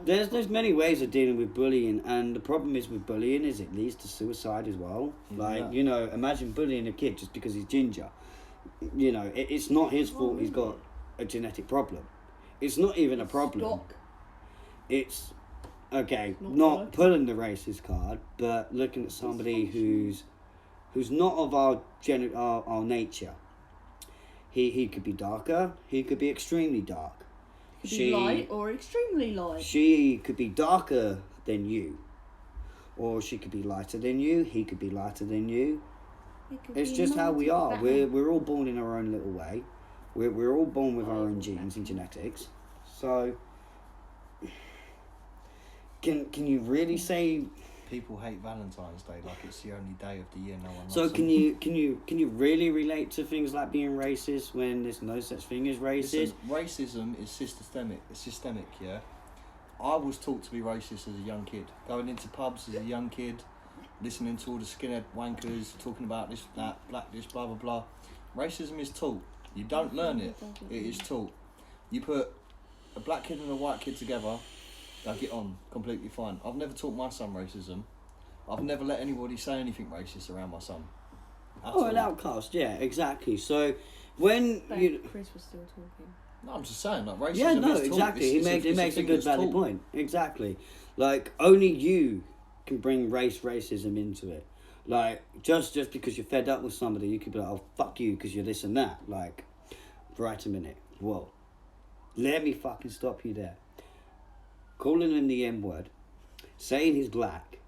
there's many ways of dealing with bullying, and the problem is with bullying is it leads to suicide as well. Like, you know, imagine bullying a kid just because he's ginger. You know, it's not his fault he's got a genetic problem. It's not even a problem. It's, okay, not pulling the racist card, but looking at somebody who's not of our nature. He could be darker, he could be extremely dark. Could be light or extremely light. She could be darker than you. Or she could be lighter than you, he could be lighter than you. It's just how we are. We're all born in our own little way. We're all born with our own genes and genetics. So can you really say people hate Valentine's Day like it's the only day of the year no one loves so? them? Can you really relate to things like being racist when there's no such thing as racist? Listen, racism is systemic. It's systemic, yeah. I was taught to be racist as a young kid, going into pubs as a young kid, listening to all the skinhead wankers talking about this, that, black, this, blah, blah, blah. Racism is taught. You don't learn it. It is taught. You put a black kid and a white kid together, they'll get on completely fine. I've never taught my son racism. I've never let anybody say anything racist around my son. An outcast, yeah, exactly. So when Chris was still talking. No, I'm just saying, like, racism yeah, no, is exactly. Taught. He makes a good valid point. Exactly. Like, only you can bring racism into it. Like, just because you're fed up with somebody, you could be like, oh, fuck you, because you're this and that. Like, right a minute. Whoa. Let me fucking stop you there. Calling him the N-word, saying he's black.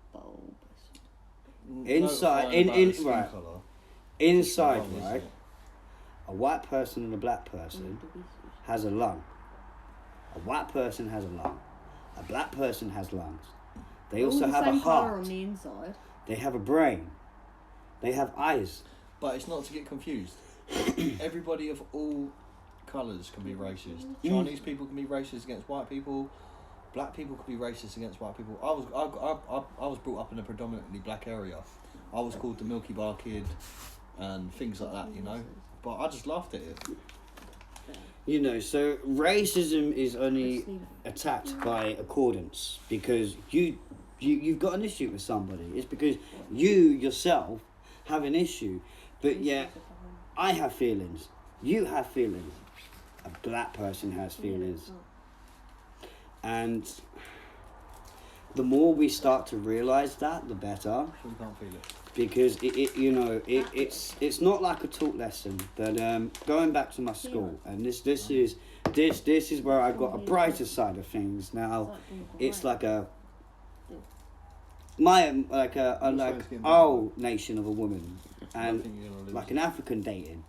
Inside, inside, right? A white person and a black person has a lung. A white person has a lung. A black person has lungs. They also have a heart. On the inside. They have a brain. They have eyes. But it's not to get confused. Everybody of all colours can be racist. Chinese people can be racist against white people. Black people could be racist against white people. I was brought up in a predominantly black area. I was called the Milky Bar Kid and things like that, you know. But I just laughed at it. You know, so racism is only attacked by accordance because you've got an issue with somebody. It's because you yourself have an issue. But yet, I have feelings. You have feelings. A black person has feelings. And the more we start to realise that, the better. We can't feel it. Because it's not like a talk lesson, but going back to my school, and this is where I got a brighter side of things. Now, it's like our nation of a woman, and like an African dating.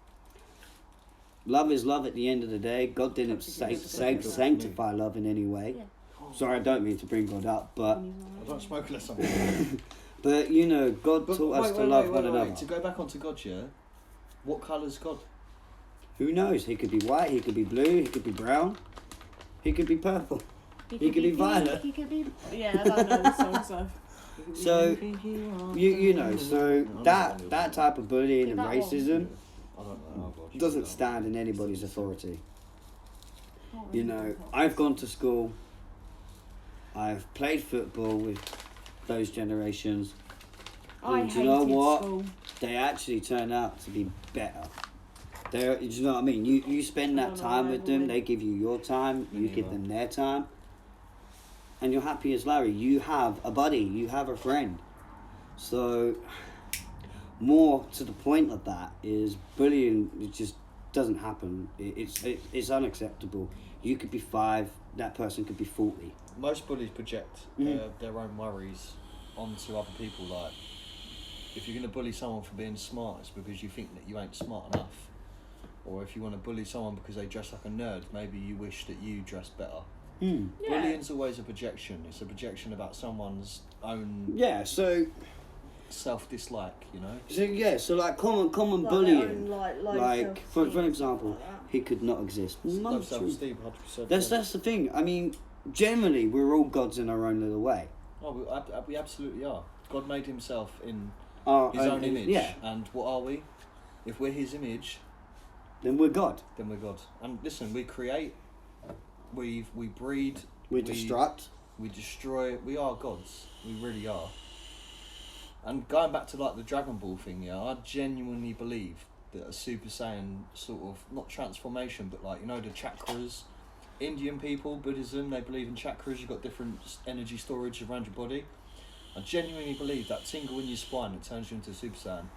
Love is love at the end of the day. God didn't sanctify love in any way. Sorry, I don't mean to bring God up, but I don't smoke unless I'm. But you know, God taught us to love one another. To go back onto God, yeah. What colour's God? Who knows? He could be white. He could be blue. He could be brown. He could be purple. He could be violet. He could be. Yeah, I don't know the song, so. So you know, so that type of bullying and racism doesn't stand in anybody's authority. You know, I've gone to school. I've played football with those generations. I hated school. they actually turn out to be better. Do you know what I mean? You spend that time with them, they give you your time, you give them their time, and you're happy as Larry. You have a buddy, you have a friend. So, more to the point of that is bullying. It just doesn't happen. It's unacceptable. You could be 5, that person could be 40. Most bullies project their own worries onto other people. Like, if you're going to bully someone for being smart, it's because you think that you ain't smart enough. Or if you want to bully someone because they dress like a nerd, maybe you wish that you dressed better. Bullying's always a projection. It's a projection about someone's own self-dislike, you know? So like common like bullying. Like for example, he could not exist. Low self-esteem, 100%. That's the thing. I mean, generally, we're all gods in our own little way. Oh, we absolutely are. God made himself in his own image. Yeah. And what are we? If we're his image... Then we're God. And listen, we create, we breed, we destruct, we destroy. We are gods. We really are. And going back to like the Dragon Ball thing, yeah, I genuinely believe that a Super Saiyan sort of, not transformation, but like, you know, the chakras. Indian people, Buddhism, they believe in chakras. You've got different energy storage around your body. I genuinely believe that tingle in your spine that turns you into a Super Saiyan.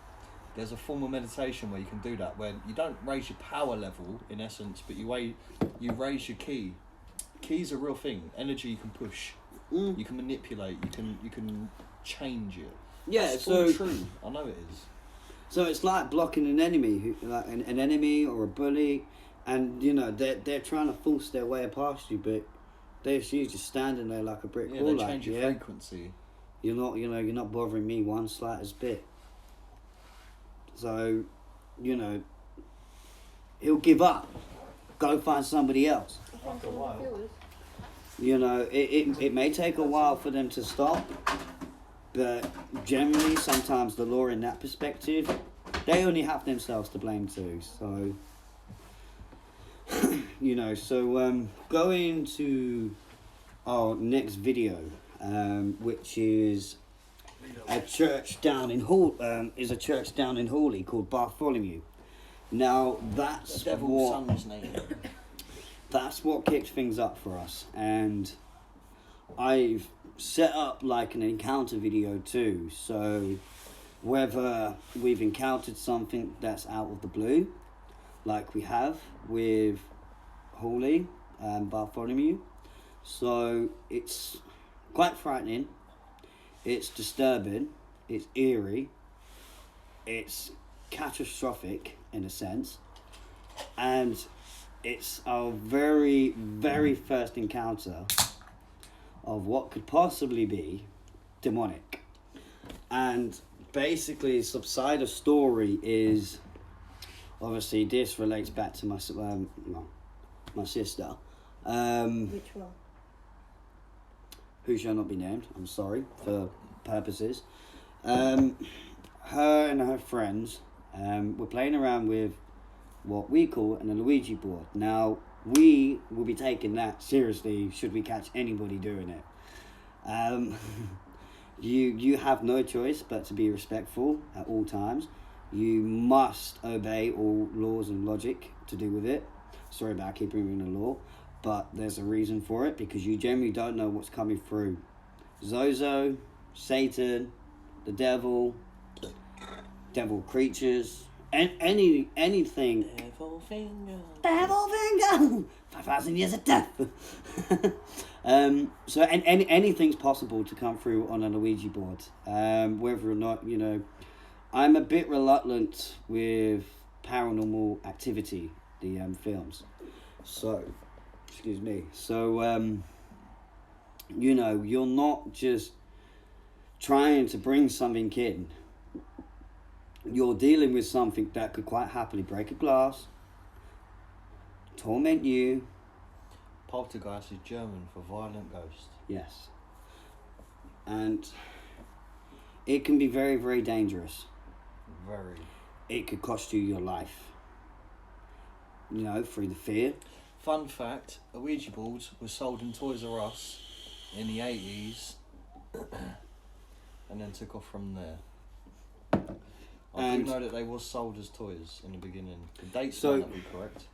There's a form of meditation where you can do that, where you don't raise your power level in essence, but you raise your ki. Ki's a real thing. Energy you can push, you can manipulate, you can change it. Yeah, That's so all true. I know it is. So it's like blocking an enemy, like an enemy or a bully, and you know they're trying to force their way past you, but you're just standing there like a brick wall. They change your frequency. You're not bothering me one slightest bit. So, you know, he'll give up. Go find somebody else. After a while. You know, it may take a while for them to stop, but generally, sometimes the law in that perspective, they only have themselves to blame too. So, you know, going to our next video, which is a church down in Hawley called Bartholomew. Now that's that's what kicked things up for us, and I've set up like an encounter video too. So whether we've encountered something that's out of the blue, like we have with Hawley and Bartholomew, so it's quite frightening. It's disturbing, it's eerie, it's catastrophic in a sense, and it's our very, very first encounter of what could possibly be demonic. And basically, the subside of story is, obviously this relates back to my sister. Which one? Who shall not be named, I'm sorry, for purposes. Her and her friends were playing around with what we call an Luigi board. Now, we will be taking that seriously should we catch anybody doing it. You have no choice but to be respectful at all times. You must obey all laws and logic to do with it. Sorry about keeping in the law. But there's a reason for it, because you generally don't know what's coming through. Zozo, Satan, the devil creatures, and anything. Devil finger. 5,000 years of death. So anything's possible to come through on a Luigi board. Whether or not, you know, I'm a bit reluctant with Paranormal Activity, the films. So. Excuse me. So, you know, you're not just trying to bring something in. You're dealing with something that could quite happily break a glass, torment you. Poltergeist is German for violent ghost. Yes. And it can be very, very dangerous. Very. It could cost you your life. You know, through the fear. Fun fact, a Ouija board was sold in Toys R Us in the 80s and then took off from there. I do know that they was sold as toys in the beginning. The dates might not be correct.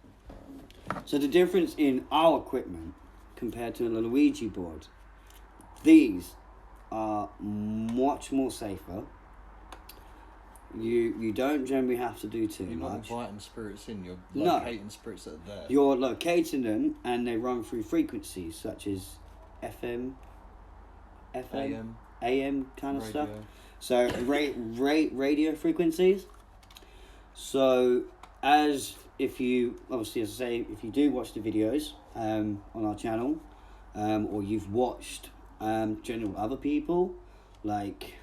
So the difference in our equipment compared to a Luigi board, these are much more safer. You don't generally have to do too much. You're not inviting spirits in, you're locating spirits that are there. You're locating them, and they run through frequencies such as FM, AM kind of radio. stuff. So radio frequencies. So if you do watch the videos on our channel, or you've watched general other people, like,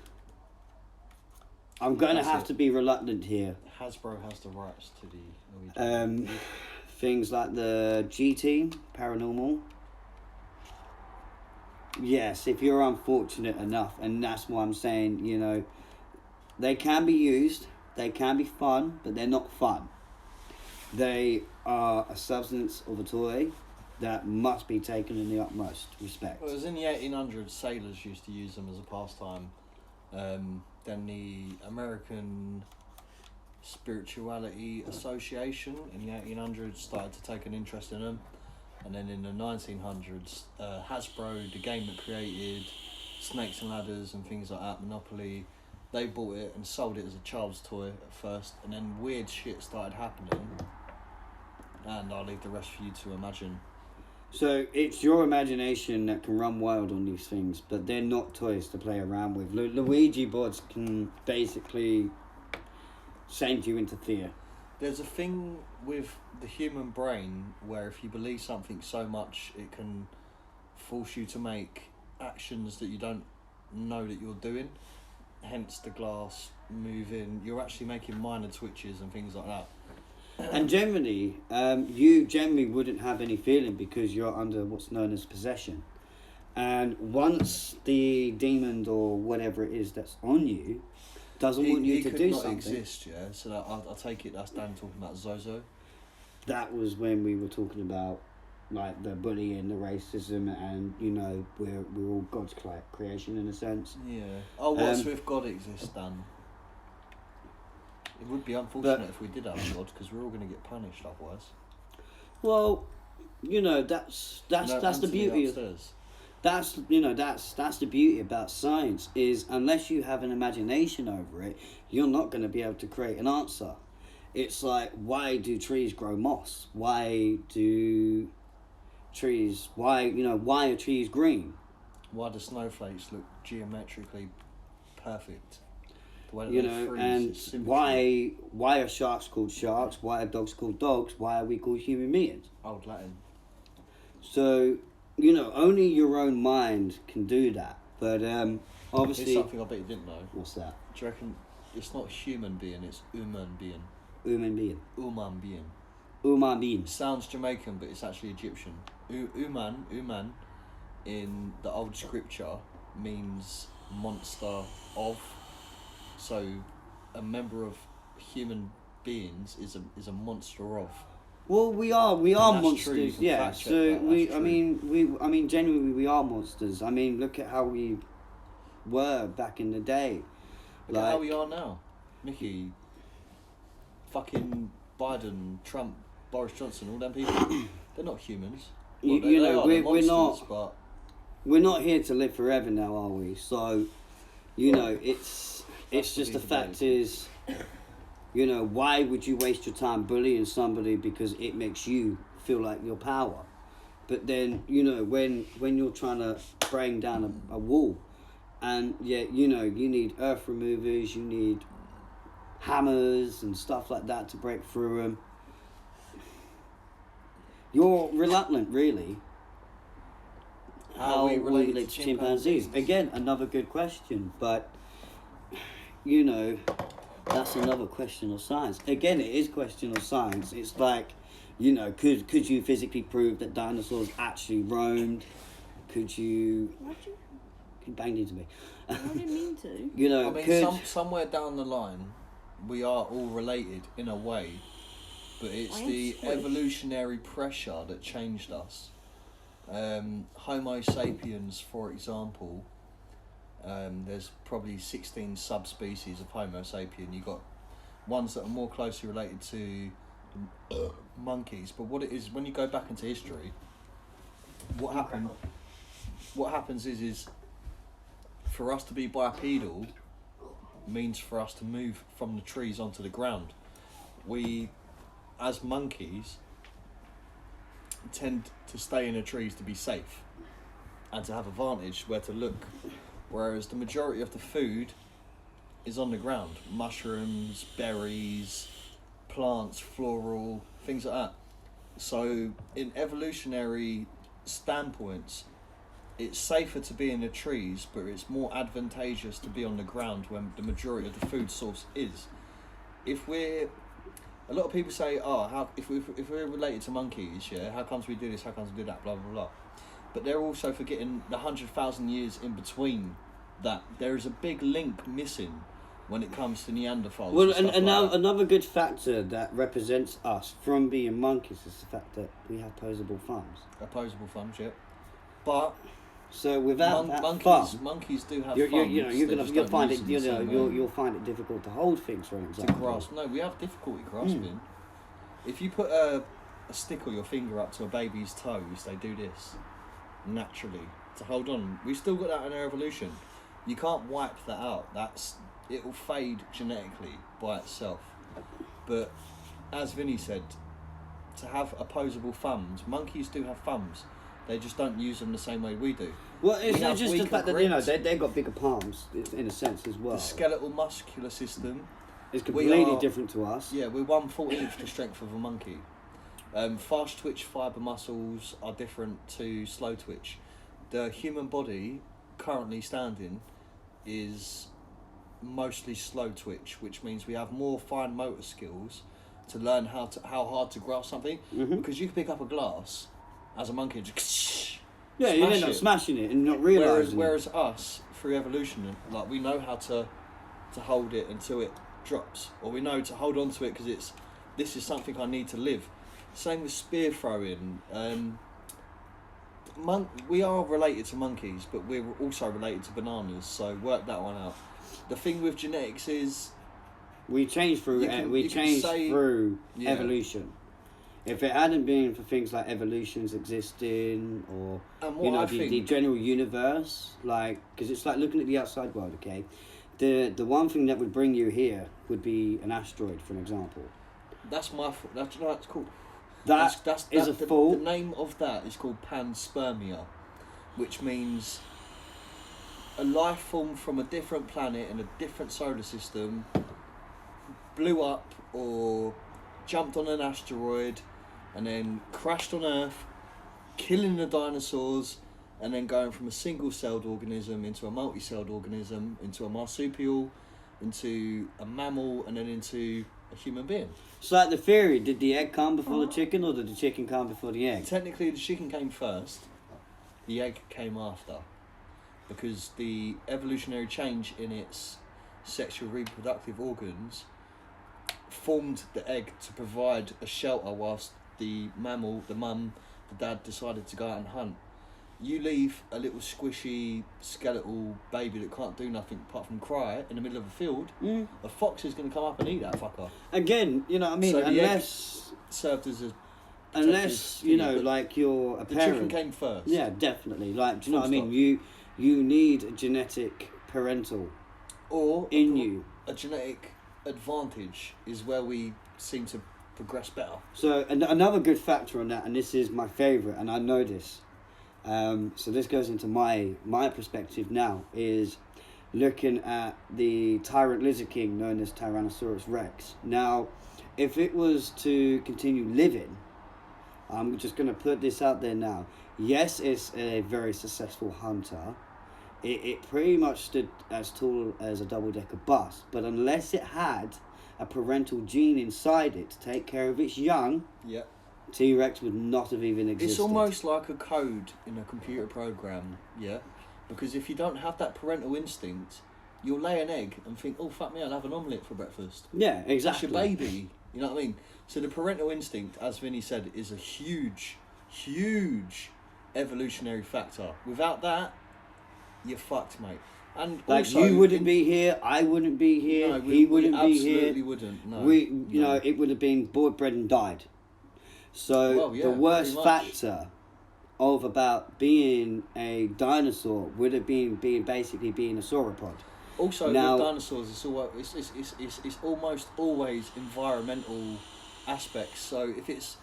I'm going to have to be reluctant here. Hasbro has the rights to the things like the GT Paranormal. Yes, if you're unfortunate enough, and that's why I'm saying, you know, they can be used, they can be fun, but they're not fun. They are a substance of a toy that must be taken in the utmost respect. Well, it was in the 1800s, sailors used to use them as a pastime. Then the American Spirituality Association in the 1800s started to take an interest in them. And then in the 1900s, Hasbro, the game that created Snakes and Ladders and things like that, Monopoly, they bought it and sold it as a child's toy at first. And then weird shit started happening. And I'll leave the rest for you to imagine. So it's your imagination that can run wild on these things, but they're not toys to play around with. Luigi boards can basically send you into fear. There's a thing with the human brain where if you believe something so much, it can force you to make actions that you don't know that you're doing. Hence the glass moving. You're actually making minor twitches and things like that. And generally, you generally wouldn't have any feeling because you're under what's known as possession. And once the demon or whatever it is that's on you doesn't want you to do something. He could not exist, yeah? So that, I take it that's Dan talking about Zozo. That was when we were talking about, like, the bullying, the racism, and, you know, we're all God's creation in a sense. Yeah. Oh, what's with God exists, Dan? It would be unfortunate if we did have a God, because we're all going to get punished otherwise. Well, you know, that's the beauty of that's the beauty about science is unless you have an imagination over it, you're not going to be able to create an answer. It's like, why do trees grow moss? Why are trees green? Why do snowflakes look geometrically perfect? You know, and why are sharks called sharks? Why are dogs called dogs? Why are we called human beings? Old Latin. So, you know, only your own mind can do that. But obviously... It's something I bet you didn't know. What's that? Do you reckon it's not human being, it's human being? Human being. Human being. Human being. Sounds Jamaican, but it's actually Egyptian. Human in the old scripture means monster of. So, a member of human beings is a monster of. Well, we are monsters, true, yeah. So I mean, genuinely, we are monsters. I mean, look at how we were back in the day. Look at how we are now, Mickey. Fucking Biden, Trump, Boris Johnson, all them people. They're not humans. Well, we're not here to live forever now, are we? So, you know, it's just the fact is, you know, why would you waste your time bullying somebody because it makes you feel like your power? But then, you know, when you're trying to bring down a wall, and yeah, you know, you need earth removers, you need hammers and stuff like that to break through them. You're reluctant, really. How we relate to chimpanzees? Again, another good question, but you know, that's another question of science. Again, it is question of science. It's like, you know, could you physically prove that dinosaurs actually roamed? Could you? You banged into me. I didn't mean to. You know, I mean, somewhere down the line, we are all related in a way, but it's the evolutionary pressure that changed us. Homo sapiens, for example, there's probably 16 subspecies of Homo sapien. You got ones that are more closely related to monkeys. But what it is, when you go back into history, what happens is for us to be bipedal means for us to move from the trees onto the ground. We, as monkeys, tend to stay in the trees to be safe and to have advantage where to look, whereas the majority of the food is on the ground. Mushrooms, berries, plants, floral, things like that. So in evolutionary standpoints, it's safer to be in the trees, but it's more advantageous to be on the ground when the majority of the food source is. A lot of people say, if we're related to monkeys, yeah, how comes we do this, how comes we do that, blah, blah, blah. But they're also forgetting the 100,000 years in between that. There is a big link missing when it comes to Neanderthals. Well, another good factor that represents us from being monkeys is the fact that we have opposable thumbs. Opposable thumbs, yeah. But so without monkeys do have thumbs. You'll find it difficult to hold things, for example. To grasp. No, we have difficulty grasping. If you put a stick or your finger up to a baby's toe, they do this naturally to hold on. We've still got that in our evolution. You can't wipe that out. It will fade genetically by itself. But as Vinny said, to have opposable thumbs, monkeys do have thumbs. They just don't use them the same way we do. Well, it's just the fact that they've got bigger palms in a sense as well. The skeletal muscular system is completely different to us. Yeah, we're 1/14th the strength of a monkey. Fast twitch fibre muscles are different to slow twitch. The human body currently standing is mostly slow twitch, which means we have more fine motor skills to learn how hard to grasp something. Mm-hmm. Because you can pick up a glass as a monkey and just you end up smashing it and not realising. Whereas us, through evolution, like we know how to hold it until it drops, or we know to hold on to it because this is something I need to live. Same with spear throwing. We are related to monkeys, but we're also related to bananas, so work that one out. The thing with genetics is we change through evolution. If it hadn't been for things like evolutions existing, or the general universe, because it's like looking at the outside world. Okay, the one thing that would bring you here would be an asteroid, for an example. That's my fault. That's cool. The name of that is called panspermia, which means a life form from a different planet in a different solar system blew up or jumped on an asteroid and then crashed on Earth, killing the dinosaurs, and then going from a single-celled organism into a multi-celled organism, into a marsupial, into a mammal, and then into a human being. It's like the theory, did the egg come before the chicken, or did the chicken come before the egg? Technically, the chicken came first, the egg came after, because the evolutionary change in its sexual reproductive organs formed the egg to provide a shelter whilst the mammal, the mum, the dad decided to go out and hunt. You leave a little squishy skeletal baby that can't do nothing apart from cry in the middle of a field, a fox is going to come up and eat that fucker. Again, you know what I mean? So unless served as you're a the parent. chicken came first. Yeah, definitely. Do you know what I mean? You need a genetic parental you. A genetic advantage is where we seem to progress better. So another good factor on that, and this is my favourite, and I know this. So this goes into my perspective now, is looking at the tyrant lizard king known as Tyrannosaurus Rex. Now, if it was to continue living, I'm just going to put this out there now. Yes, it's a very successful hunter. It pretty much stood as tall as a double-decker bus, but unless it had a parental gene inside it to take care of its young, T-Rex would not have even existed. It's almost like a code in a computer program, because if you don't have that parental instinct, you'll lay an egg and think, oh fuck me, I'll have an omelette for breakfast. Yeah, exactly. That's your baby, you know what I mean? So the parental instinct, as Vinny said, is a huge evolutionary factor. Without that, you're fucked, mate. And like also, you wouldn't be here, I wouldn't be here, no, he wouldn't be here. Absolutely wouldn't. No, You know, it would have been boiled bread and died. So the worst factor of about being a dinosaur would have been basically being a sauropod. Also, now, with dinosaurs, it's almost always environmental aspects. So if it's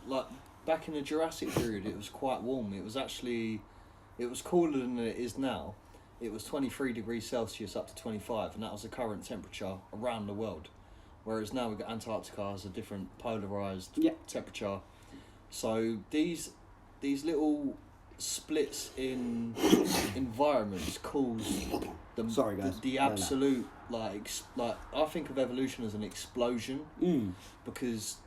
like back in the Jurassic period, it was quite warm. It was cooler than it is now. It was 23 degrees Celsius up to 25, and that was the current temperature around the world. Whereas now we've got Antarctica as a different polarised temperature. So these little splits in environments cause the absolute like I think of evolution as an explosion because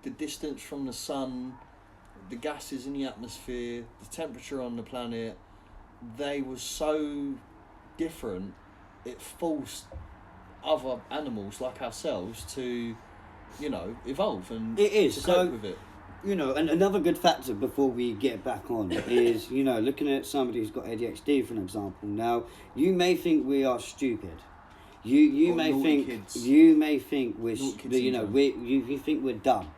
the distance from the sun, the gases in the atmosphere, the temperature on the planet, they were so different, it forced other animals like ourselves to, you know, evolve and to cope with it. You know, and another good factor before we get back on is, you know, looking at somebody who's got ADHD, for an example. Now, you may think we are stupid. You may think we're you think we're dumb.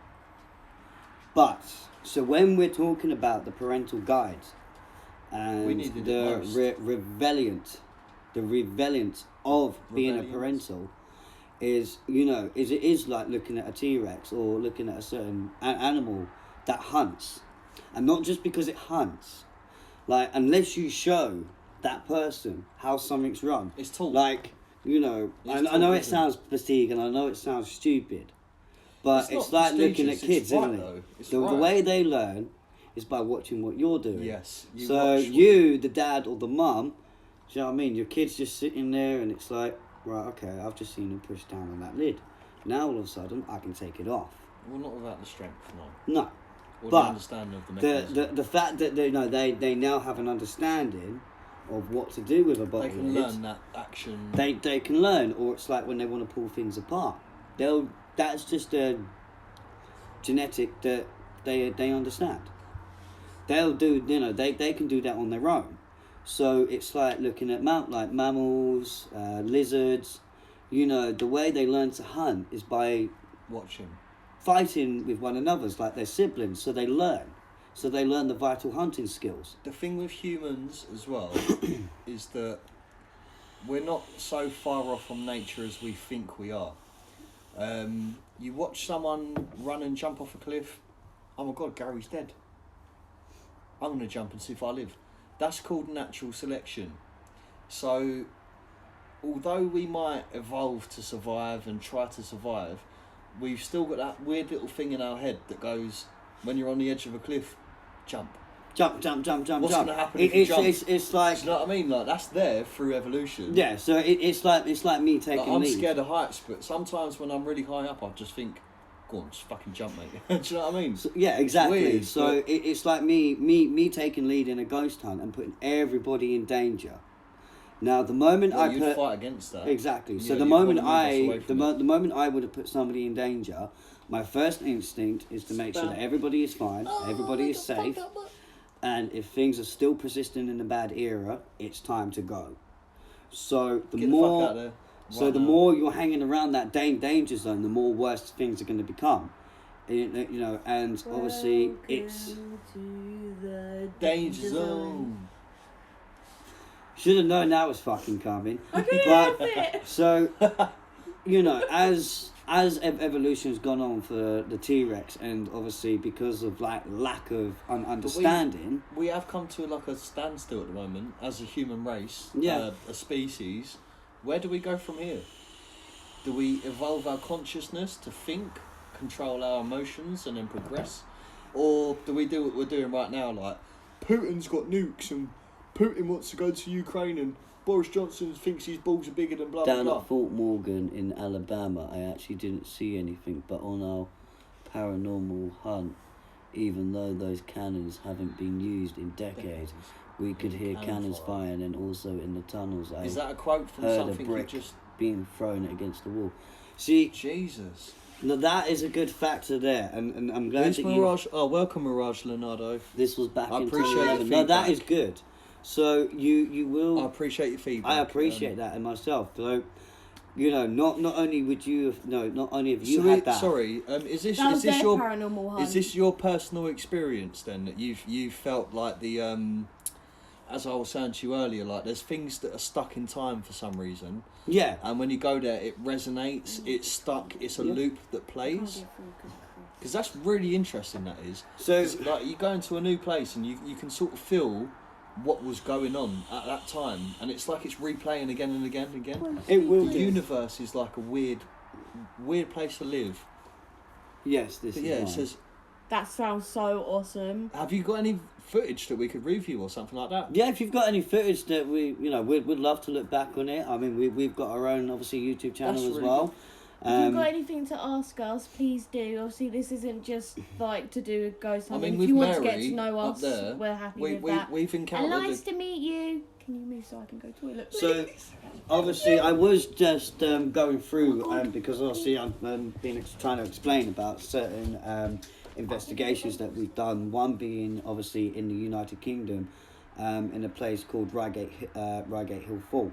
But so when we're talking about the parental guides and the rebellion of being a parental is, you know, it is like looking at a T-Rex or looking at a certain animal that hunts. And not just because it hunts. Like, unless you show that person how something's run. It's taught. Like, you know, I know it sounds fatigue and I know it sounds stupid. But it's like looking at kids, isn't it? The way they learn is by watching what you're doing. Yes. The dad or the mum, do you know what I mean? Your kid's just sitting there and it's like, right, okay, I've just seen him push down on that lid. Now all of a sudden, I can take it off. Well, not without the strength, no. No. Or the understanding of the mechanism. The fact that they now have an understanding of what to do with a bottle They can lid, learn that action. They can learn, or it's like when they want to pull things apart. That's just a genetic that they understand. They'll do, you know, they can do that on their own. So it's like looking at mammals, lizards. You know, the way they learn to hunt is by watching, fighting with one another. It's like they're siblings, so they learn. So they learn the vital hunting skills. The thing with humans as well is that we're not so far off from nature as we think we are. You watch someone run and jump off a cliff. Oh my God, Gary's dead. I'm going to jump and see if I live. That's called natural selection. So, although we might evolve to survive and try to survive, we've still got that weird little thing in our head that goes, when you're on the edge of a cliff, jump. Jump. What's going to happen if you jump? It's like... Do you know what I mean? Like, that's there through evolution. Yeah, so it's like me taking like, I'm lead. scared of heights, but sometimes when I'm really high up, I just think, go on, just fucking jump, mate. Do you know what I mean? So, yeah, exactly. Weird, so it's like me taking lead in a ghost hunt and putting everybody in danger. Now, the moment you'd fight against that. Exactly. So the moment I would have put somebody in danger, my first instinct is to make sure that everybody is fine, everybody is safe, and if things are still persisting in a bad era, it's time to go. So the more... fuck out there. So the more you're hanging around that danger zone, the more worse things are going to become. You know, and obviously it's... to the danger zone. Should have known that was fucking coming. I couldn't help it. So, you know, as evolution's gone on for the T-Rex, and obviously because of lack of understanding... We have come to like a standstill at the moment as a human race, a species. Where do we go from here? Do we evolve our consciousness to think, control our emotions and then progress? Or do we do what we're doing right now, like Putin's got nukes and Putin wants to go to Ukraine and Boris Johnson thinks his balls are bigger than blah blah blah. Down at Fort Morgan in Alabama, I actually didn't see anything, but on our paranormal hunt, even though those cannons haven't been used in decades, we could hear cannons firing, and also in the tunnels Is that a quote from heard something a brick you just... being thrown against the wall. See, Jesus. Now that is a good factor there, and I'm glad that Mirage? Oh, welcome, Mirage Leonardo. This was back in appreciate 2011. the No, that feedback. is good. So you will. I appreciate your feedback. I appreciate that in myself. So, you know, not only would you have, not only have you had that. Sorry, is this your paranormal hunt? Is this your personal experience then, that you felt like the as I was saying to you earlier, like there's things that are stuck in time for some reason. Yeah. And when you go there, it resonates. It's stuck. It's a loop that plays. Because that's really interesting. That is. So like you go into a new place and you can sort of feel what was going on at that time, and it's like it's replaying again and again and again. It will. The universe is like a weird place to live. Yes, this is. Yeah, mine. it says. That sounds so awesome. Have you got any footage that we could review or something like that? Yeah, if you've got any footage that we'd love to look back on it. I mean, we've got our own obviously YouTube channel That's as really well. If you've got anything to ask us, please do. Obviously, this isn't just like to do a ghost hunting. mean, if you with want to get Mary to know up us, there, we're happy with that. We've encountered. And nice to meet you. Can you move so I can go toilet? So, obviously, I was just going through because obviously I've been trying to explain about certain investigations that we've done. One being obviously in the United Kingdom, in a place called Reigate Hill Fall.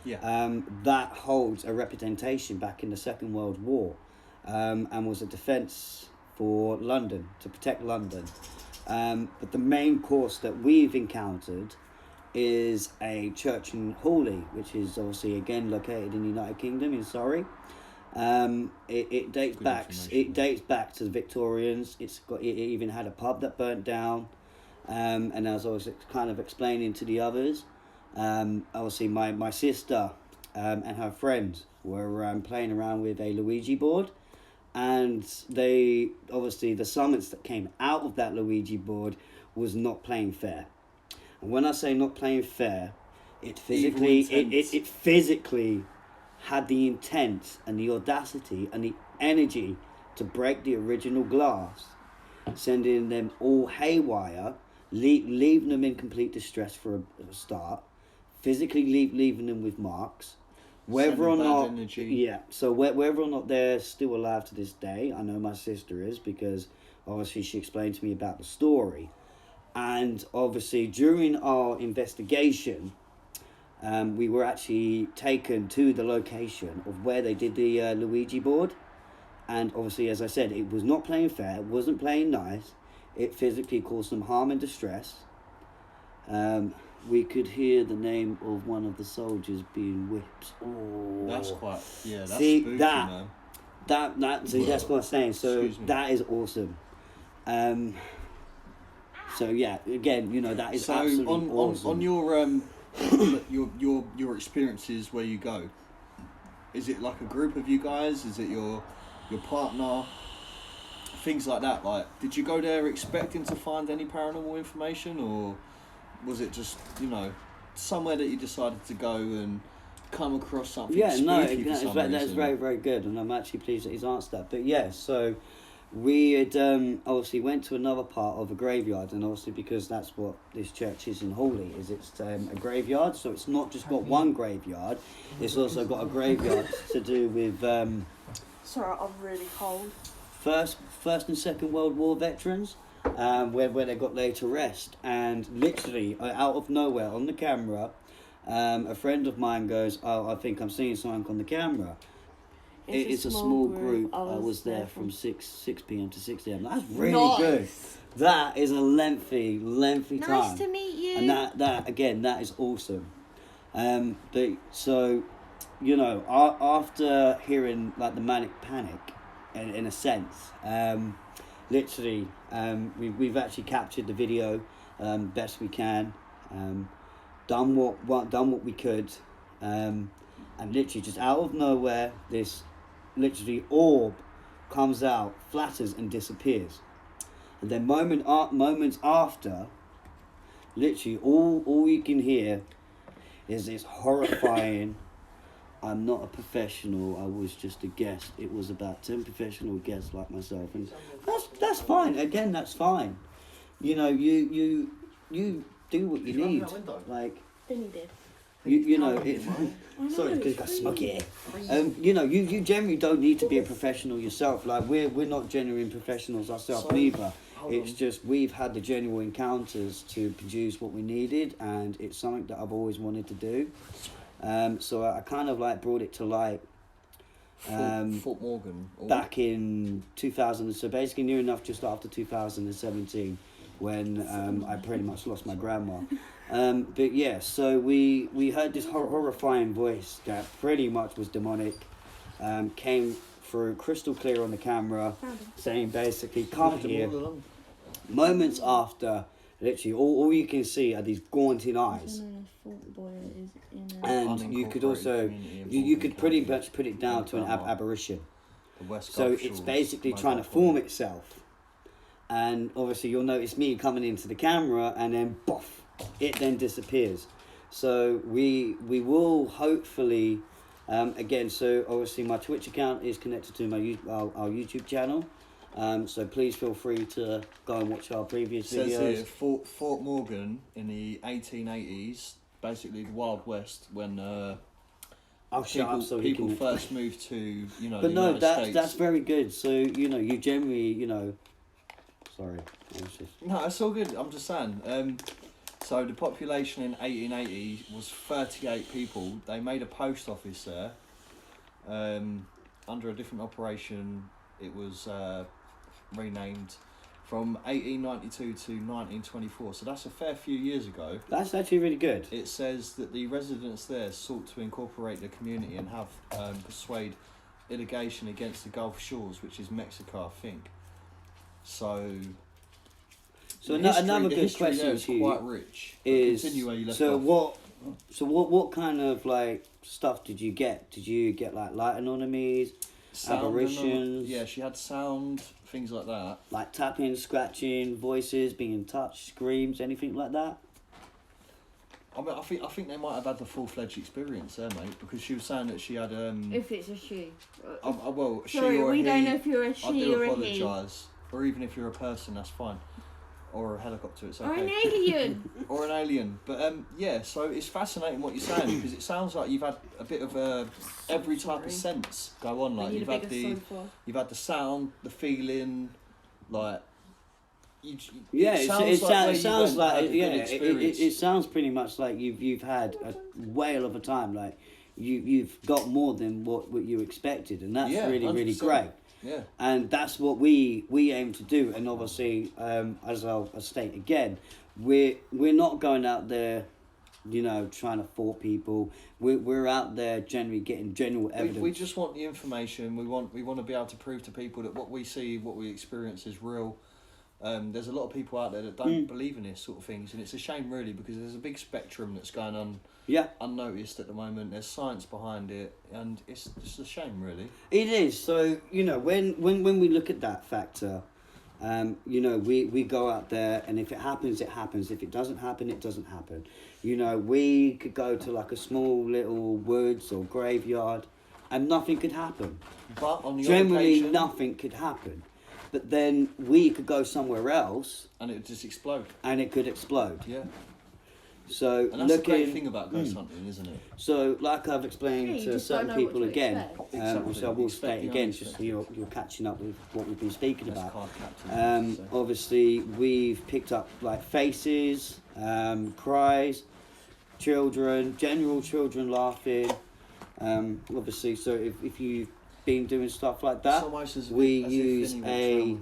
Yeah. That holds a reputation back in the Second World War, and was a defence for London, to protect London. But the main course that we've encountered is a church in Hawley, which is obviously again located in the United Kingdom in Surrey. It dates back to the Victorians. It even had a pub that burnt down, and as I was kind of explaining to the others, obviously my sister and her friends were playing around with a Luigi board, and they obviously the summons that came out of that Luigi board was not playing fair. And when I say not playing fair, it physically had the intent and the audacity and the energy to break the original glass, sending them all haywire, leaving them in complete distress for a start, physically leaving them with marks. Whether or not, so whether or not they're still alive to this day, I know my sister is, because obviously she explained to me about the story. And obviously during our investigation, we were actually taken to the location of where they did the Luigi board. And obviously, as I said, it was not playing fair, it wasn't playing nice. It physically caused them harm and distress. We could hear the name of one of the soldiers being whipped. Oh, that's quite, that's see, spooky, man. See, That's what I'm saying. So that is awesome. So yeah, again, that is absolutely awesome. On your experiences where you go, is it like a group of you guys? Is it your partner? Things like that. Like, did you go there expecting to find any paranormal information, or was it just somewhere that you decided to go and come across something? Yeah, no, that's very, very good, and I'm actually pleased that he's answered that. But yeah, so we had obviously went to another part of a graveyard, and obviously because that's what this church is in Hawley, it's a graveyard. So it's not just got one graveyard; it's also got a graveyard to do with. Sorry, I'm really cold. First and Second World War veterans, where they got laid to rest, and literally out of nowhere on the camera, a friend of mine goes, "Oh, I think I'm seeing something on the camera." It's a small group. I was there from 6 p.m. to 6 a.m. That's really good. That is a lengthy time. Nice to meet you. And that again, that is awesome. But so, after hearing like the manic panic, in a sense, literally, we've actually captured the video best we can, done what we could, and literally just out of nowhere, this literally orb comes out, flatters and disappears, and then moments after, literally all you can hear is this horrifying "I'm not a professional, I was just a guest." It was about 10 professional guests like myself, and that's fine. Again, that's fine. You do what you need. Like, Then you did. Sorry, because you got smoky air. You generally don't need to be a professional yourself. Like, we're not genuine professionals ourselves neither. It's just we've had the genuine encounters to produce what we needed, and it's something that I've always wanted to do. So I kind of like brought it to light. Fort Morgan. Back in 2000, so basically near enough just after 2017, when I pretty much lost my grandma. But yeah, so we heard this horrifying voice that pretty much was demonic, came through crystal clear on the camera, saying basically, come here. Moments after, literally all you can see are these gaunting eyes. And you could also, you could pretty much put it down to an apparition. So it's basically trying to form itself. And obviously you'll notice me coming into the camera, and then boff, it then disappears. So we will hopefully, again, so obviously my Twitch account is connected to my our YouTube channel. So please feel free to go and watch our previous videos. It says here, Fort Morgan in the 1880s, basically the Wild West, when people first moved to, But the no, United States. That's very good. So, you generally, sorry. No, it's all good. I'm just saying. So the population in 1880 was 38 people. They made a post office there. Under a different operation, it was renamed from 1892 to 1924. So that's a fair few years ago. That's actually really good. It says that the residents there sought to incorporate the community and have persuade litigation against the Gulf Shores, which is Mexico, I think. So another good question to you quite rich. Is continue where you left off. So what kind of like stuff did you get? Did you get like light anomalies, apparitions? Yeah, she had sound, things like that. Like tapping, scratching, voices being touched, screams, anything like that. I mean, I think they might have had the full-fledged experience there, mate, because she was saying that she had. If it's a she. Well, she sorry, or we he. don't know if you're a she I do or a he. apologise, or even if you're a person, that's fine. Or a helicopter, it's okay. Or an alien. Or an alien. But yeah, so it's fascinating what you're saying, because it sounds like you've had a bit of every type of sense go on. Like you've had the sound, the feeling, like it sounds pretty much like you've had a whale of a time. Like you've got more than what you expected, and that's really 100%. Great. Yeah, and that's what we aim to do. And obviously, as I'll state again, we're not going out there, trying to thwart people. We're out there generally getting general evidence. We just want the information. We want to be able to prove to people that what we see, what we experience is real. There's a lot of people out there that don't believe in this sort of things, and it's a shame really, because there's a big spectrum that's going on unnoticed at the moment. There's science behind it, and it's just a shame really. It is. So when we look at that factor, we go out there, and if it happens, it happens. If it doesn't happen, it doesn't happen. We could go to like a small little woods or graveyard, and nothing could happen. But on the generally occasion, nothing could happen. But then we could go somewhere else, and it would just explode. And it could explode. Yeah. So and that's the great thing about ghost hunting, isn't it? So, like I've explained to certain people again, which I will state again, just so you're catching up with what we've been speaking about. Obviously, we've picked up like faces, cries, general children laughing. Obviously, so if you've been doing stuff like that, we use a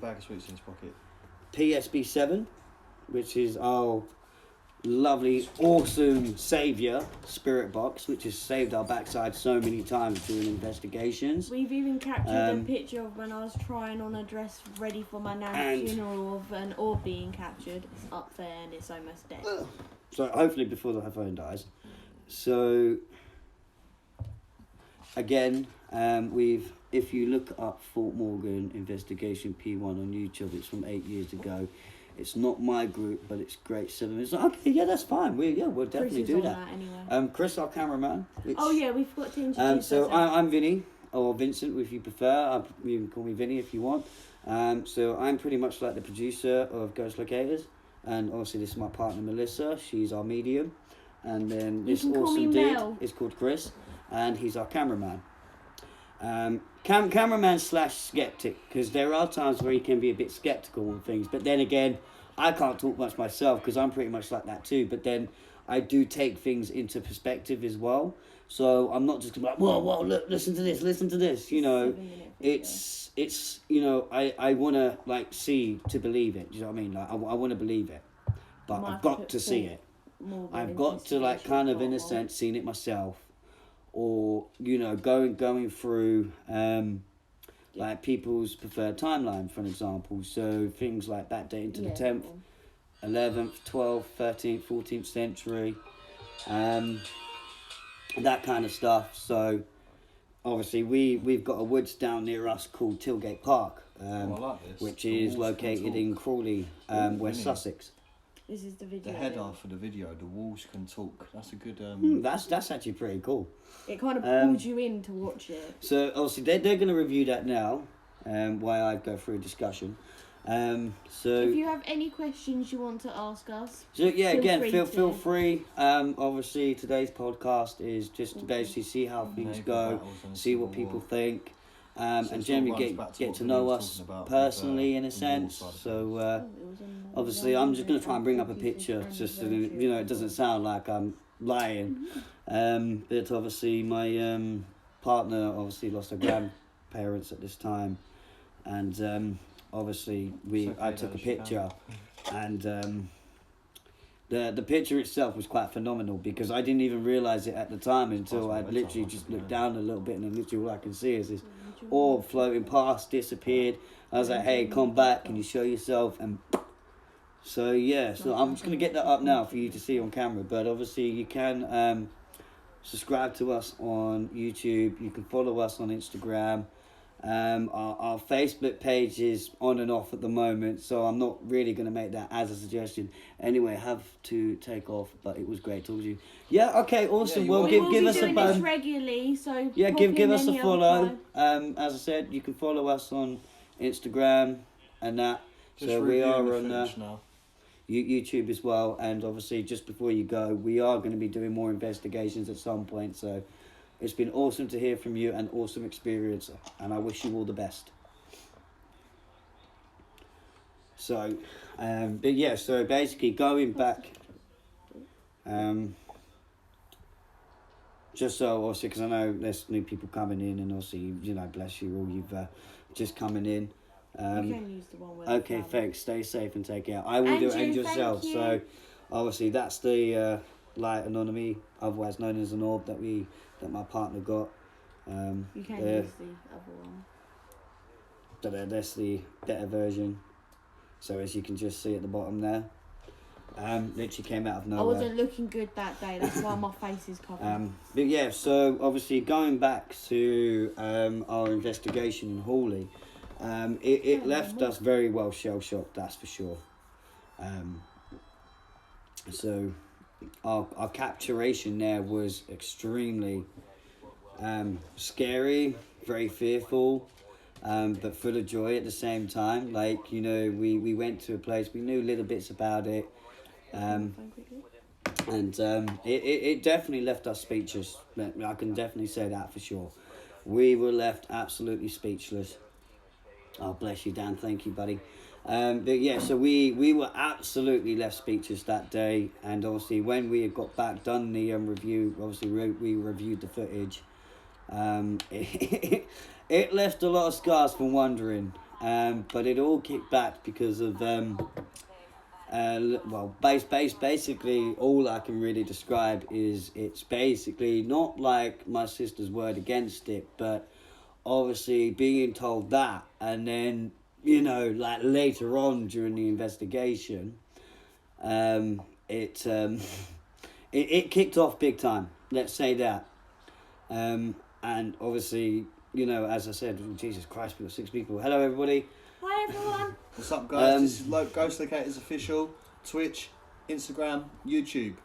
PSB7, which is our lovely, awesome saviour spirit box, which has saved our backside so many times during investigations. We've even captured a picture of when I was trying on a dress ready for my nan's funeral of an orb being captured. It's up there and it's almost dead. So hopefully before the phone dies. So again, if you look up Fort Morgan Investigation P1 on YouTube, it's from 8 years ago. It's not my group, but it's Great 7. It's like, okay, yeah, that's fine. We'll definitely do that. Anyway. Chris, our cameraman. We forgot to introduce so I'm Vinny, or Vincent, if you prefer. You can call me Vinny if you want. So I'm pretty much like the producer of Ghost Locators, and obviously this is my partner Melissa. She's our medium, and then this awesome dude is called Chris, and he's our cameraman. Cameraman / skeptic, because there are times where he can be a bit skeptical on things, but then again, I can't talk much myself because I'm pretty much like that too, but then I do take things into perspective as well, so I'm not just gonna be like, whoa, look, listen to this, you know, it's you know, I want to like see to believe it, do you know what I mean, like I want to believe it, but I've got to see it, I've got to like kind of in a sense seen it myself, or you know, going through like people's preferred timeline, for an example. So things like that date into the 10th, 11th, 12th, 13th, 14th century, that kind of stuff. So obviously we've got a woods down near us called Tilgate Park, which is located in Crawley, West Sussex. This is the video. The header for the video, the walls can talk. That's a good. That's actually pretty cool. It kind of pulls you in to watch it. So obviously they're going to review that now, while I go through a discussion. So if you have any questions you want to ask us, so yeah, again, feel free. Obviously today's podcast is just to basically see how things go, see what people think. And generally get to know us personally in a sense. So obviously I'm just going to try and bring up a picture just so that, you know, it doesn't sound like I'm lying. But obviously my partner obviously lost her grandparents at this time, and obviously I took a picture, and the picture itself was quite phenomenal because I didn't even realise it at the time until I literally just looked down a little bit, and then literally all I can see is this orb floating past, disappeared. I was like, hey, come back, can you show yourself? And so yeah, so I'm just going to get that up now for you to see on camera, but obviously you can subscribe to us on YouTube, you can follow us on Instagram. Our Facebook page is on and off at the moment, so I'm not really going to make that as a suggestion. Anyway, I have to take off, but it was great talking to you. Yeah, okay, awesome. Yeah, well, give us a buzz. This regularly, so yeah, give us a follow. As I said, you can follow us on Instagram and that. Just so we are on now. YouTube as well, and obviously just before you go, we are going to be doing more investigations at some point, so it's been awesome to hear from you, and awesome experience, and I wish you all the best. So, but yeah, so basically going back, just so obviously, because I know there's new people coming in, and obviously, you know, bless you all, you've just coming in. You can use the one with okay, thanks. Stay safe and take care. I will do it and yourself. You. So, obviously, that's the light anonymity, otherwise known as an orb that my partner got. You can use the other one. But that's the better version. So as you can just see at the bottom there, literally came out of nowhere. I wasn't looking good that day. That's why my face is covered. But yeah, so obviously going back to our investigation in Hawley, it left us very well shell shocked. That's for sure. So our capturation there was extremely scary, very fearful, but full of joy at the same time. Like, you know, we went to a place, we knew little bits about it, and it definitely left us speechless. I can definitely say that for sure. We were left absolutely speechless. Oh, bless you, Dan. Thank you, buddy. But yeah, so we were absolutely left speechless that day, and obviously when we had got back, done the review, obviously we reviewed the footage. It left a lot of scars from wondering, but it all kicked back because of basically all I can really describe is it's basically not like my sister's word against it, but obviously being told that, and then, you know, like later on during the investigation, it kicked off big time, let's say that. And obviously, you know, as I said, Jesus Christ, we've got 6 people. Hello, everybody. Hi everyone. What's up, guys? This is Ghost Locator's official Twitch, Instagram, YouTube.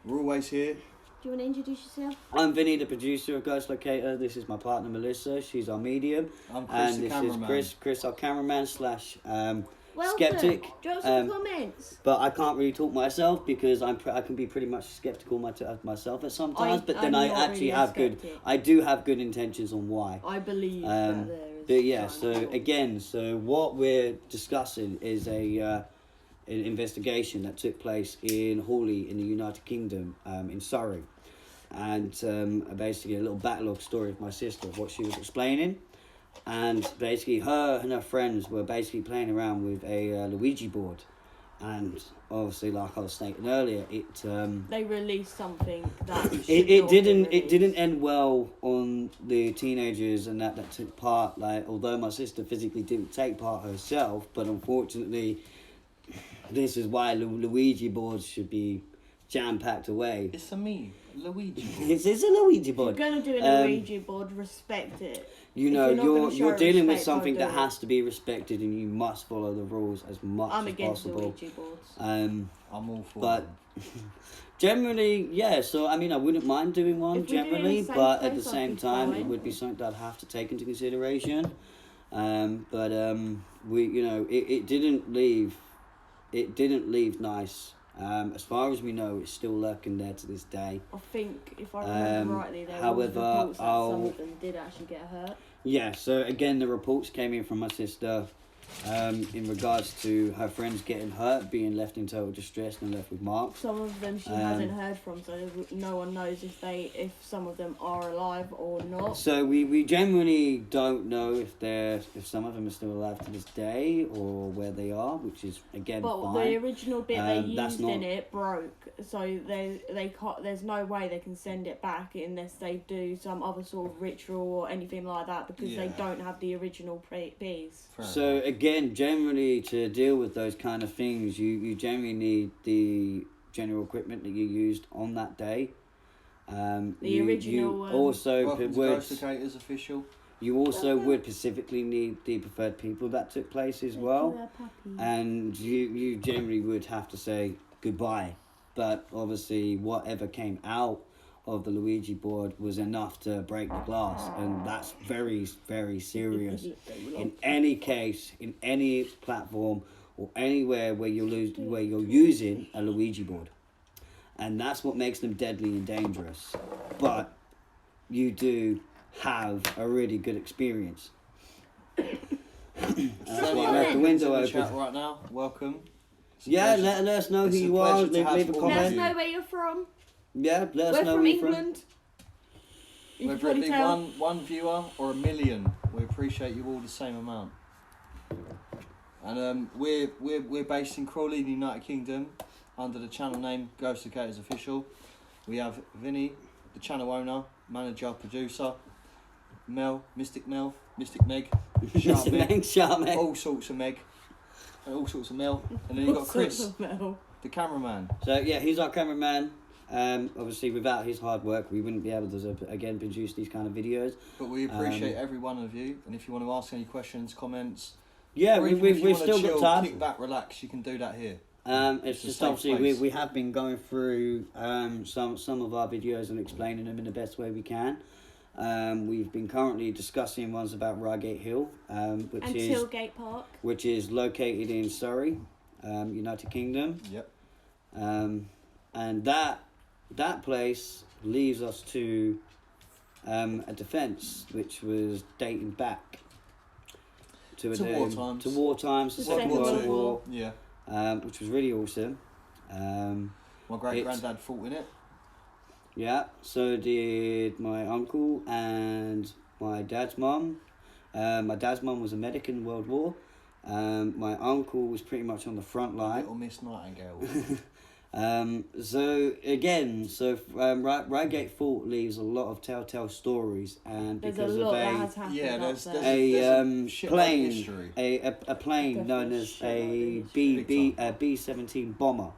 We're always here. Do you want to introduce yourself? I'm Vinny, the producer of Ghost Locator. This is my partner Melissa. She's our medium. I'm Chris, and the this cameraman. is Chris our cameraman / skeptic. Drop some comments. But I can't really talk myself because I can be pretty much skeptical myself at sometimes. But then I actually have I do have good intentions on why. I believe that there is. But yeah, so what we're discussing is an investigation that took place in Hawley in the United Kingdom, in Surrey, and basically a little backlog story of my sister of what she was explaining. And basically her and her friends were basically playing around with a Luigi board, and obviously, like I was stating earlier, they released something that it didn't end well on the teenagers and that took part. Like, although my sister physically didn't take part herself, but unfortunately, this is why Luigi boards should be jam-packed away. It's a Luigi board. It's a Luigi board. If you're going to do a Luigi board, respect it. You know, you're dealing with something that has to be respected, and you must follow the rules as much as possible. I'm against Luigi boards. I'm all for but generally, yeah. So I mean, I wouldn't mind doing one generally, but at the same time, it would be something that I'd have to take into consideration. We, you know, it didn't leave nice. As far as we know, it's still lurking there to this day. I think, if I remember rightly, there was reports that some of them did actually get hurt. Yeah, so again, the reports came in from my sister in regards to her friends getting hurt, being left in total distress and left with marks. Some of them she hasn't heard from, so no one knows if some of them are alive or not. So we genuinely don't know if some of them are still alive to this day or where they are, which is again fine. But the original bit they used in it broke, so they can't. There's no way they can send it back unless they do some other sort of ritual or anything like that, because they don't have the original piece. So again, generally to deal with those kind of things, you generally need the general equipment that you used on that day. The original. You also Locator's official. You also would specifically need the preferred people that took place as well, and you generally would have to say goodbye. But obviously, whatever came out of the Luigi board was enough to break the glass, and that's very, very serious. In any case, in any platform or anywhere where you're using a Luigi board, and that's what makes them deadly and dangerous. But you do have a really good experience. That's why I left the window open. Chat right now. Welcome. Yeah, let us know who you are. Leave a comment. Let us know where you're from. Yeah, let us know where where you're from. Whether it be one viewer or a million, we appreciate you all the same amount. And we're based in Crawley, in the United Kingdom, under the channel name Ghost Locator's Official. We have Vinny, the channel owner, manager, producer, Mel, Mystic Meg, Sharp Meg, all sorts of Meg, and all sorts of Mel, and then you got Chris, the cameraman. So yeah, he's our cameraman. Obviously, without his hard work, we wouldn't be able to again produce these kind of videos. But we appreciate every one of you, and if you want to ask any questions, comments, yeah, we've still got time. Kick back, relax. You can do that here. It's just obviously we have been going through some of our videos and explaining them in the best way we can. We've been currently discussing ones about Reigate Hill, Tilgate Park, which is located in Surrey, United Kingdom. Yep. And that place leaves us to a defence which was dating back to war times, the Second World War. Yeah. Which was really awesome. My great-granddad fought in it. Yeah, so did my uncle and my dad's mum. My dad's mum was a medic in the World War. My uncle was pretty much on the front line. Little Miss Nightingale. Reigate Fort leaves a lot of telltale stories, and there's because a lot of that has happened a plane known as a B-17 bomber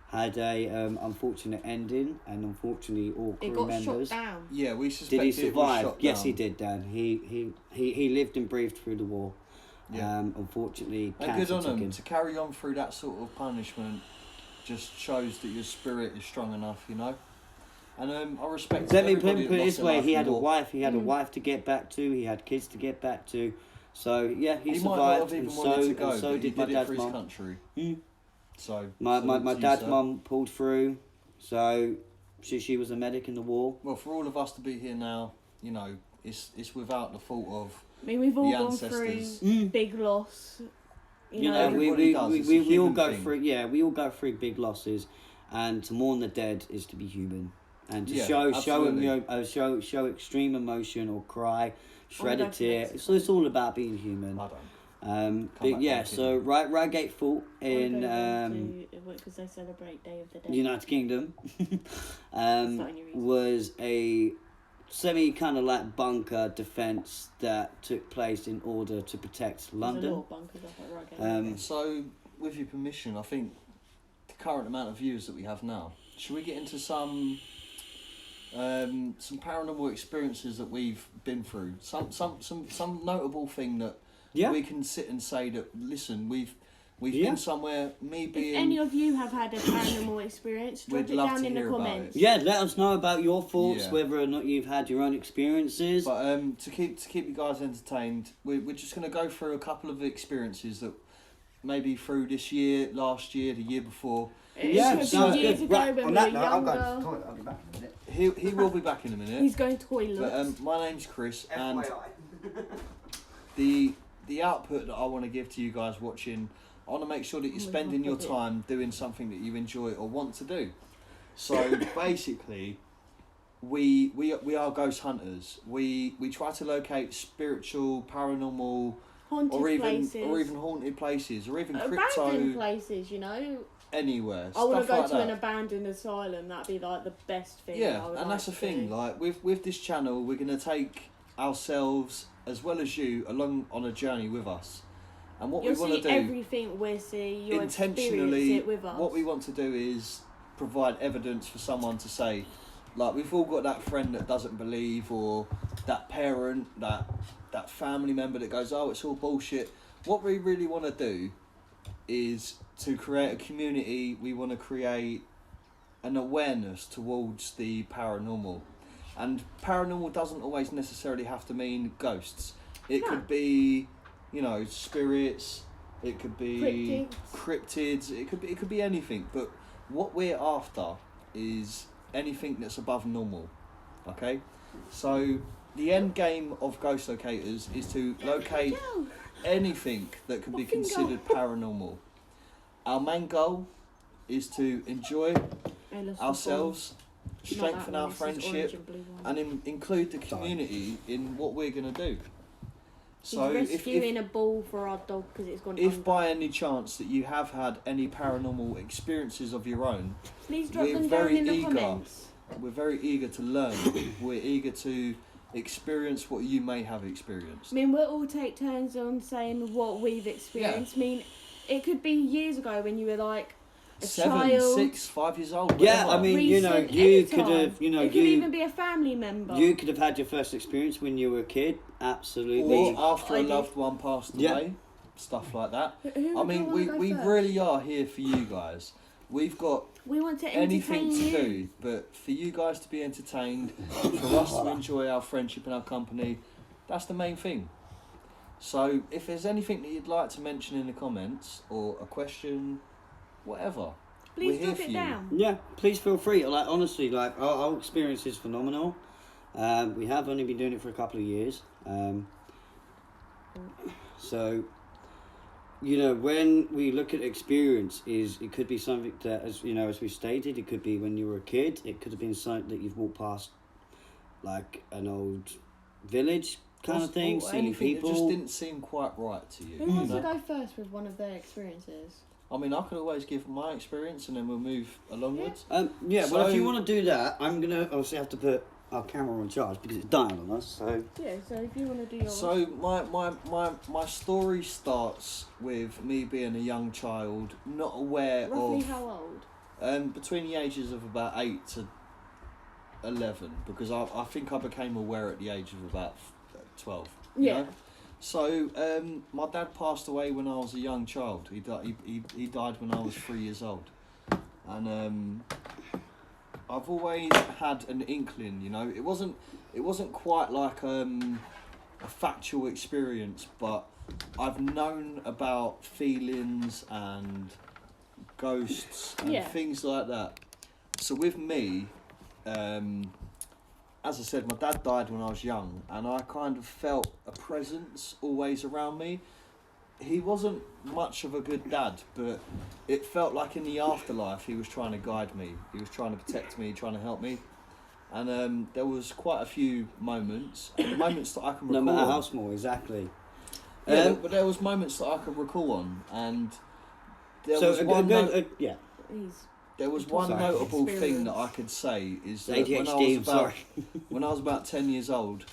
had a unfortunate ending, and unfortunately all crew members. Shot down. Yeah, we suspect. Did he survive? It was shot Yes, down. he did, Dan. He lived and breathed through the war. Yeah. Unfortunately, good on took him him. to carry on through that sort of punishment. Just shows that your spirit is strong enough, you know. And I respect. Let me put it this way: he had a wife. He had a wife to get back to. He had kids to get back to. So yeah, he might not survived, have even and wanted to so go, and so but he did my did it dad's for his mum. country. Mm. So My salute to you, dad's sir. mum pulled through, so she was a medic in the war. Well, for all of us to be here now, you know, it's without the fault of I mean, we've all the gone ancestors. through big loss. You know, Yeah, everybody does. It's a we all human go thing. through. Yeah, we all go through big losses, and to mourn the dead is to be human, and to Yeah, show absolutely. show extreme emotion or cry, shred a go to tear. Mexico. So it's all about being human. I don't. Come But back yeah, like so it. Reigate fought in because they celebrate Day of the Dead. United Kingdom. not any reason. Was a semi kind of like bunker defence that took place in order to protect There's a London. lot of bunkers up at Reigate. So, with your permission, I think the current amount of viewers that we have now, should we get into some paranormal experiences that we've been through? Some notable thing that we can sit and say that, listen, we've been somewhere. Me being. If any of you have had a paranormal experience, drop We'd it love down to in the hear about comments. it. Yeah, let us know about your thoughts, Yeah. whether or not you've had your own experiences. But to keep you guys entertained, we're just going to go through a couple of experiences that maybe through this year, last year, the year before. Yeah, It sounds could be years good. ago Right, when on we that were note, I'm going to younger. the toilet. I'll be back in a minute. He will be back in a minute. He's going toilet. But my name's Chris, and FYI. the output that I want to give to you guys watching, I want to make sure that you're spending your time doing something that you enjoy or want to do. So basically, we are ghost hunters. We try to locate spiritual, paranormal, Haunted or places. even haunted places, or even Abandoned crypto places, you know. anywhere. I want to stuff go like to that. an abandoned asylum. That'd be like the best thing. Yeah, I would and like that's the to thing. do. Like with this channel, we're gonna take ourselves as well as you along on a journey with us. And what You'll we want see to do everything we see. You'll experience intentionally, it with us. what we want to do is provide evidence for someone to say, like, we've all got that friend that doesn't believe, or that parent, that family member that goes, oh, it's all bullshit. What we really want to do is to create a community. We want to create an awareness towards the paranormal. And paranormal doesn't always necessarily have to mean ghosts. It could be, you know, spirits. It could be cryptids. It could be anything. But what we're after is anything that's above normal. Okay, so the end game of Ghost Locators is to locate anything that can be considered paranormal. Our main goal is to enjoy ourselves, strengthen our friendship, and include the community in what we're going to do. So He's rescuing a ball for our dog because it's gone. If by any chance that you have had any paranormal experiences of your own, please drop we're them down very in the eager. comments. We're very eager to learn. We're eager to experience what you may have experienced. I mean, we'll all take turns on saying what we've experienced. I mean, it could be years ago when you were like a 7, child. 6, 5 years old. Yeah, whatever. I mean, you know, Recent, you could anytime. have, you know, It could even be a family member. you could have had your first experience when you were a kid. Absolutely. or after I a did. loved one passed Yeah. away, stuff like that. Who I mean, we really are here for you guys. We've got We want to anything entertain to you. do, but for you guys to be entertained, for us to enjoy our friendship and our company, that's the main thing. So if there's anything that you'd like to mention in the comments, or a question, whatever, Please we're here drop for it you. down. Yeah, please feel free. Like, honestly, like our experience is phenomenal. We have only been doing it for a couple of years. So, you know, when we look at experience, it could be something that, as you know, as we stated, it could be when you were a kid. It could have been something that you've walked past, like an old village kind of thing, Or seeing anything people. that just didn't seem quite right to you. Who wants to go first with one of their experiences? I mean, I could always give my experience and then we'll move alongwards. Well, if So- you want to do that, I'm gonna obviously have to put our camera on charge because it's dying on us. So Yeah, so if you want to do yours. So my story starts with me being a young child, not aware Roughly of how old? between the ages of about 8 to 11, because I think I became aware at the age of about 12. you Yeah. know? So my dad passed away when I was a young child. He died when I was 3 years old, and I've always had an inkling. You know, it wasn't quite like a factual experience, but I've known about feelings and ghosts and things like that. So with me, as I said, my dad died when I was young, and I kind of felt a presence always around me. He wasn't much of a good dad, but it felt like in the afterlife he was trying to guide me. He was trying to protect me, trying to help me. And there was quite a few moments that I can recall. No matter how small, exactly. Yeah, but there was moments that I can recall on, and there was one. There was one notable thing that I could say is that when I was about 10 years old,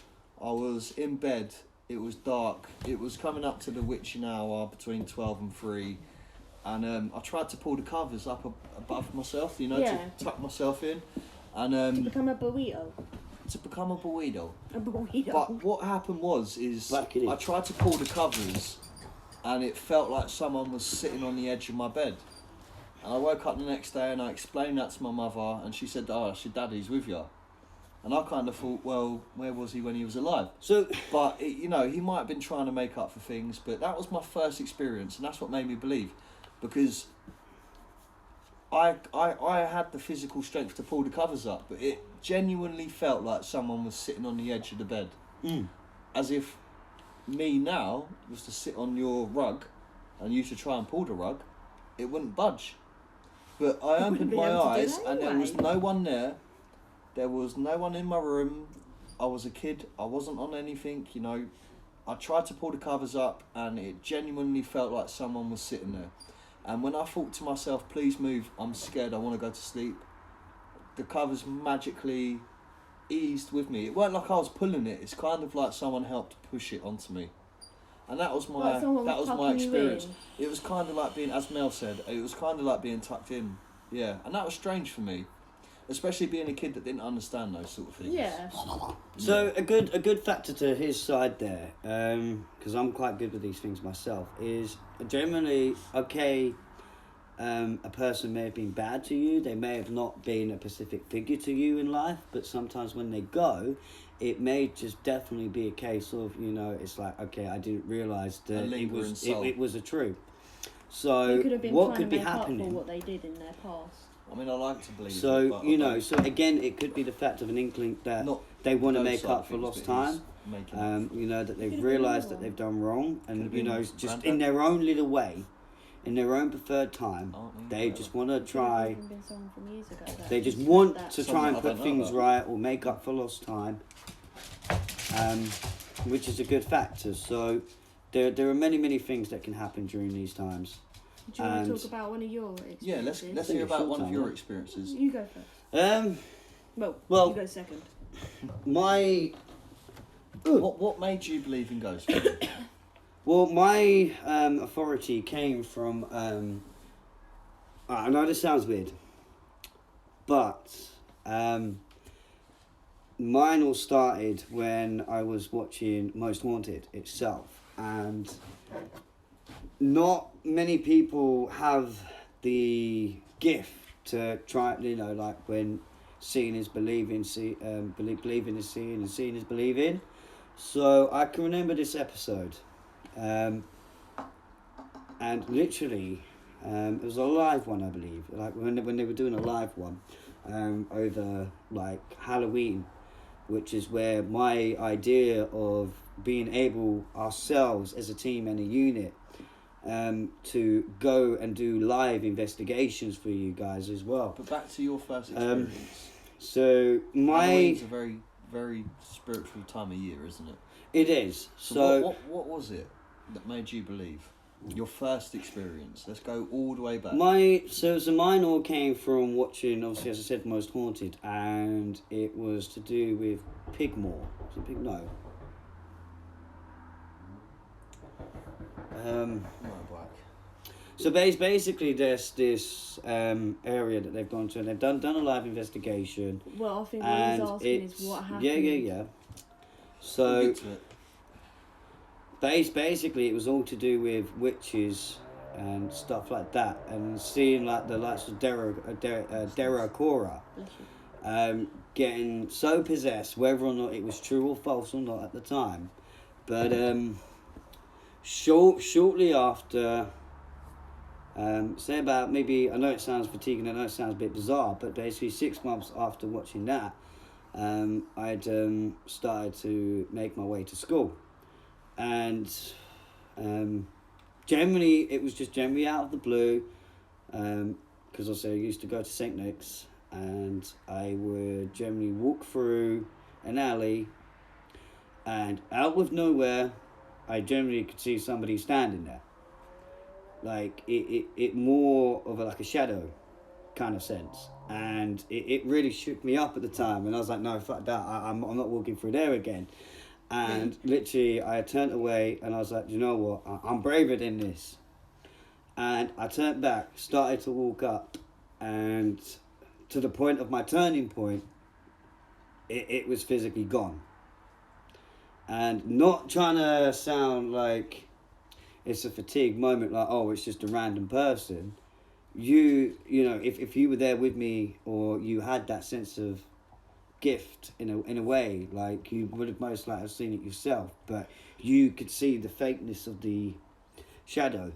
I was in bed. It was dark. It was coming up to the witching hour between 12 and 3, and I tried to pull the covers up above myself, to tuck myself in, and to become a burrito. To become a burrito. A burrito. But what happened was I tried to pull the covers, and it felt like someone was sitting on the edge of my bed. And I woke up the next day and I explained that to my mother, and she said, "Oh, it's your daddy's with you." And I kind of thought, well, where was he when he was alive? But he might have been trying to make up for things. But that was my first experience, and that's what made me believe, because I had the physical strength to pull the covers up, but it genuinely felt like someone was sitting on the edge of the bed, as if me now was to sit on your rug, and you to try and pull the rug, it wouldn't budge. But I opened my eyes, and there was no one there. There was no one in my room. I was a kid. I wasn't on anything, I tried to pull the covers up, and it genuinely felt like someone was sitting there. And when I thought to myself, please move, I'm scared, I want to go to sleep, the covers magically eased with me. It weren't like I was pulling it. It's kind of like someone helped push it onto me. And that was my experience. It was kind of like being, as Mel said, it was kind of like being tucked in. Yeah, and that was strange for me. Especially being a kid that didn't understand those sort of things. Yeah. So a good factor to his side there, because I'm quite good with these things myself, is generally a person may have been bad to you. They may have not been a specific figure to you in life, but sometimes when they go, it may just definitely be a case of it's like, okay, I didn't realise that it was a truth. So what could be happening? For what they did in their past. I mean, I like to believe. So so again, it could be the fact of an inkling that they want to make up for lost time. That they've realised that they've done wrong, and just in their own little way, in their own preferred time, they just want to try. They just want to try and put things right or make up for lost time, which is a good factor. So there are many things that can happen during these times. Do you want to talk about one of your experiences? Yeah, let's hear about one of your experiences. You go first. Well, you go second. What made you believe in ghosts? Well, my authority came from. I know this sounds weird, but mine all started when I was watching Most Haunted itself, and not many people have the gift to try, like when seeing is believing, believing is seeing, and seeing is believing. So I can remember this episode, and literally, it was a live one, I believe. Like when they were doing a live one, over like Halloween, which is where my idea of being able ourselves as a team and a unit to go and do live investigations for you guys as well. But back to your first experience. So Halloween's a very, very spiritual time of year, isn't it? It is. So what was it that made you believe? Your first experience. Let's go all the way back. Mine all came from watching, obviously, as I said, Most Haunted, and it was to do with Pigmore. Was it No. So basically, there's this area that they've gone to, and they've done a live investigation. Well, I think what he's asking is what happened. Yeah. So basically, it was all to do with witches and stuff like that, and seeing like the likes of Deracora getting so possessed, whether or not it was true or false or not at the time. But shortly after, say about maybe, I know it sounds fatiguing, I know it sounds a bit bizarre, but basically 6 months after watching that, I'd started to make my way to school. And generally, it was just generally out of the blue, because also I used to go to St. Nick's, and I would generally walk through an alley, and out of nowhere, I generally could see somebody standing there. Like, it more of like a shadow kind of sense. And it really shook me up at the time, and I was like, no, fuck that, I'm not walking through there again. And literally, I turned away, and I was like, you know what, I'm braver than this. And I turned back, started to walk up, and to the point of my turning point, it was physically gone. And not trying to sound like it's a fatigue moment, like, oh, it's just a random person. You know, if you were there with me, or you had that sense of gift in a way, like, you would have most likely seen it yourself, but you could see the fakeness of the shadow,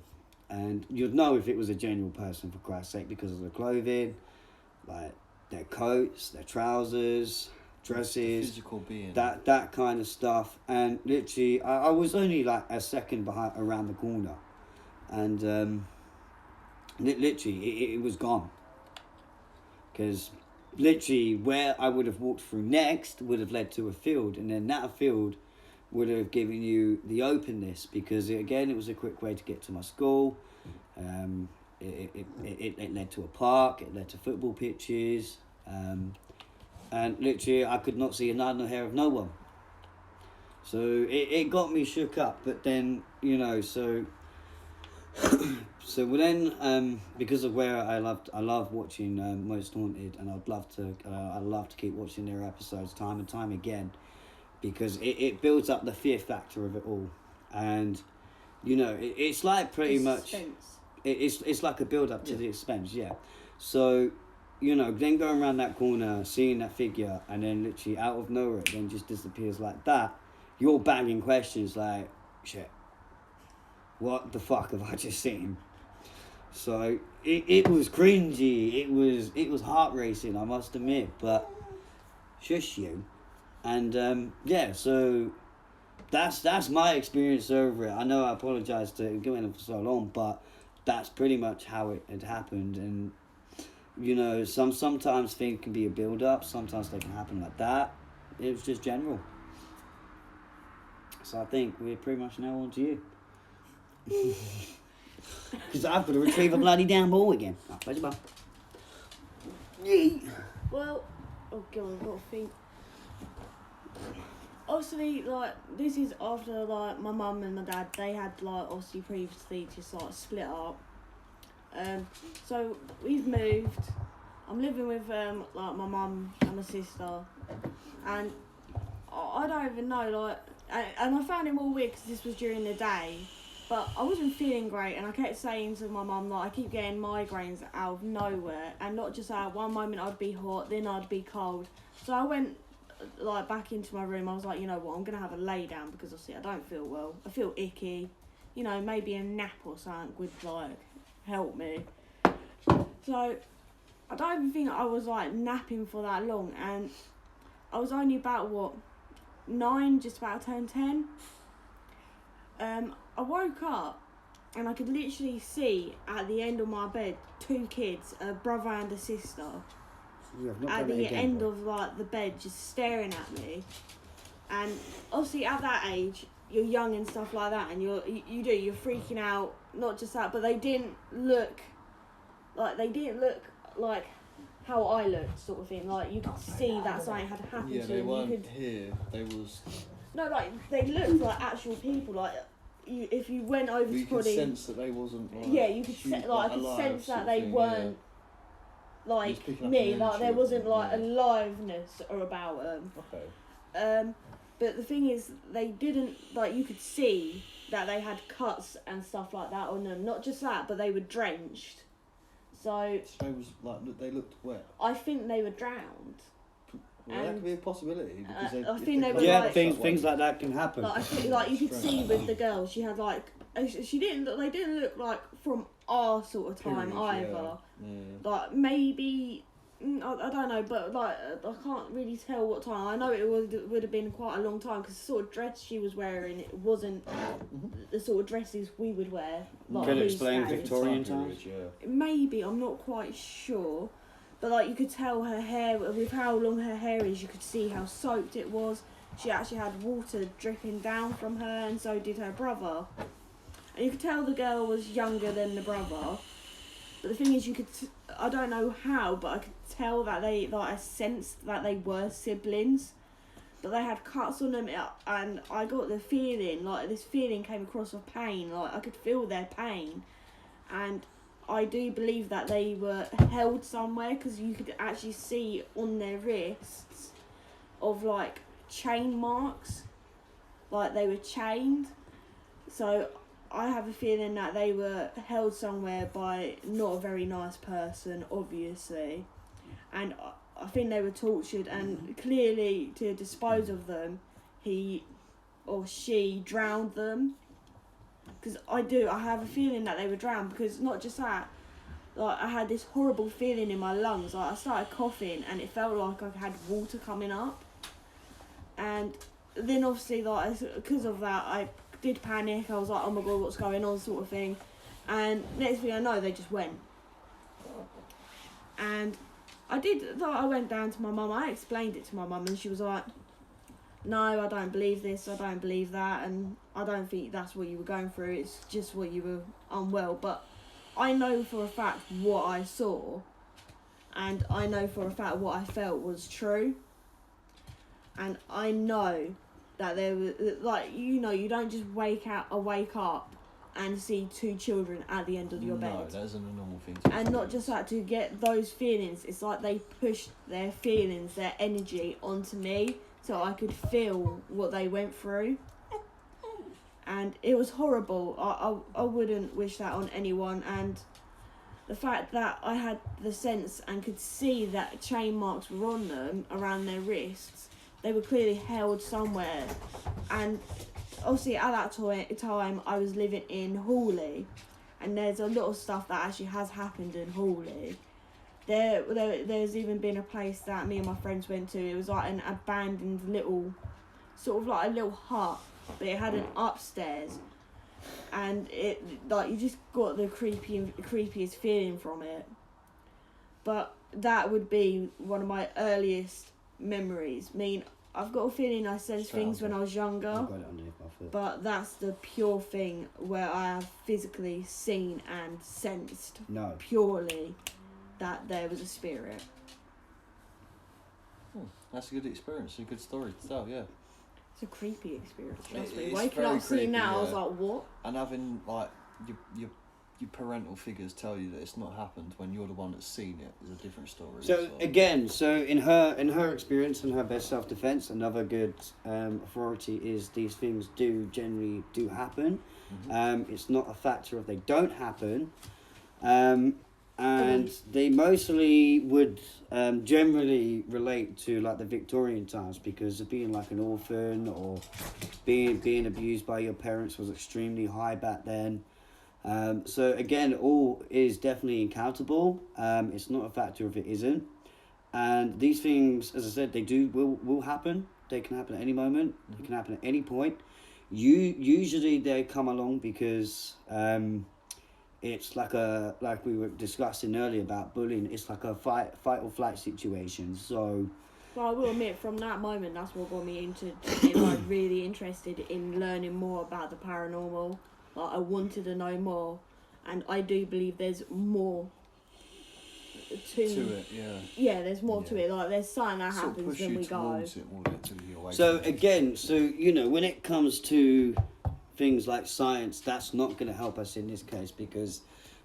and you'd know if it was a genuine person, for Christ's sake, because of the clothing, like their coats, their trousers, dresses, physical being, that kind of stuff. And literally, I was only like a second around the corner, and literally it was gone, because literally where I would have walked through next would have led to a field, and then that field would have given you the openness, because again, it was a quick way to get to my school. It led to a park, it led to football pitches, and literally I could not see a nod nor hair of no one. So it got me shook up. But then, you know, so then, because of where I love watching Most Haunted, and I'd love to keep watching their episodes time and time again, because it builds up the fear factor of it all. And you know, it's like pretty much it's like a build up to the expense, yeah. So, you know, then going around that corner, seeing that figure, and then literally out of nowhere it then just disappears like that, you're banging questions like, shit, what the fuck have I just seen? So it was cringy, it was heart racing, I must admit, but shush you. And yeah, so that's my experience over it. I know I apologise to going on for so long, but that's pretty much how it had happened. And you know, sometimes things can be a build up, sometimes they can happen like that. It was just general. So I think we're pretty much now on to you. Because I've got to retrieve a bloody damn ball again. Oh, where's your ball? Well, oh god, I've got to think. Obviously, like, this is after, like, my mum and my dad, they had, like, obviously previously just, like, split up. So we've moved. I'm living with, like, my mum and my sister. And I don't even know, like, and I found it more weird because this was during the day. But I wasn't feeling great, and I kept saying to my mum, like, I keep getting migraines out of nowhere, and not just out. One moment I'd be hot, then I'd be cold. So I went, like, back into my room. I was like, you know what, I'm gonna have a lay down, because obviously I don't feel well. I feel icky. You know, maybe a nap or something would, like, help me. So I don't even think I was, like, napping for that long, and I was only about 9, just about to turn 10. I woke up and I could literally see at the end of my bed 2 kids, a brother and a sister, at the end of, like, the bed, just staring at me. And obviously at that age you're young and stuff like that, and you're freaking out. Not just that, but they didn't look like how I looked, sort of thing. Like, you could see that something had happened to them. Yeah, they weren't here. They was. No, like, they looked like actual people. Like, if you went over to could sense that they wasn't. Like, yeah, you could I could sense that they weren't like me. Like, there wasn't like aliveness or about them. Okay. But the thing is, they didn't, like, you could see that they had cuts and stuff like that on them. Not just that, but they were drenched. So they was like, they looked wet. I think they were drowned. Well, that could be a possibility because I think they were Yeah, like, things like that can happen. like I think, like you could see with the girl, she had like she didn't. They didn't look like from our sort of time Period, either. Yeah. Like maybe I don't know, but like I can't really tell what time. I know it would have been quite a long time because the sort of dress she was wearing, it wasn't the sort of dresses we would wear. Like Can you these explain days. Victorian times? Yeah. Maybe, I'm not quite sure. But like you could tell her hair, with how long her hair is, you could see how soaked it was. She actually had water dripping down from her, and so did her brother. And you could tell the girl was younger than the brother. But the thing is, I don't know how, but I could tell that I sensed that they were siblings. But they had cuts on them, and I got the feeling, like this feeling came across of pain. Like I could feel their pain. And I do believe that they were held somewhere because you could actually see on their wrists of like chain marks, like they were chained. So I have a feeling that they were held somewhere by not a very nice person, obviously, and I think they were tortured, and clearly to dispose of them, he or she drowned them. Because I have a feeling that they were drowned, because not just that, like I had this horrible feeling in my lungs. Like I started coughing and it felt like I had water coming up. And then obviously, like because of that, I did panic. I was like, oh my god, what's going on, sort of thing. And next thing I know, they just went. And I went down to my mum. I explained it to my mum, and she was like, no, I don't believe this, I don't believe that, and I don't think that's what you were going through, it's just what you were unwell. But I know for a fact what I saw, and I know for a fact what I felt was true. And I know that there was, like, you know, you don't just wake up and see two children at the end of your bed. No, that isn't a normal thing to And not just that, to get those feelings, it's like they pushed their feelings, their energy onto me, so I could feel what they went through. And it was horrible. I wouldn't wish that on anyone. And the fact that I had the sense and could see that chain marks were on them around their wrists, they were clearly held somewhere. And obviously at that time I was living in Hawley, and there's a lot of stuff that actually has happened in Hawley. There's even been a place that me and my friends went to. It was like an abandoned little, sort of like a little hut, but it had an upstairs, and it, like, you just got the creepiest feeling from it. But that would be one of my earliest memories. I mean, I've got a feeling I sensed things when I was younger, I've got it underneath my foot. but that's the pure thing where I have physically seen and sensed purely that there was a spirit. That's a good experience, a good story to tell, yeah. It's a creepy experience, trust me. It's Waking very up seeing creepy, that, I was yeah. like, what? And having, like, your parental figures tell you that it's not happened when you're the one that's seen it is a different story. So again, in her experience and her best self-defense, another good authority is these things generally do happen. Mm-hmm. It's not a factor if they don't happen, and they mostly would generally relate to like the Victorian times, because of being like an orphan or being abused by your parents was extremely high back then. So again, all is definitely accountable. It's not a factor if it isn't. And these things, as I said, will happen. They can happen at any moment. They can happen at any point. Usually they come along because it's like we were discussing earlier about bullying. It's like a fight or flight situation. So. Well, I will admit, from that moment, that's what got me into being like really interested in learning more about the paranormal. Like, I wanted to know more, and I do believe there's more to it, yeah. Yeah, there's more to it. Like, there's something that happens when we go. So again, you know, when it comes to things like science, that's not going to help us in this case, because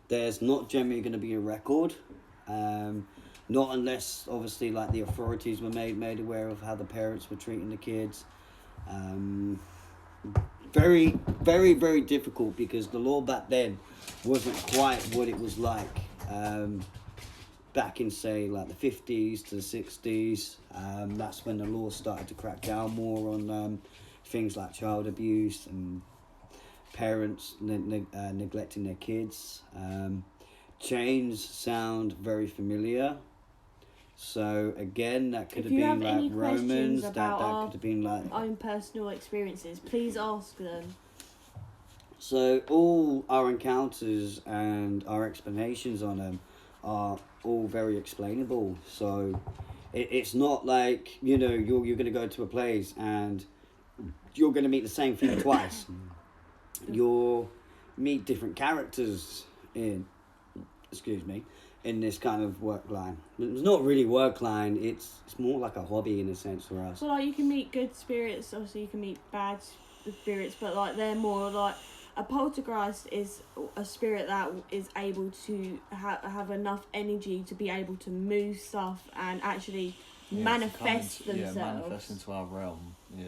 there's not generally going to be a record. Not unless, obviously, like the authorities were made aware of how the parents were treating the kids. Very, very, very difficult, because the law back then wasn't quite what it was like back in, say, like the 50s to the 60s. That's when the law started to crack down more on things like child abuse and parents neglecting their kids. Chains sound very familiar. So again, that could have been like Romans. That could have been like own personal experiences. Please ask them. So all our encounters and our explanations on them are all very explainable. So it's not like, you know, you're going to go to a place and you're going to meet the same thing twice. You'll meet different characters in this kind of work line. It's not really work line, it's more like a hobby in a sense for us. So like you can meet good spirits, obviously you can meet bad spirits, but like they're more like a poltergeist is a spirit that is able to have enough energy to be able to move stuff and actually manifest themselves. Yeah, manifest into our realm. Yeah,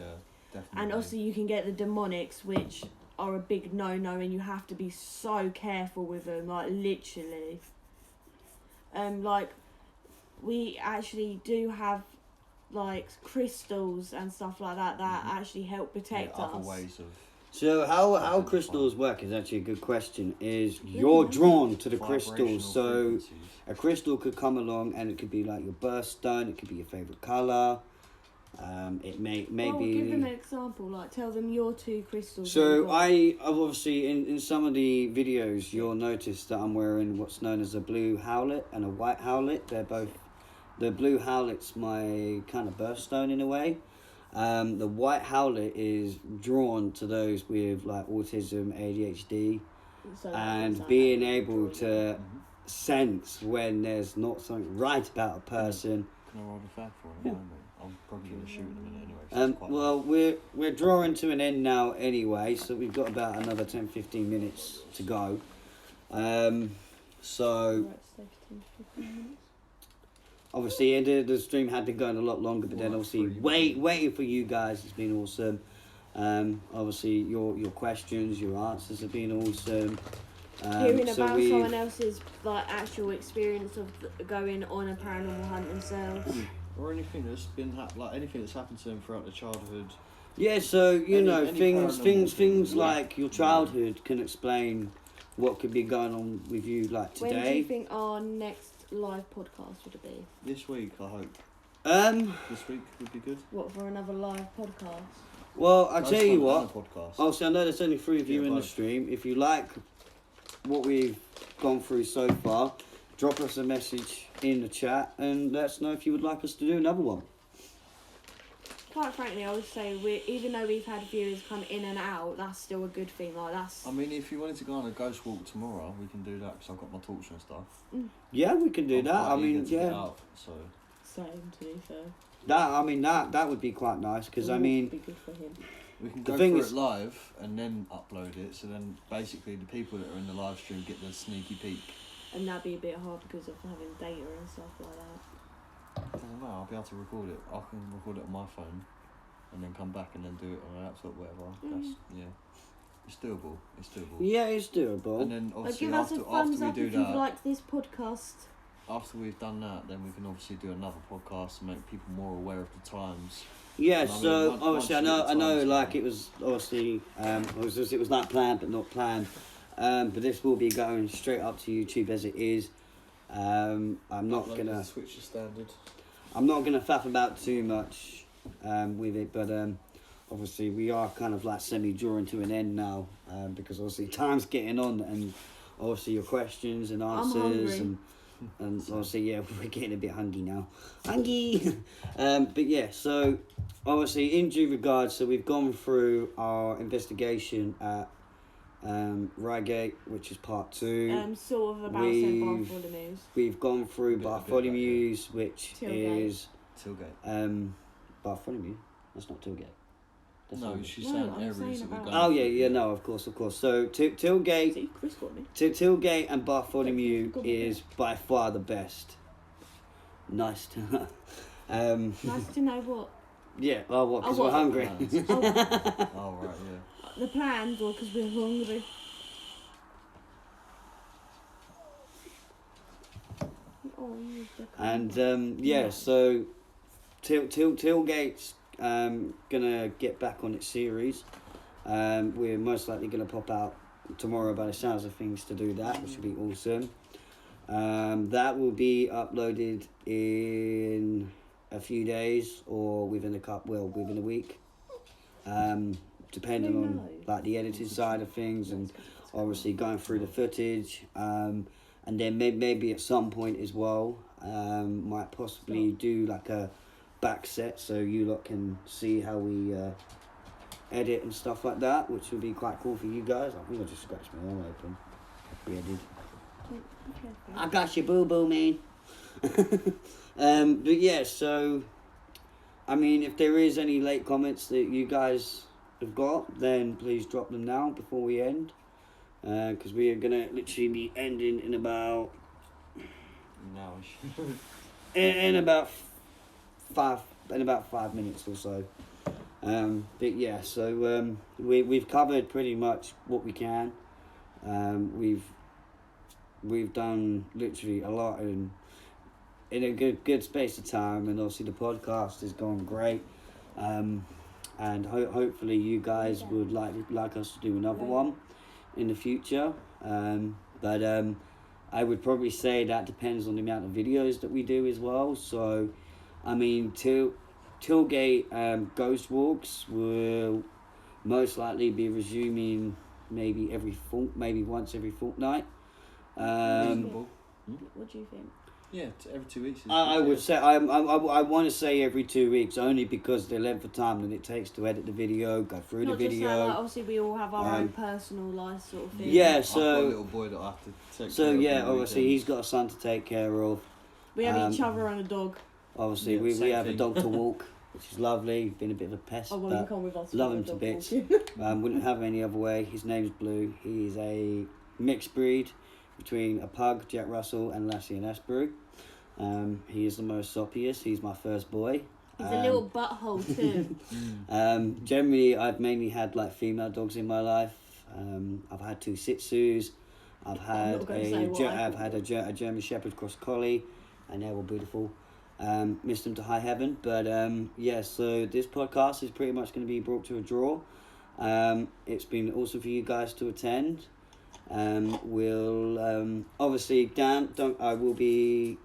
definitely. And also you can get the demonics, which are a big no-no, and you have to be so careful with them, like literally. Like we actually do have like crystals and stuff like that actually help protect us. Other ways of. So how crystals work is actually a good question. Is you're drawn to the crystals. So a crystal could come along and it could be like your birthstone. It could be your favorite color. It may well, be. Give them an example. Like tell them your 2 crystals. So I've obviously in some of the videos you'll notice that I'm wearing what's known as a blue howlet and a white howlet. They're both. The blue howlet's my kind of birthstone in a way. The white howlet is drawn to those with like autism, ADHD, and being able to sense when there's not something right about a person. Can I roll the fag for him? I'm probably going to shoot in a minute anyway. Well, we're drawing to an end now anyway, so we've got about another 10-15 minutes to go. So obviously the stream had been going a lot longer, but then obviously waiting for you guys has been awesome. Obviously your questions, your answers have been awesome. Hearing about someone else's like actual experience of going on a paranormal hunt themselves. Or anything that's been anything that's happened to them throughout their childhood. Yeah, so things like your childhood can explain what could be going on with you like today. When do you think our next live podcast would be? This week, I hope. This week would be good. What, for another live podcast? Well, I'll tell you what. Also, I know there's only 3 of you in the stream. If you like what we've gone through so far, drop us a message in the chat and let us know if you would like us to do another one. Quite frankly, I would say even though we've had viewers come in and out, that's still a good thing. Like that's. I mean, if you wanted to go on a ghost walk tomorrow, we can do that because I've got my torch and stuff. Yeah, we can do that. I mean, yeah. Same, to be fair. That would be quite nice because I mean. Be good for him. We can go through it live and then upload it, so then basically the people that are in the live stream get the sneaky peek. And that'd be a bit hard because of having data and stuff like that. Doesn't matter, I'll be able to record it. I can record it on my phone and then come back and then do it on a laptop, whatever. It's doable. Yeah, it's doable. And then obviously give us a thumbs up if you've liked this podcast. After we've done that, then we can obviously do another podcast and make people more aware of the times. Yeah, so obviously I know like it was obviously it was not planned but not planned. But this will be going straight up to YouTube as it is. I'm not gonna switch the standard. I'm not gonna faff about too much with it, but obviously we are kind of like semi-drawing to an end now because obviously time's getting on and obviously your questions and answers and obviously we're getting a bit hungry now. But yeah, so obviously in due regard, so we've gone through our investigation at Reigate, which is part 2. Sort of about Bartholomew's. We've gone through Bartholomew's, which is Tilgate. Bartholomew. That's not Tilgate. No, she's saying areas that we're going. Oh yeah, no, of course. So Tilgate, Tilgate and Bartholomew is by far the best. Nice to know. Nice to know what. Yeah. Oh, what? Because we're hungry. Oh right, yeah. The plans, or because we're hungry. Oh, you used the And yeah, so Tailgate's gonna get back on its series. We're most likely gonna pop out tomorrow by the sounds of things to do that, which would be awesome. That will be uploaded in a few days or within a week, depending on like the editing side of things and obviously going through the footage, and then maybe at some point as well, might possibly do like a back set so you lot can see how we edit and stuff like that, which would be quite cool for you guys. I think I just scratched my arm open. Yeah, I did. I got your boo-boo, man. But yeah, so I mean, if there is any late comments that you guys have got, then please drop them now before we end, because we are gonna literally be ending in about in about 5 minutes or so. But yeah, so we've covered pretty much what we can. We've done literally a lot in a good space of time, and obviously the podcast has gone great. And hopefully you guys would like us to do another one in the future. But I would probably say that depends on the amount of videos that we do as well. So, I mean, Tailgate Ghost Walks will most likely be resuming maybe once every fortnight. What do you think? Yeah, every 2 weeks. I would say I want to say every 2 weeks, only because the length of time that it takes to edit the video, go through Not the video. just that, like, obviously we all have our own personal life sort of thing. Yeah, I've got a little boy that I have to take so care of. yeah, obviously he's got a son to take care of. We have each other and a dog. Obviously, Yeah, we have thing. a dog to walk, which is lovely. Been a bit of a pest, Oh, well, you but come with us. love him to bits. Wouldn't have him any other way. His name's Blue. He's a mixed breed between a pug, Jack Russell, and Lassie and Asbury. He is the most soppiest. He's my first boy. He's a little butthole too. Generally, I've mainly had like female dogs in my life. I've had 2 Shih Tzus. I've had a German Shepherd Cross Collie, and they're all beautiful. Missed them to high heaven, but yeah. So this podcast is pretty much going to be brought to a draw. It's been awesome for you guys to attend. We'll obviously I will be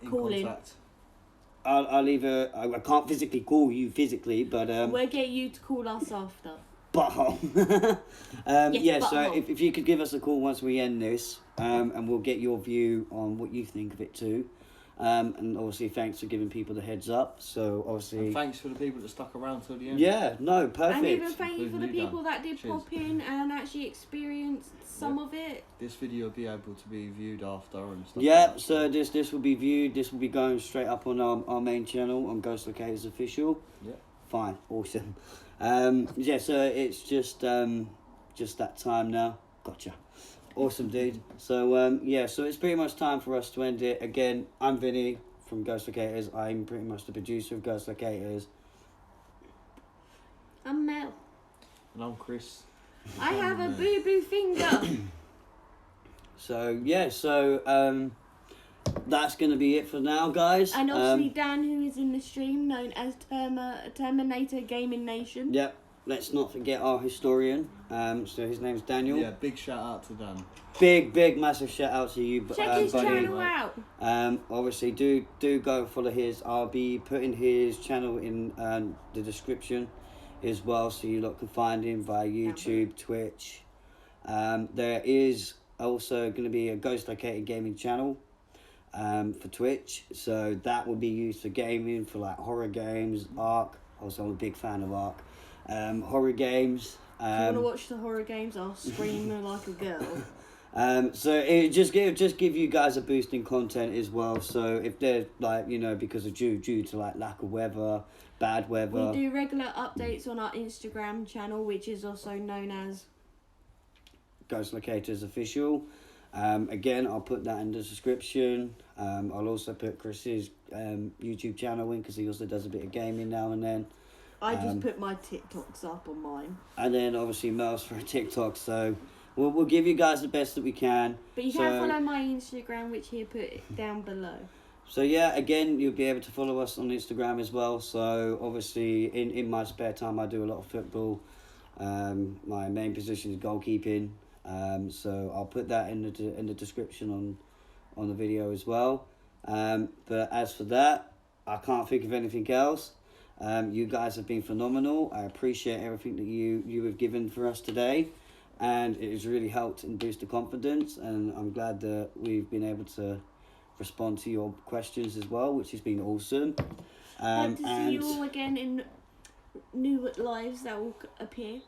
in Calling. contact. I'll either I can't physically call you physically, but We'll get you to call us after. butthole. Yes, yeah, so butthole. if you could give us a call once we end this, and we'll get your view on what you think of it too. And obviously thanks for giving people the heads up. So obviously And thanks for the people that stuck around till the end. yeah, no, perfect. And even thank you for the Including you, people Dan. that did Cheers. pop in and actually experienced some of it. This video will be able to be viewed after and stuff. Yeah, like that, so this will be viewed. This will be going straight up on our main channel on Ghost Locators Official. Yeah. Fine, awesome. Yeah, so it's just that time now. Gotcha. Awesome, dude. So yeah, so it's pretty much time for us to end it. Again, I'm Vinny from Ghost Locators. I'm pretty much the producer of Ghost Locators. I'm Mel. And I'm Chris. I have a boo-boo finger. So yeah, so that's gonna be it for now, guys. And obviously Dan, who is in the stream, known as Terminator Gaming Nation. Yep. Let's not forget our historian. So his name's Daniel. Yeah, big shout out to Dan. Big, massive shout out to you, Check his buddy. channel out. Obviously, do go and follow his. I'll be putting his channel in the description as well, so you lot can find him via YouTube, Twitch. There is also going to be a Ghost Locator gaming channel for Twitch, so that will be used for gaming, for like horror games, Ark. Also, I'm a big fan of Ark. Horror games. If you want to watch the horror games, I'll scream like a girl. So it just give you guys a boost in content as well. So if they're like, because of due to like lack of weather, bad weather. We do regular updates on our Instagram channel, which is also known as Ghost Locators Official. Again, I'll put that in the description. I'll also put Chris's YouTube channel in, because he also does a bit of gaming now and then. I just put my TikToks up on mine. And then obviously Mel's for a TikTok, so we'll give you guys the best that we can. But you can follow my Instagram, which he put down below. So yeah, again, you'll be able to follow us on Instagram as well. So obviously, in my spare time, I do a lot of football. My main position is goalkeeping. So I'll put that in the description on the video as well. But as for that, I can't think of anything else. You guys have been phenomenal. I appreciate everything that you have given for us today, and it has really helped and boosted confidence. And I'm glad that we've been able to respond to your questions as well, which has been awesome. Hope to see you all again in new lives that will appear.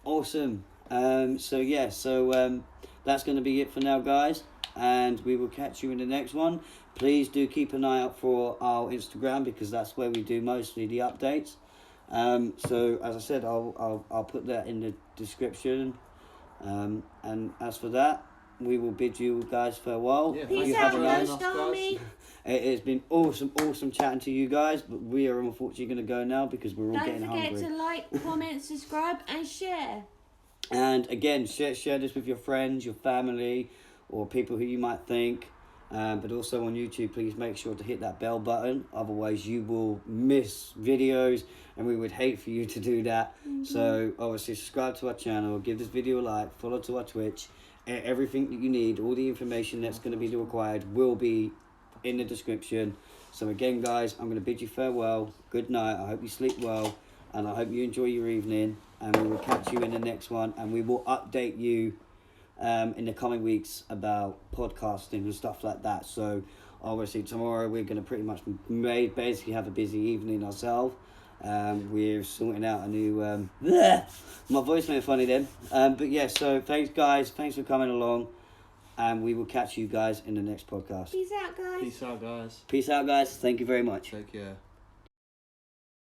Awesome. So that's going to be it for now, guys, and we will catch you in the next one. Please do keep an eye out for our Instagram, because that's where we do mostly the updates. So as I said, I'll put that in the description. And as for that, we will bid you guys farewell. Yeah, Peace out, Ghost Army. It has been awesome chatting to you guys, but we are unfortunately going to go now because we're all getting hungry. Don't forget to like, comment, subscribe, and share. And again, share this with your friends, your family, or people who you might think. But also on YouTube, please make sure to hit that bell button. Otherwise, you will miss videos, and we would hate for you to do that. Mm-hmm. So obviously, subscribe to our channel, give this video a like, follow to our Twitch. Everything that you need, all the information that's going to be required will be in the description. So again, guys, I'm going to bid you farewell. Good night. I hope you sleep well, and I hope you enjoy your evening. And we will catch you in the next one, and we will update you in the coming weeks about podcasting and stuff like that. So obviously tomorrow we're going to pretty much basically have a busy evening ourselves. We're sorting out a new my voice went funny then, but yeah, so thanks guys, thanks for coming along, and we will catch you guys in the next podcast. Peace out, guys. Peace out, guys. Peace out, guys. Thank you very much. Take care.